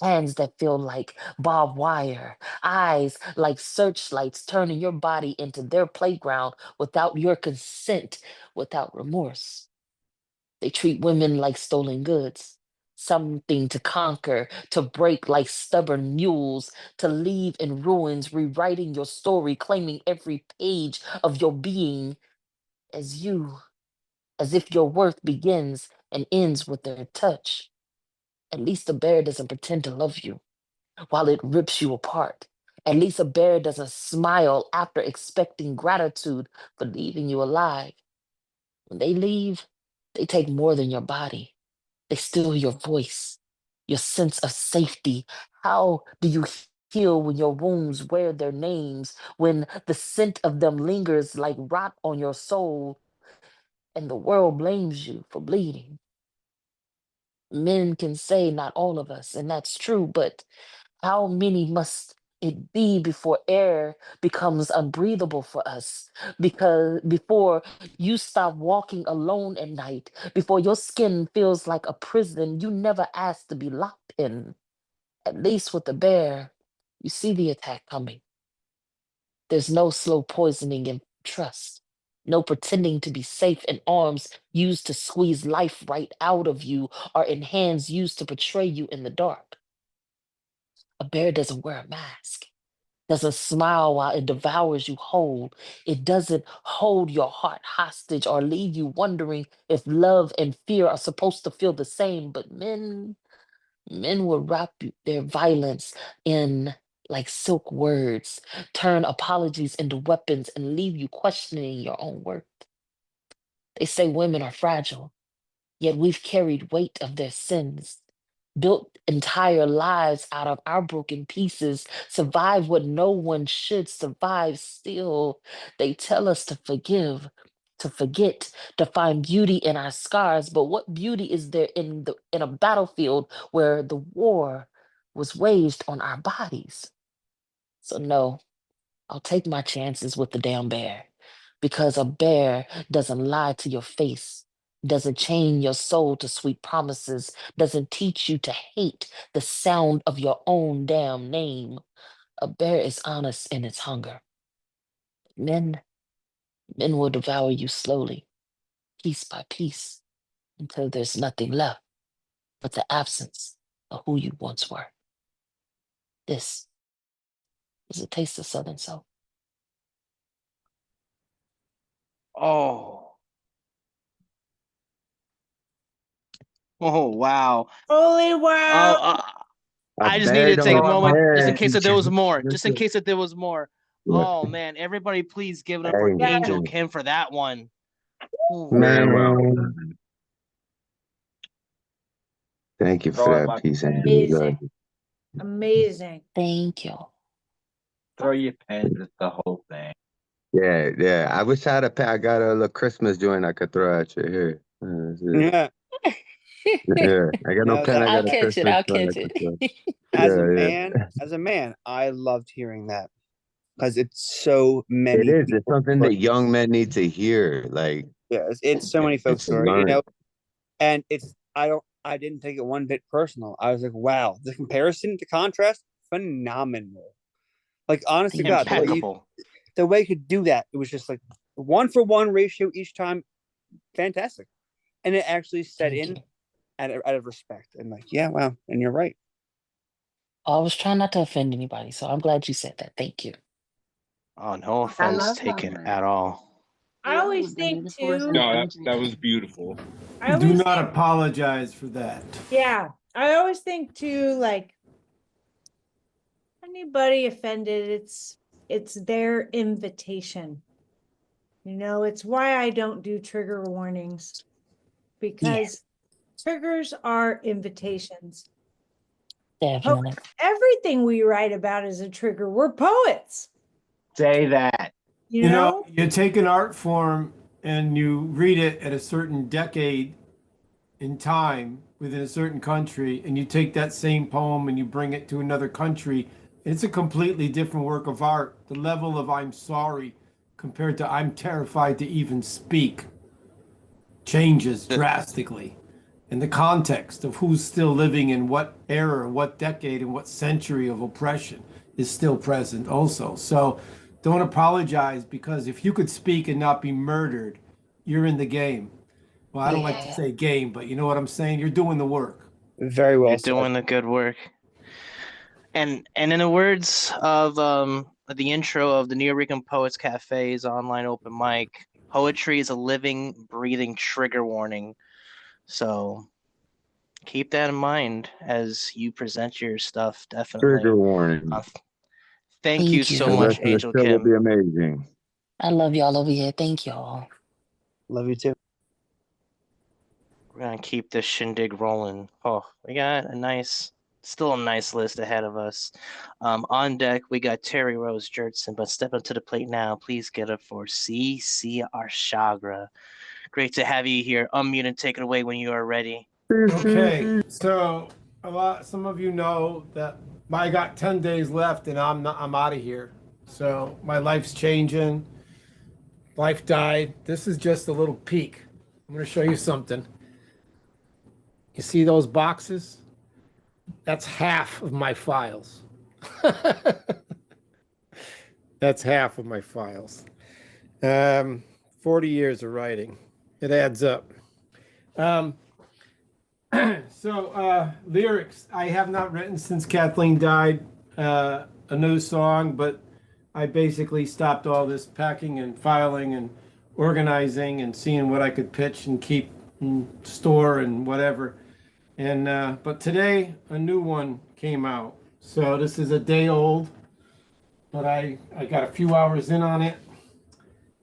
Hands that feel like barbed wire, eyes like searchlights, turning your body into their playground without your consent, without remorse. They treat women like stolen goods, something to conquer, to break like stubborn mules, to leave in ruins, rewriting your story, claiming every page of your being as you, as if your worth begins and ends with their touch. At least the bear doesn't pretend to love you while it rips you apart. At least a bear doesn't smile after expecting gratitude for leaving you alive. When they leave, they take more than your body. They steal your voice, your sense of safety. How do you heal when your wounds wear their names, when the scent of them lingers like rot on your soul, and the world blames you for bleeding? Men can say not all of us, and that's true, but how many must it be before air becomes unbreathable for us? Because before you stop walking alone at night, before your skin feels like a prison you never asked to be locked in. At least with the bear, you see the attack coming. There's no slow poisoning in trust. No pretending to be safe in arms used to squeeze life right out of you or in hands used to betray you in the dark. A bear doesn't wear a mask, doesn't smile while it devours you whole. It doesn't hold your heart hostage or leave you wondering if love and fear are supposed to feel the same. But men will wrap their violence in like silk words, turn apologies into weapons, and leave you questioning your own worth. They say women are fragile, yet we've carried weight of their sins, built entire lives out of our broken pieces, survive what no one should survive. Still, they tell us to forgive, to forget, to find beauty in our scars. But what beauty is there in a battlefield where the war was waged on our bodies? So no, I'll take my chances with the damn bear because a bear doesn't lie to your face, doesn't chain your soul to sweet promises, doesn't teach you to hate the sound of your own damn name. A bear is honest in its hunger. Men, men will devour you slowly, piece by piece, until there's nothing left but the absence of who you once were. This is a taste of Southern soul. Oh, Oh wow. Holy Oh, wow. I just need buried to him take a in my moment just in head. case that there was more. Just in case that there was more. Yeah. Oh man, everybody please give it up for Hey, Angel man. Kim for that one. Ooh. Very well. Man. Thank you for Throw out that my piece, pen. Angel. Amazing. Amazing. Thank you. Throw your pens at the whole thing. Yeah, yeah. I wish I had a pen. I got a little Christmas joint I could throw at you here. Yeah. Yeah. I got no No, pen. that I got I'll a catch it. Christmas I'll joint catch I could it. throw. as a Yeah, man, yeah. I loved hearing that because it's so It many is. It's people. something that young men need to hear. Like, Yeah, it's so many folks to story, learn. and I didn't take it one bit personal. I was like, wow, the comparison, the contrast, phenomenal. Like, honest to God, Impeccable. the way you could do that, it was just like 1-for-1 ratio each time, fantastic, and it actually set Thank in you. out of respect. And like, yeah, wow, and you're right. I was trying not to offend anybody, so I'm glad you said that. Thank you. Oh, no I offense love taken that. at all. I always think too. No, that was beautiful. I Do always not think, apologize for that. yeah. I always think too, like anybody offended, it's their invitation. You know, it's why I don't do trigger warnings because triggers are invitations. Definitely. Everything we write about is a trigger. We're poets, Say that. you know? You take an art form and you read it at a certain decade in time within a certain country, and you take that same poem and you bring it to another country, it's a completely different work of art. The level of I'm sorry compared to I'm terrified to even speak changes drastically. And the context of who's still living in what era, what decade, and what century of oppression is still present also. So don't apologize, because if you could speak and not be murdered, you're in the game. Well, I don't like to say game, but you know what I'm saying? You're doing the work. Very well You're said. doing the good work. And in the words of the intro of the New Rican Poets Cafe's online open mic, poetry is a living, breathing trigger warning. So keep that in mind as you present your stuff, definitely. Trigger warning. Thank you so The much, rest of the Angel show will Kim. be amazing. I love y'all over here. Thank y'all. Love you too. We're gonna keep this shindig rolling. Oh, we got still a nice list ahead of us. On deck, we got Terry Rose Jurtson, but step up to the plate now. Please get up for CC Arshagra. Great to have you here. Unmute and take it away when you are ready. Okay, so some of you know that I got 10 days left and I'm out of here. So my life's changing. Life died. This is just a little peek. I'm going to show you something. You see those boxes? That's half of my files. That's half of my files. 40 years of writing. It adds up. Lyrics. I have not written since Kathleen died a new song, but I basically stopped all this packing and filing and organizing and seeing what I could pitch and keep and store and whatever. And but today a new one came out. So this is a day old, but I got a few hours in on it.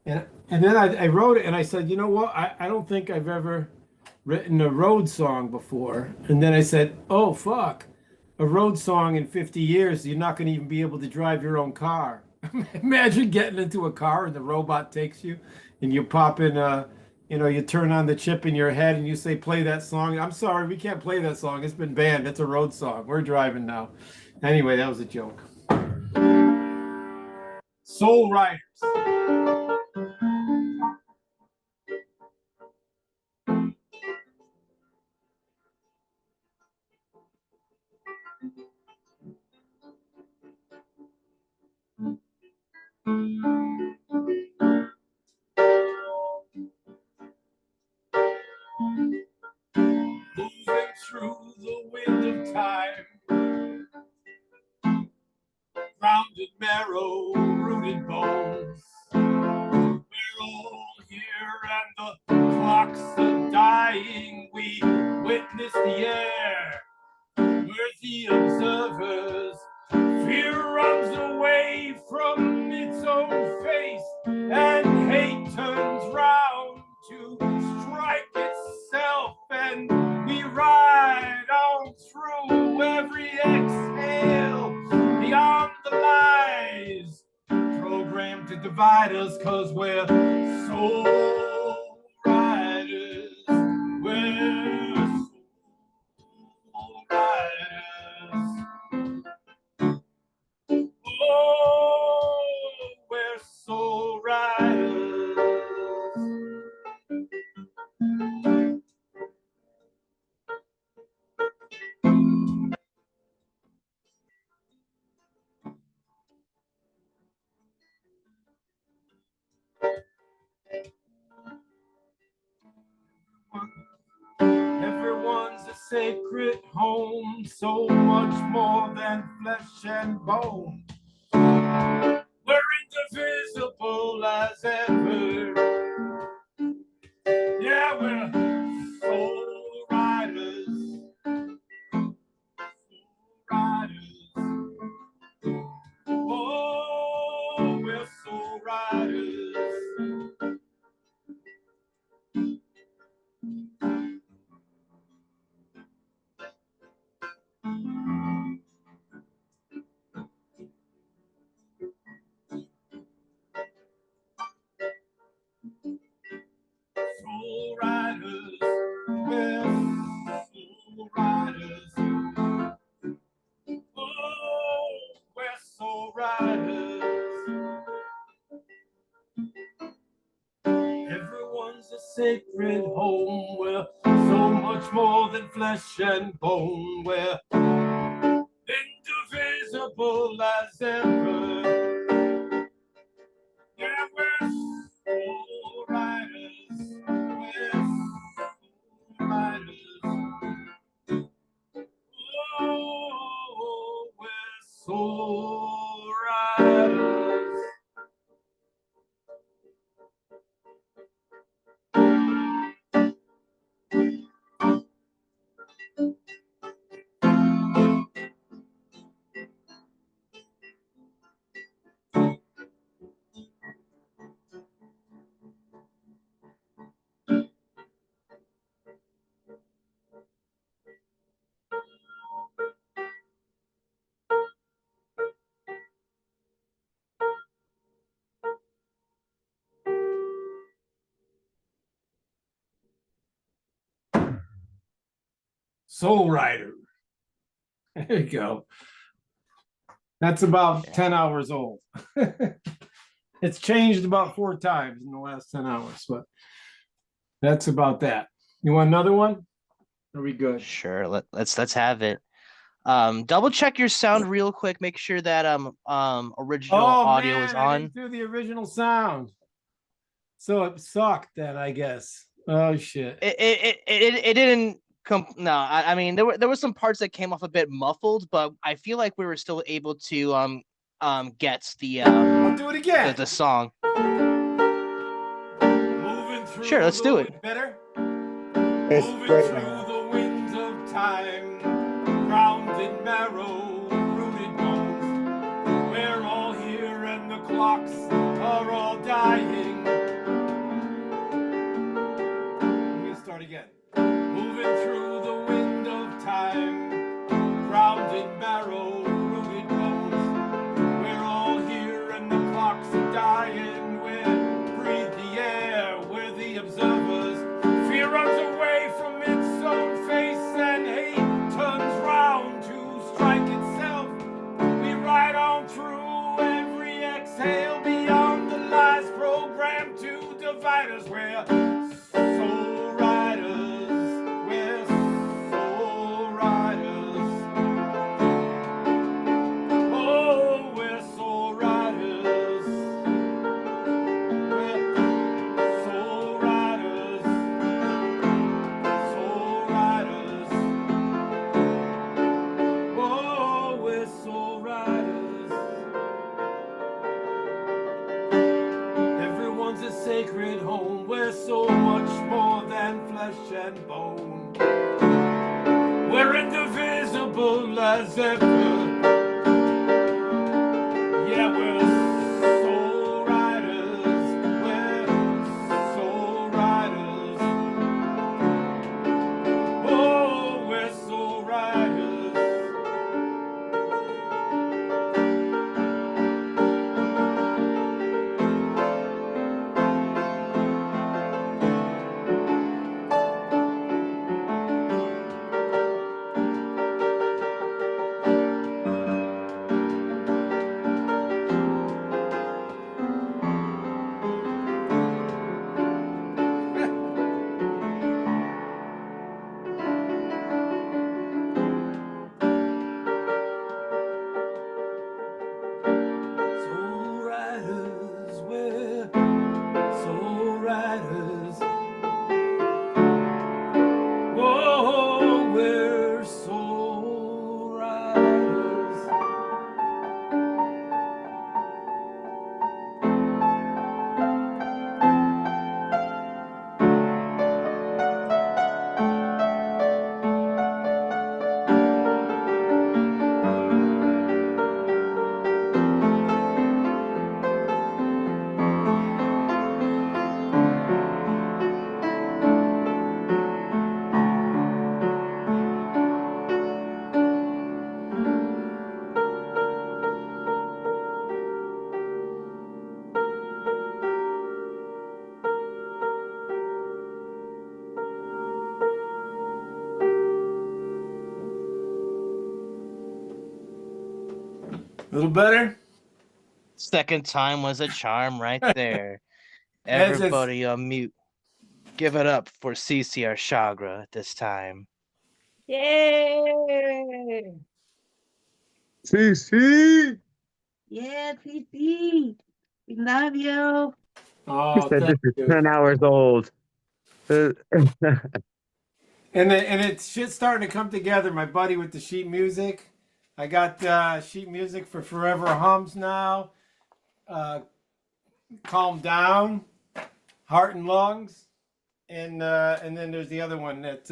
And then I wrote it and I said, you know what? I don't think I've ever written a road song before. And then I said, oh, fuck. A road song in 50 years, you're not going to even be able to drive your own car. Imagine getting into a car and the robot takes you and you pop in, you turn on the chip in your head and you say, play that song. I'm sorry, we can't play that song. It's been banned. It's a road song. We're driving now. Anyway, that was a joke. Soul Riders. Moving through the wind of time, rounded marrow, rooted bones. We're all here and the clock's a dying. We witness divide us, 'cause we're soul riders. We're soul riders. Oh, we're soul riders. Everyone's a sacred home, so much more than flesh and bone. We're indivisible as ever. Yeah, we're soul riders. Soul riders. Oh, we're soul riders. Soul riders, we're soul riders. Oh, we're soul riders. Everyone's a sacred home. We're so much more than flesh and bone. We're indivisible as ever. Yeah, we're soul riders. We're soul riders. Oh, we're soul riders. Soul Rider. There you go. That's about 10 hours old. It's changed about 4 times in the last 10 hours, but that's about that. You want another one? Are we good? Sure, let's have it. Double check your sound real quick. Make sure that original audio is I on. didn't do the original sound. So it sucked then, I guess. Oh shit. It didn't come. No, I mean there were some parts that came off a bit muffled, but I feel like we were still able to get the I'll do it again. the song. Moving through Sure, let's do it. Better. It's Moving great, through man. the winds of time, ground in marrow, rooted bones. We're all here and the clocks are all dying. Let me start again. Moving through the wind of time, ground in marrow, rooted bones. We're all here and the clocks are dying. We breathe the air, we're the observers. Fear runs away from its own face and hate turns round to strike itself. We ride on through every exhale beyond the lies programmed to divide us. We're soul riders. We're soul riders. Oh, we're soul riders. We're soul riders. Soul riders. Oh, we're soul riders. Everyone's a sacred home. We're so much more than flesh and bone. We're indivisible as ever. Yeah, we're soul riders. We're soul riders. Oh, we're soul riders. A little better? Second time was a charm right there. As it's, Everybody on mute. Give it up for CC Arshagra this time. Yay! CC. Yeah, PP. We love you. He oh, said thank this is you. 10 hours old. And it's shit starting to come together. My buddy with the sheet music. I got sheet music for Forever Hums now. Calm Down, Heart and Lungs, and then there's the other one that's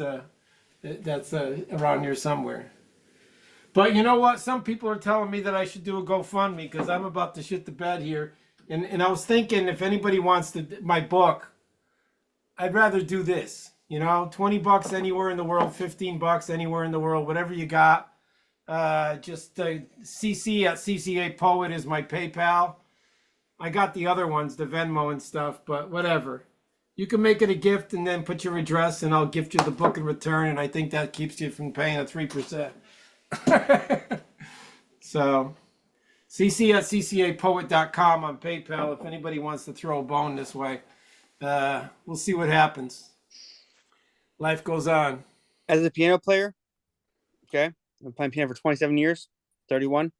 around here somewhere. But you know what? Some people are telling me that I should do a GoFundMe because I'm about to shit the bed here. And I was thinking if anybody wants my book, I'd rather do this. You know, $20 anywhere in the world, $15 anywhere in the world, whatever you got. Just CC at CCA Poet is my PayPal. I got the other ones, the Venmo and stuff, but whatever. You can make it a gift and then put your address, and I'll gift you the book in return. And I think that keeps you from paying a 3%. So, CC at ccapoet.com on PayPal if anybody wants to throw a bone this way. We'll see what happens. Life goes on. As a piano player, okay, I've been playing piano for 27 years, 31.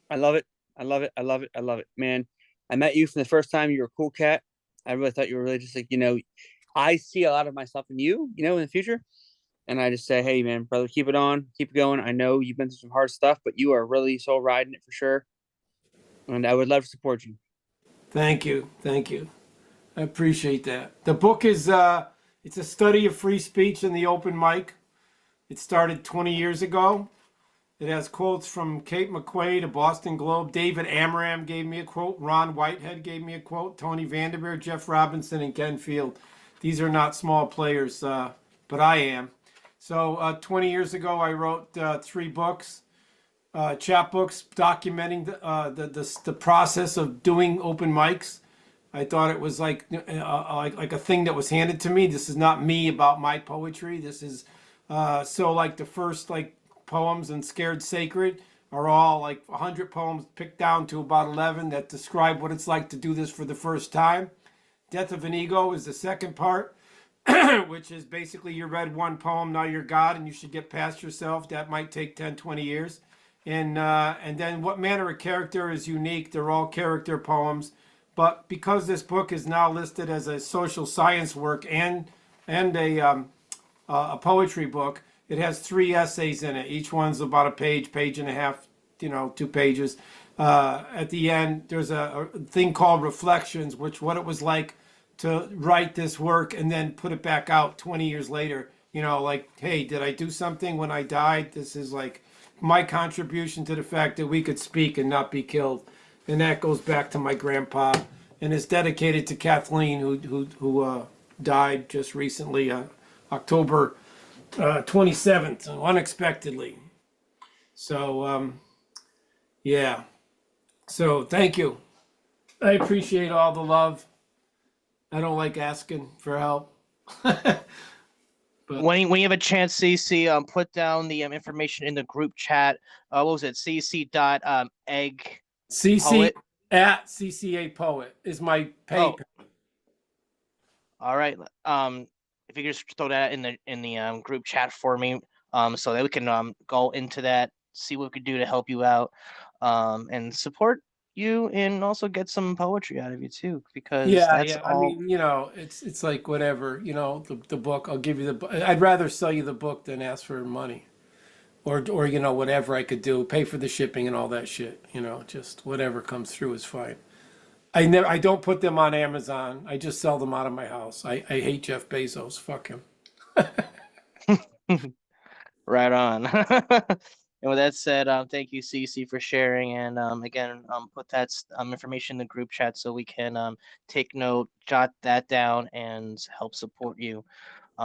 I love it. I love it. I love it. I love it, man. I met you from the first time. You were a cool cat. I really thought you were really just like, I see a lot of myself in you, in the future. And I just say, hey, man, brother, keep it on, keep it going. I know you've been through some hard stuff, but you are really so riding it for sure. And I would love to support you. Thank you. Thank you. I appreciate that. The book is it's a study of free speech and the open mic. It started 20 years ago. It has quotes from Kate McQuaid, a Boston Globe. David Amram gave me a quote. Ron Whitehead gave me a quote. Tony Vanderveer, Jeff Robinson, and Ken Field. These are not small players, but I am. So 20 years ago, I wrote 3 books, chapbooks documenting the process of doing open mics. I thought it was like a thing that was handed to me. This is not me about my poetry. This is so like the first poems and Scared Sacred are all like 100 poems picked down to about 11 that describe what it's like to do this for the first time. Death of an Ego is the second part, which is basically you read one poem, now you're God, and you should get past yourself. That might take 10, 20 years. And then What Manner of Character is unique. They're all character poems. But because this book is now listed as a social science work and a poetry book, it has 3 essays in it. Each one's about a page, page and a half, 2 pages. At the end, there's a thing called Reflections, which what it was like to write this work and then put it back out 20 years later. Like, hey, did I do something when I died? This is like my contribution to the fact that we could speak and not be killed. And that goes back to my grandpa and is dedicated to Kathleen, who died just recently, October 27th, unexpectedly. So, yeah. So, thank you. I appreciate all the love. I don't like asking for help. But when you have a chance, CC, put down the information in the group chat. What was it? CC dot egg CC poet at CCA Poet is my PayPal. All right. If you could just throw that in the group chat for me, so that we can go into that, see what we could do to help you out, and support you, and also get some poetry out of you too, because Yeah, that's yeah. I all. mean, it's like whatever, the book. I'll give you I'd rather sell you the book than ask for money, or whatever I could do, pay for the shipping and all that shit. Just whatever comes through is fine. I don't put them on Amazon. I just sell them out of my house. I hate Jeff Bezos. Fuck him. Right on. And with that said, thank you, CC, for sharing. And again, put that information in the group chat so we can take note, jot that down, and help support you.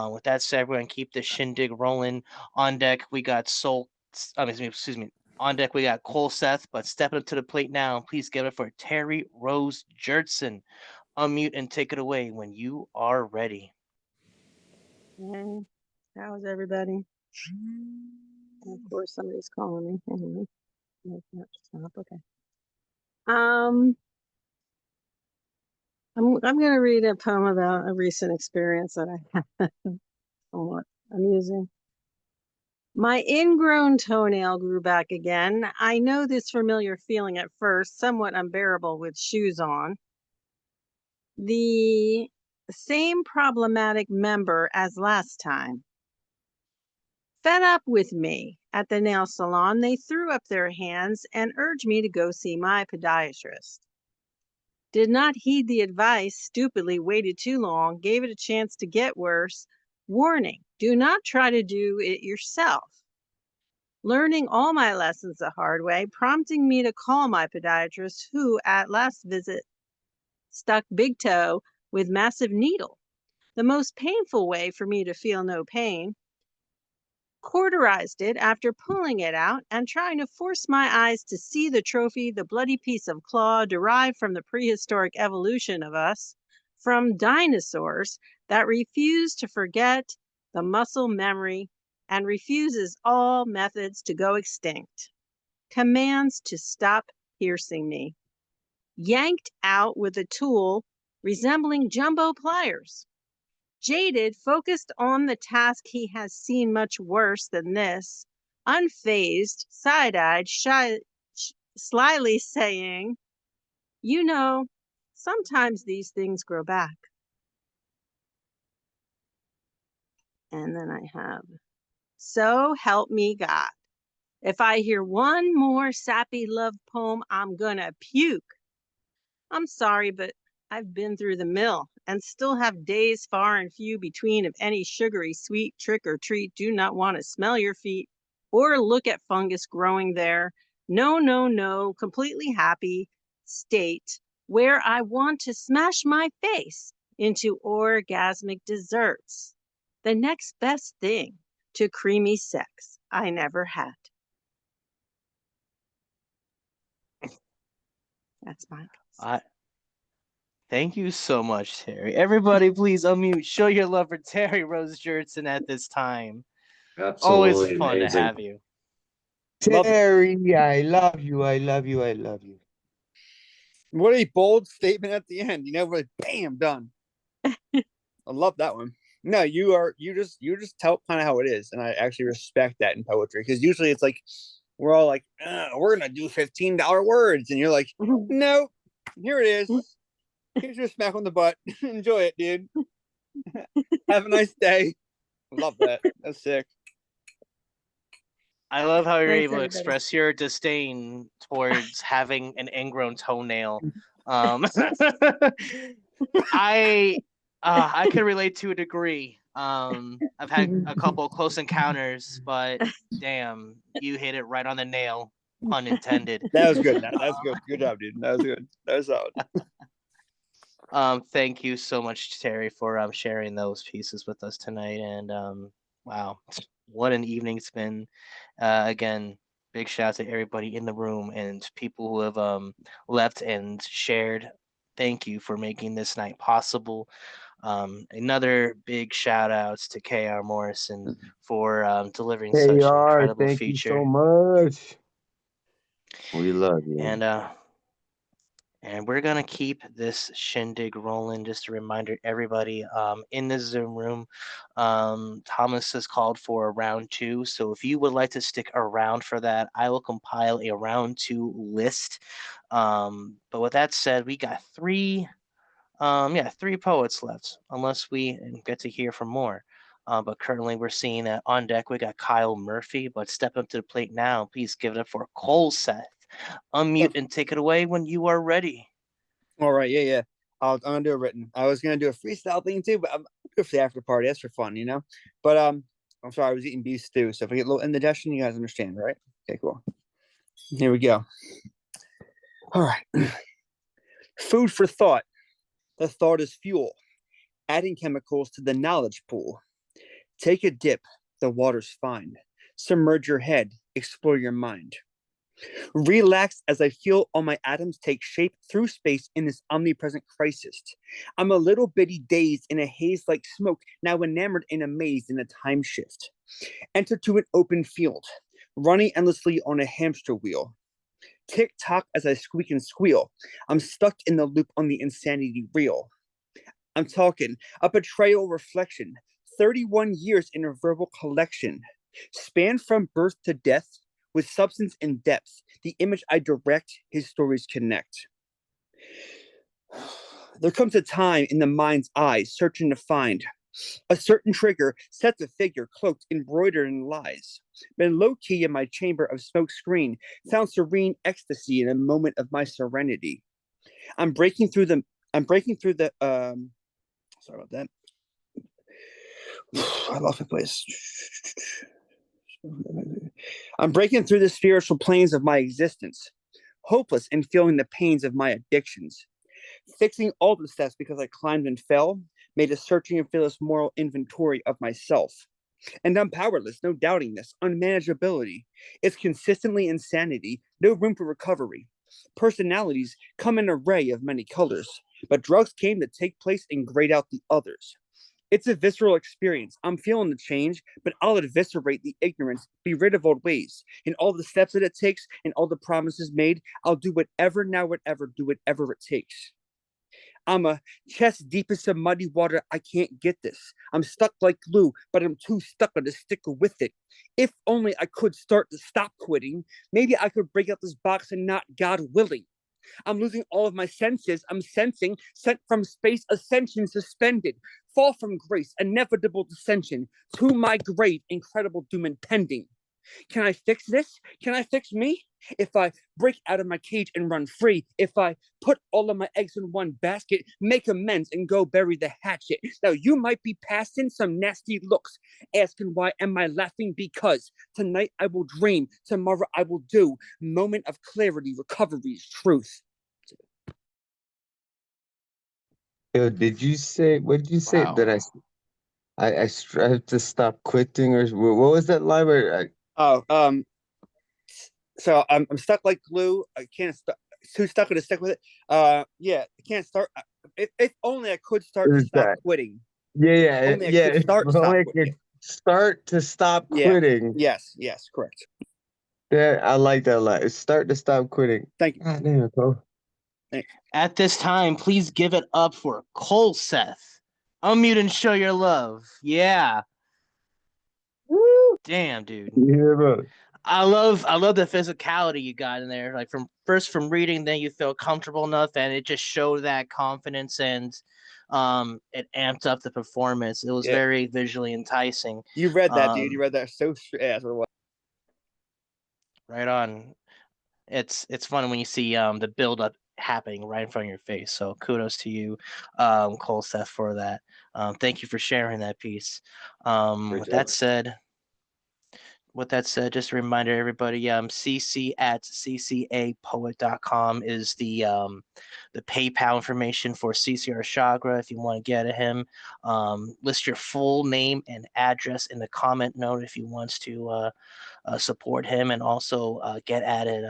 With that said, we're going to keep the shindig rolling. On deck, we got excuse me. On deck, we got Cole Seth, but stepping up to the plate now, please give it for Terry Rose Jertson. Unmute and take it away when you are ready. Hey, how's everybody? Of course, somebody's calling me. Anyway. Stop. Okay. Um, I'm gonna read a poem about a recent experience that I had. Somewhat amusing. My ingrown toenail grew back again. I know this familiar feeling at first, somewhat unbearable with shoes on. The same problematic member as last time. Fed up with me at the nail salon, they threw up their hands and urged me to go see my podiatrist. Did not heed the advice, stupidly waited too long, gave it a chance to get worse. Warning, do not try to do it yourself. Learning all my lessons the hard way, prompting me to call my podiatrist, who at last visit stuck big toe with massive needle, the most painful way for me to feel no pain, cauterized it after pulling it out and trying to force my eyes to see the trophy, the bloody piece of claw derived from the prehistoric evolution of us, from dinosaurs that refuse to forget the muscle memory and refuses all methods to go extinct. Commands to stop piercing me. Yanked out with a tool resembling jumbo pliers. Jaded, focused on the task he has seen much worse than this, unfazed, side-eyed, slyly saying, you know, sometimes these things grow back. And then I have, so help me God. If I hear one more sappy love poem, I'm gonna puke. I'm sorry, but I've been through the mill and still have days far and few between of any sugary sweet trick or treat. Do not want to smell your feet or look at fungus growing there. No, no, no, completely happy state where I want to smash my face into orgasmic desserts. The next best thing to creamy sex I never had. That's mine. Thank you so much, Terry. Everybody, please unmute. Show your love for Terry Rose Jurtson at this time. Always Absolutely fun to amazing. have you. Terry, I love you. I love you. I love you. What a bold statement at the end. You know, like bam, done. I love that one. No, you just tell kind of how it is, and I actually respect that in poetry because usually it's like we're all like, we're gonna do $15 words, and you're like, no, here it is. Here's your smack on the butt. Enjoy it, dude. Have a nice day. Love that. That's sick. I love how you're Thanks, able to everybody. express your disdain towards having an ingrown toenail. I could relate to a degree. I've had a couple close encounters, but damn, you hit it right on the nail, pun intended. That was good. That was good. Good job, dude. That was good. That was solid. Thank you so much, Terry, for sharing those pieces with us tonight. And wow, what an evening it's been. Again, big shout out to everybody in the room and people who have left and shared. Thank you for making this night possible. Another big shout outs to KR Morrison for delivering such an KR, incredible thank you so feature. much. We love you. And we're gonna keep this shindig rolling. Just a reminder, everybody, in the Zoom room, Thomas has called for a round 2. So if you would like to stick around for that, I will compile a round 2 list. But with that said, we got 3 poets left, unless we get to hear from more. But currently we're seeing that on deck we got Kyle Murphy, but step up to the plate now. Please give it up for Cole Seth. Unmute and take it away when you are ready. All right, yeah. I'm gonna do a written. I was gonna do a freestyle thing too, but I'm good for the after party. That's for fun, you know. But I'm sorry, I was eating beef stew, so if I get a little indigestion, you guys understand, right? Okay, cool. Here we go. All right. Food for thought. The thought is fuel, adding chemicals to the knowledge pool. Take a dip, the water's fine. Submerge your head, explore your mind. Relax as I feel all my atoms take shape through space in this omnipresent crisis. I'm a little bitty dazed in a haze like smoke, now enamored and amazed in a time shift. Enter to an open field, running endlessly on a hamster wheel. Tick tock as I squeak and squeal. I'm stuck in the loop on the insanity reel. I'm talking a betrayal reflection. 31 years in a verbal collection. Span from birth to death with substance and depth. The image I direct, his stories connect. There comes a time in the mind's eye searching to find a certain trigger sets a figure cloaked, embroidered in lies. Been low key in my chamber of smoke screen, found serene ecstasy in a moment of my serenity. I'm breaking through the. I'm breaking through the. Sorry about that. I lost my place. I'm breaking through the spiritual planes of my existence, hopeless in feeling the pains of my addictions. Fixing all the steps because I climbed and fell, made a searching and fearless moral inventory of myself. And I'm powerless, no doubting this, unmanageability. It's consistently insanity, no room for recovery. Personalities come in an array of many colors, but drugs came to take place and grade out the others. It's a visceral experience. I'm feeling the change, but I'll eviscerate the ignorance, be rid of old ways. And all the steps that it takes and all the promises made, I'll do whatever, now whatever, do whatever it takes. I'm a chest deep in some muddy water. I can't get this. I'm stuck like glue, but I'm too stuck on to stick with it. If only I could start to stop quitting, maybe I could break out this box and not, God willing. I'm losing all of my senses. I'm sensing, sent from space, ascension suspended. Fall from grace, inevitable dissension. To my grave, incredible doom impending. Can I fix this? Can I fix me? If I break out of my cage and run free, if I put all of my eggs in one basket, make amends and go bury the hatchet. Now you might be passing some nasty looks, asking why am I laughing? Because tonight I will dream, tomorrow I will do. Moment of clarity, recovery's truth. Yo, did you say, what did you say Wow. that I strive to stop quitting, or what was that line where Oh, so I'm stuck like glue. I can't too stuck to stick with it. Yeah, I can't start. If only I could start to is stop that? quitting. Yeah, Only I yeah, could start to Well, stop I quitting. could start to stop Yeah. quitting. Yes, correct. Yeah, I like that line. Start to stop quitting. Thank you. God damn it, bro. At this time, please give it up for Cole Seth. Unmute and show your love. Yeah. Woo! Damn, dude. Yeah, bro. I love the physicality you got in there. Like from reading, then you feel comfortable enough, and it just showed that confidence, and it amped up the performance. It was Yeah. very visually enticing. You read that, dude. You read that so straight. Right on. It's fun when you see the build up happening right in front of your face. So kudos to you, Cole Seth, for that. Thank you for sharing that piece. Great job. With that said, just a reminder, everybody, CC at ccapoet.com is the PayPal information for CCR Chagra if you want to get at him. List your full name and address in the comment note if you want to support him, and also get at it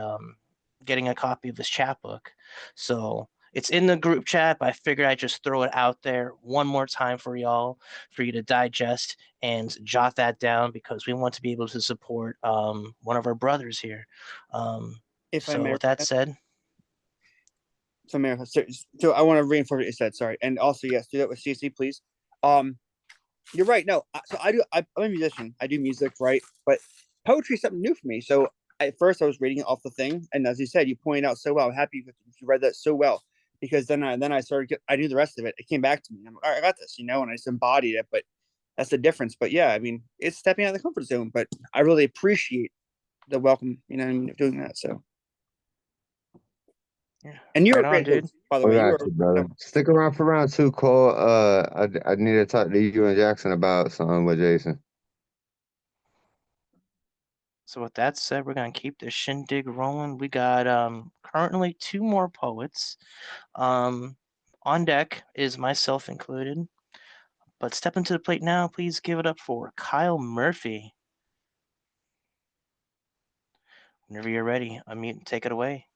getting a copy of his chapbook. So it's in the group chat, but I figured I'd just throw it out there one more time for y'all, for you to digest and jot that down, because we want to be able to support one of our brothers here. If I So may, with that said, so I want to reinforce what you said. Sorry, and also yes, do that with CC, please. You're right. No, so I'm a musician. I do music, right? But poetry is something new for me. So at first I was reading it off the thing, and as you said, you pointed out so well. I'm happy you read that so well, because then I started. I knew the rest of it. It came back to me. I'm like, all right, I got this, and I just embodied it. But that's the difference. But yeah, I mean, it's stepping out of the comfort zone. But I really appreciate the welcome, doing that. So. yeah, And you right were a on, great dude. host, by the We way. got you, brother. Stick around for round two, Cole. I need to talk to you and Jackson about something with Jason. So with that said, we're gonna keep the shindig rolling. We got currently two more poets. On deck is myself included. But stepping to the plate now, please give it up for Kyle Murphy. Whenever you're ready, unmute and take it away.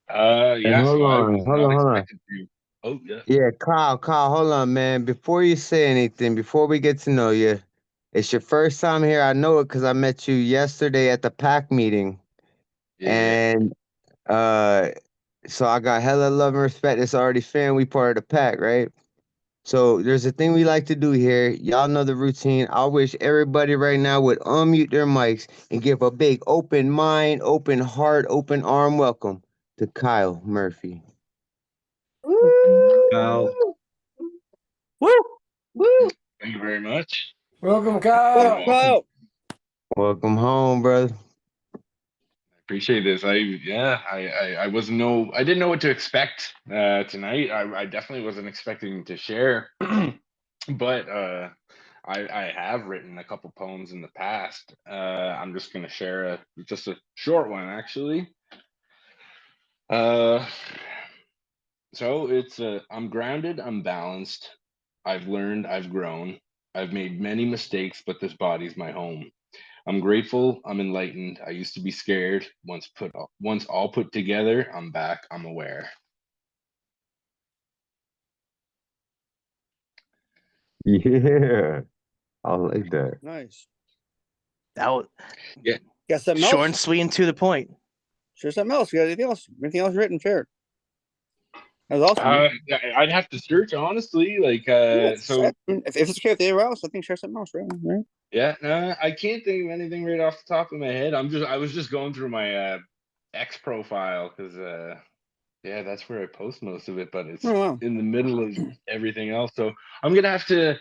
And Yeah, hold so I on, was hold not on, hold on. expected to. Oh, yeah. Yeah, Kyle, hold on, man. Before you say anything, before we get to know you, it's your first time here. I know it because I met you yesterday at the PAC meeting. Yeah. And So I got hella love and respect. It's already fan. We part of the pack, right? So there's a thing we like to do here. Y'all know the routine. I wish everybody right now would unmute their mics and give a big open mind, open heart, open arm welcome to Kyle Murphy. Kyle. Woo! Woo! Thank you very much. Welcome, Kyle. Kyle. Welcome home, brother. Appreciate this. I wasn't know I didn't know what to expect tonight. I definitely wasn't expecting to share, but I have written a couple poems in the past. I'm just gonna share just a short one actually. Uh, so it's I'm grounded, I'm balanced. I've learned, I've grown. I've made many mistakes, but this body's my home. I'm grateful. I'm enlightened. I used to be scared. Once all put together, I'm back. I'm aware. Yeah, I like that. Nice. That was Yeah. Got something short else? and sweet and to the point. Share something else. You got anything else? Anything else written? Share. That was awesome. I'd have to search honestly. Like so. If it's okay with anyone else, I think share something else, right? Yeah, no, I can't think of anything right off the top of my head. I was just going through my X profile because yeah, that's where I post most of it, but it's Oh, wow. in the middle of everything else. So I'm gonna have to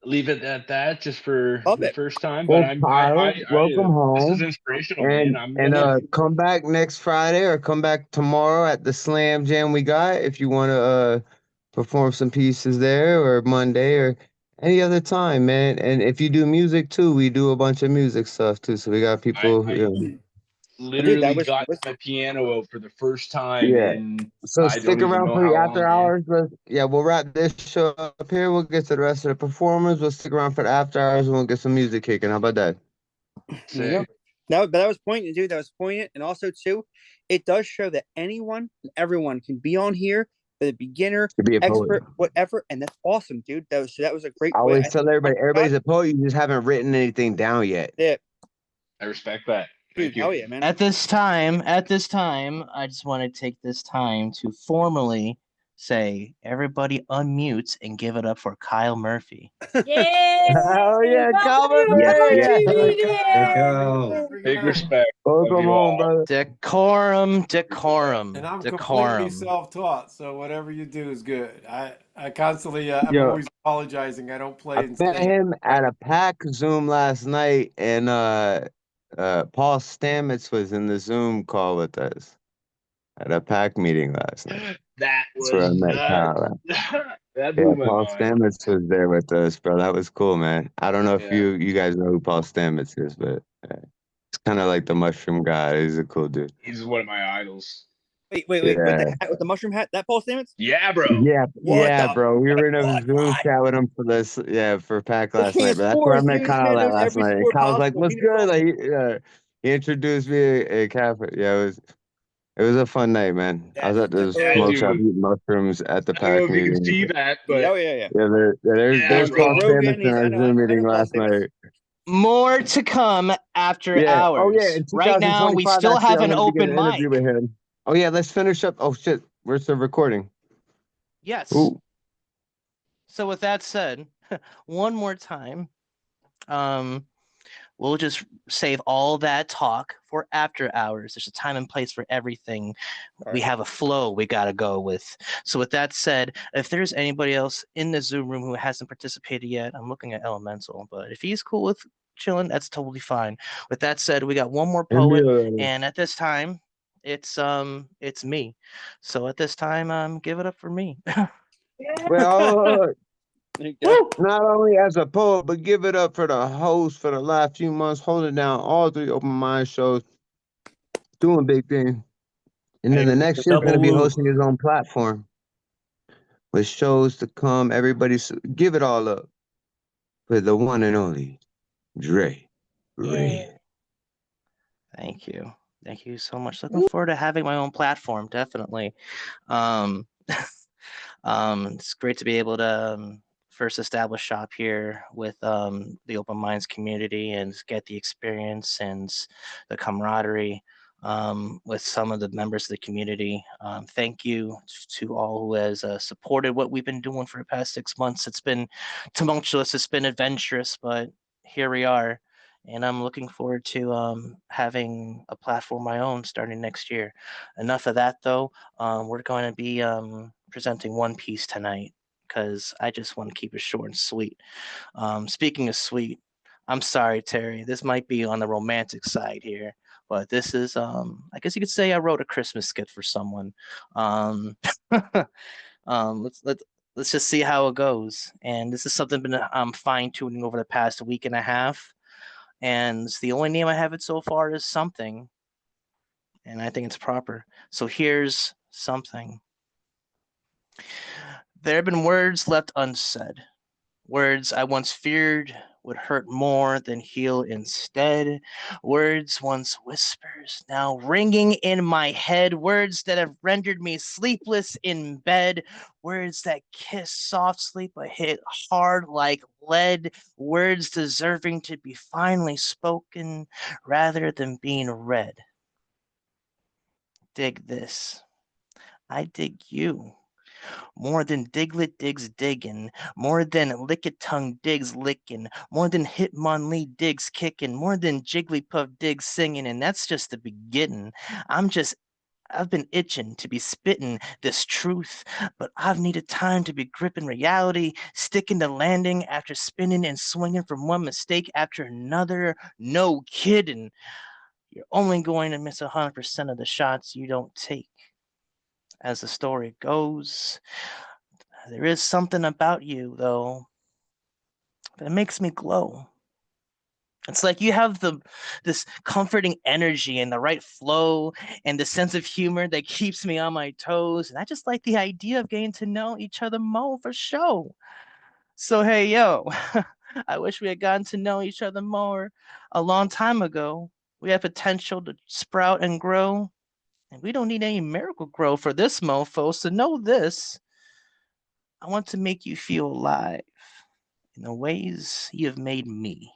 leave it at that just for the first time. But Well, Kyle, welcome this is home. inspirational, man. I'm And gonna come back next Friday or come back tomorrow at the Slam Jam we got if you want to perform some pieces there, or Monday or any other time, man. And if you do music too, we do a bunch of music stuff too. So we got people, you know. literally got my piano out for the first time Yeah. in So I don't stick even around know for the how after long, man. hours. But yeah, we'll wrap this show up here. We'll get to the rest of the performers. We'll stick around for the after hours and we'll get some music kicking. How about that? There you go. That was poignant, dude. That was poignant, and also too, it does show that anyone and everyone can be on here, the beginner, To be a poet. expert, whatever, and that's awesome, dude. That was a great I way. always tell everybody, everybody's a poet. You just haven't written anything down yet. Yeah. I respect that. Thank you. Hell yeah, man. At this time, I just want to take this time to formally say, everybody unmute and give it up for Kyle Murphy. Yay! Oh yeah, Calvin, Big respect. Welcome Love you home, all. brother. Decorum. And I'm completely self-taught, so whatever you do is good. I constantly, I'm Yo, always apologizing. I don't play I and met sing. him at a pack Zoom last night, and Paul Stamets was in the Zoom call with us at a pack meeting last night. That That's where I was met nuts. Kyle. That Yeah, blew my Paul mind. Stamets was there with us, bro. That was cool, man. I don't know if Yeah. you guys know who Paul Stamets is, but it's kind of like the mushroom guy. He's a cool dude. He's one of my idols. Wait, with Yeah. the hat, with the mushroom hat, that Paul Stamets? Yeah, bro. Yeah, What yeah, the bro. We were in a what? Zoom chat with him for this, for Pack The last king night. of But that's where I sports, met dude. This man Kyle at knows last every night. And sport Kyle's like, possible. "What's He knows good?" all. Like, he introduced me a cafe. Yeah, it was a fun night, man. I was at the smoke shop Dude. eating mushrooms at the I don't know Pack if you can meeting. see that, but Yeah, yeah. There's Joe Paul Rogan. Stamets in our I Zoom know meeting Paul last Stamets. night. More to come after Yeah. hours. Oh yeah. In Right now, we 2025, still actually, have I'm an gonna be open getting an interview mic. with him. Oh yeah. Let's finish up. Oh shit. Where's the recording? Yes. Ooh. So with that said, one more time, we'll just save all that talk for after hours. There's a time and place for everything. We have a flow we got to go with. So with that said, if there's anybody else in the Zoom room who hasn't participated yet, I'm looking at Elemental, but if he's cool with chilling, that's totally fine. With that said, we got one more poet, and at this time, it's me. So at this time, give it up for me. Well, not only as a poet, but give it up for the host for the last few months, holding down all 3 open mind shows, doing big things. And then the next year, going to be hosting his own platform with shows to come. Everybody, give it all up for the one and only Dre Ray. Thank you. Thank you so much. Looking forward to having my own platform, definitely. It's great to be able to first establish shop here with the Open Minds community and get the experience and the camaraderie. with some of the members of the community. Thank you to all who has supported what we've been doing for the past 6 months. It's been tumultuous, it's been adventurous, but here we are. And I'm looking forward to having a platform of my own starting next year. Enough of that, though. We're going to be presenting one piece tonight because I just want to keep it short and sweet. Speaking of sweet, I'm sorry, Terry. This might be on the romantic side here, but this is I guess you could say I wrote a Christmas skit for someone. Um, let's just see how it goes. And this is something been fine tuning over the past week and a half. And the only name I have it so far is something, and I think it's proper. So here's something. There have been words left unsaid. Words I once feared would hurt more than heal instead. Words once whispers, now ringing in my head. Words that have rendered me sleepless in bed. Words that kiss soft sleep but hit hard like lead. Words deserving to be finally spoken rather than being read. Dig this. I dig you. More than Diglett digs diggin', more than Lickitung digs lickin', more than Hitmonlee digs kickin', more than Jigglypuff digs singin', and that's just the beginning. I've been itching to be spitting this truth, but I've needed time to be gripping reality, sticking the landing after spinning and swinging from one mistake after another. No kidding. You're only going to miss 100% of the shots you don't take. As the story goes, there is something about you, though, that makes me glow. It's like you have this comforting energy and the right flow and the sense of humor that keeps me on my toes. And I just like the idea of getting to know each other more for sure. So hey yo, I wish we had gotten to know each other more a long time ago. We have potential to sprout and grow, and we don't need any miracle grow for this mofo. So know this. I want to make you feel alive in the ways you have made me.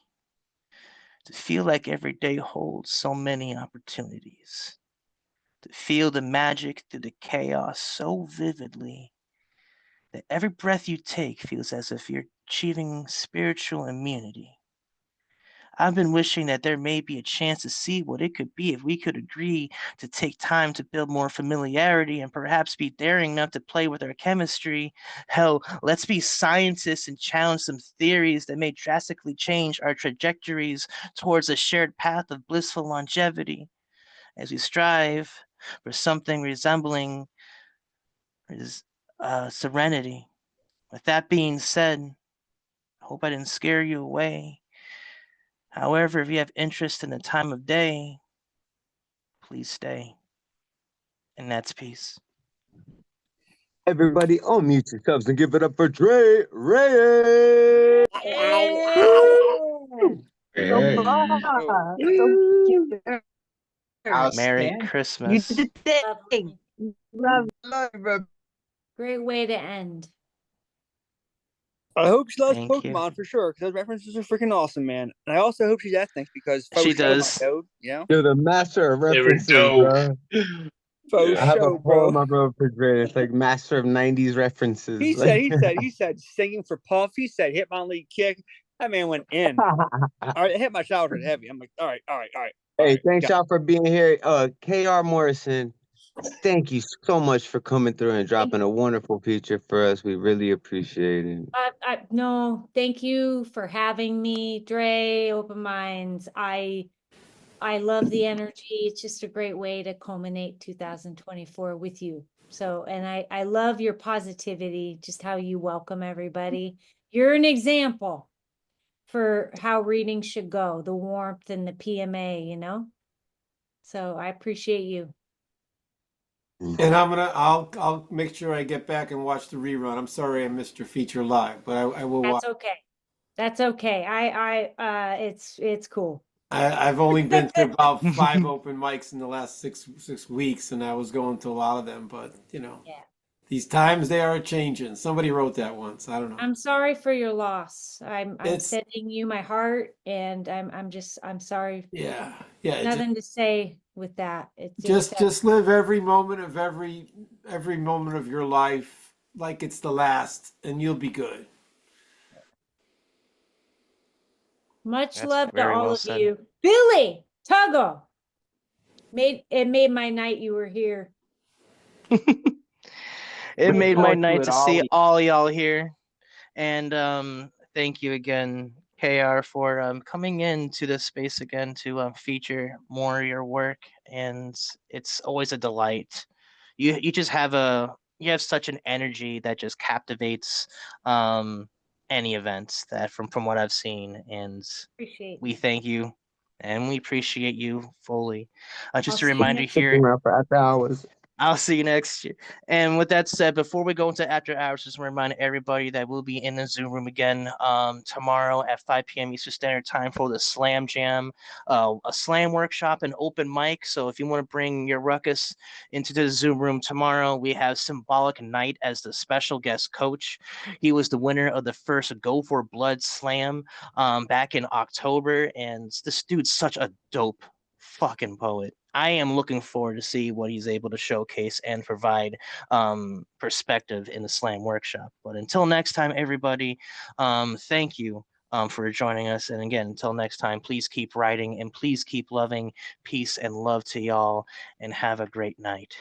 To feel like every day holds so many opportunities. To feel the magic through the chaos so vividly that every breath you take feels as if you're achieving spiritual immunity. I've been wishing that there may be a chance to see what it could be if we could agree to take time to build more familiarity and perhaps be daring enough to play with our chemistry. Hell, let's be scientists and challenge some theories that may drastically change our trajectories towards a shared path of blissful longevity as we strive for something resembling serenity. With that being said, I hope I didn't scare you away. However, if you have interest in the time of day, please stay. And that's peace. Everybody unmute yourselves and give it up for Dre Reyes. So Hey, much. So cute. Merry Outstanding. You Christmas. did the thing. Love, love, bro. Great way to end. I hope she loves Thank you. Pokemon for sure, because those references are freaking awesome, man. And I also hope she's ethnic because She faux show, my does. dude. You know? You're the master of they were references, dope. bro. Faux I have a show, poem bro. I wrote for Dre. It's like master of 90s references. He said singing for Puff. He said Hitmonlee kick. That man went in. All right, it hit my childhood heavy. I'm like, all right. Hey, thanks y'all for being here. KR Morrison, thank you so much for coming through and dropping a wonderful feature for us. We really appreciate it. No, thank you for having me, Dre. Open Minds. I love the energy. It's just a great way to culminate 2024 with you. So, and I love your positivity, just how you welcome everybody. You're an example for how reading should go, the warmth and the PMA, you know? So I appreciate you. And I'll make sure I get back and watch the rerun. I'm sorry I missed your feature live, but I will watch. That's okay. That's okay. It's cool. I've only been to about 5 open mics in the last six weeks, and I was going to a lot of them. But Yeah. these times they are changing. Somebody wrote that once. I don't know. I'm sorry for your loss. I'm It's- sending you my heart, and I'm sorry. Yeah. Nothing to say with that. It's Just live every moment of every moment of your life like it's the last, and you'll be good. much That's love to very all well of said. you. Billy Tuggle made my night you were here. It Look made my forward to night it to all see week. all y'all here. And thank you again, KR, for coming into this space again to feature more of your work. And it's always a delight. You just have you have such an energy that just captivates any events that from what I've seen. And Appreciate we you. thank you and we appreciate you fully. I'll Just a see you reminder next Stick here, around for after hours. I'll see you next year. And with that said, before we go into after hours, just remind everybody that we'll be in the Zoom room again tomorrow at 5 p.m. Eastern Standard Time for the Slam Jam, a slam workshop, and open mic. So if you want to bring your ruckus into the Zoom room tomorrow, we have Symbolic Knight as the special guest coach. He was the winner of the first Go for Blood Slam back in October, and this dude's such a dope fucking poet. I am looking forward to see what he's able to showcase and provide perspective in the Slam workshop. But until next time, everybody, thank you for joining us. And again, until next time, please keep writing and please keep loving. Peace and love to y'all, and have a great night.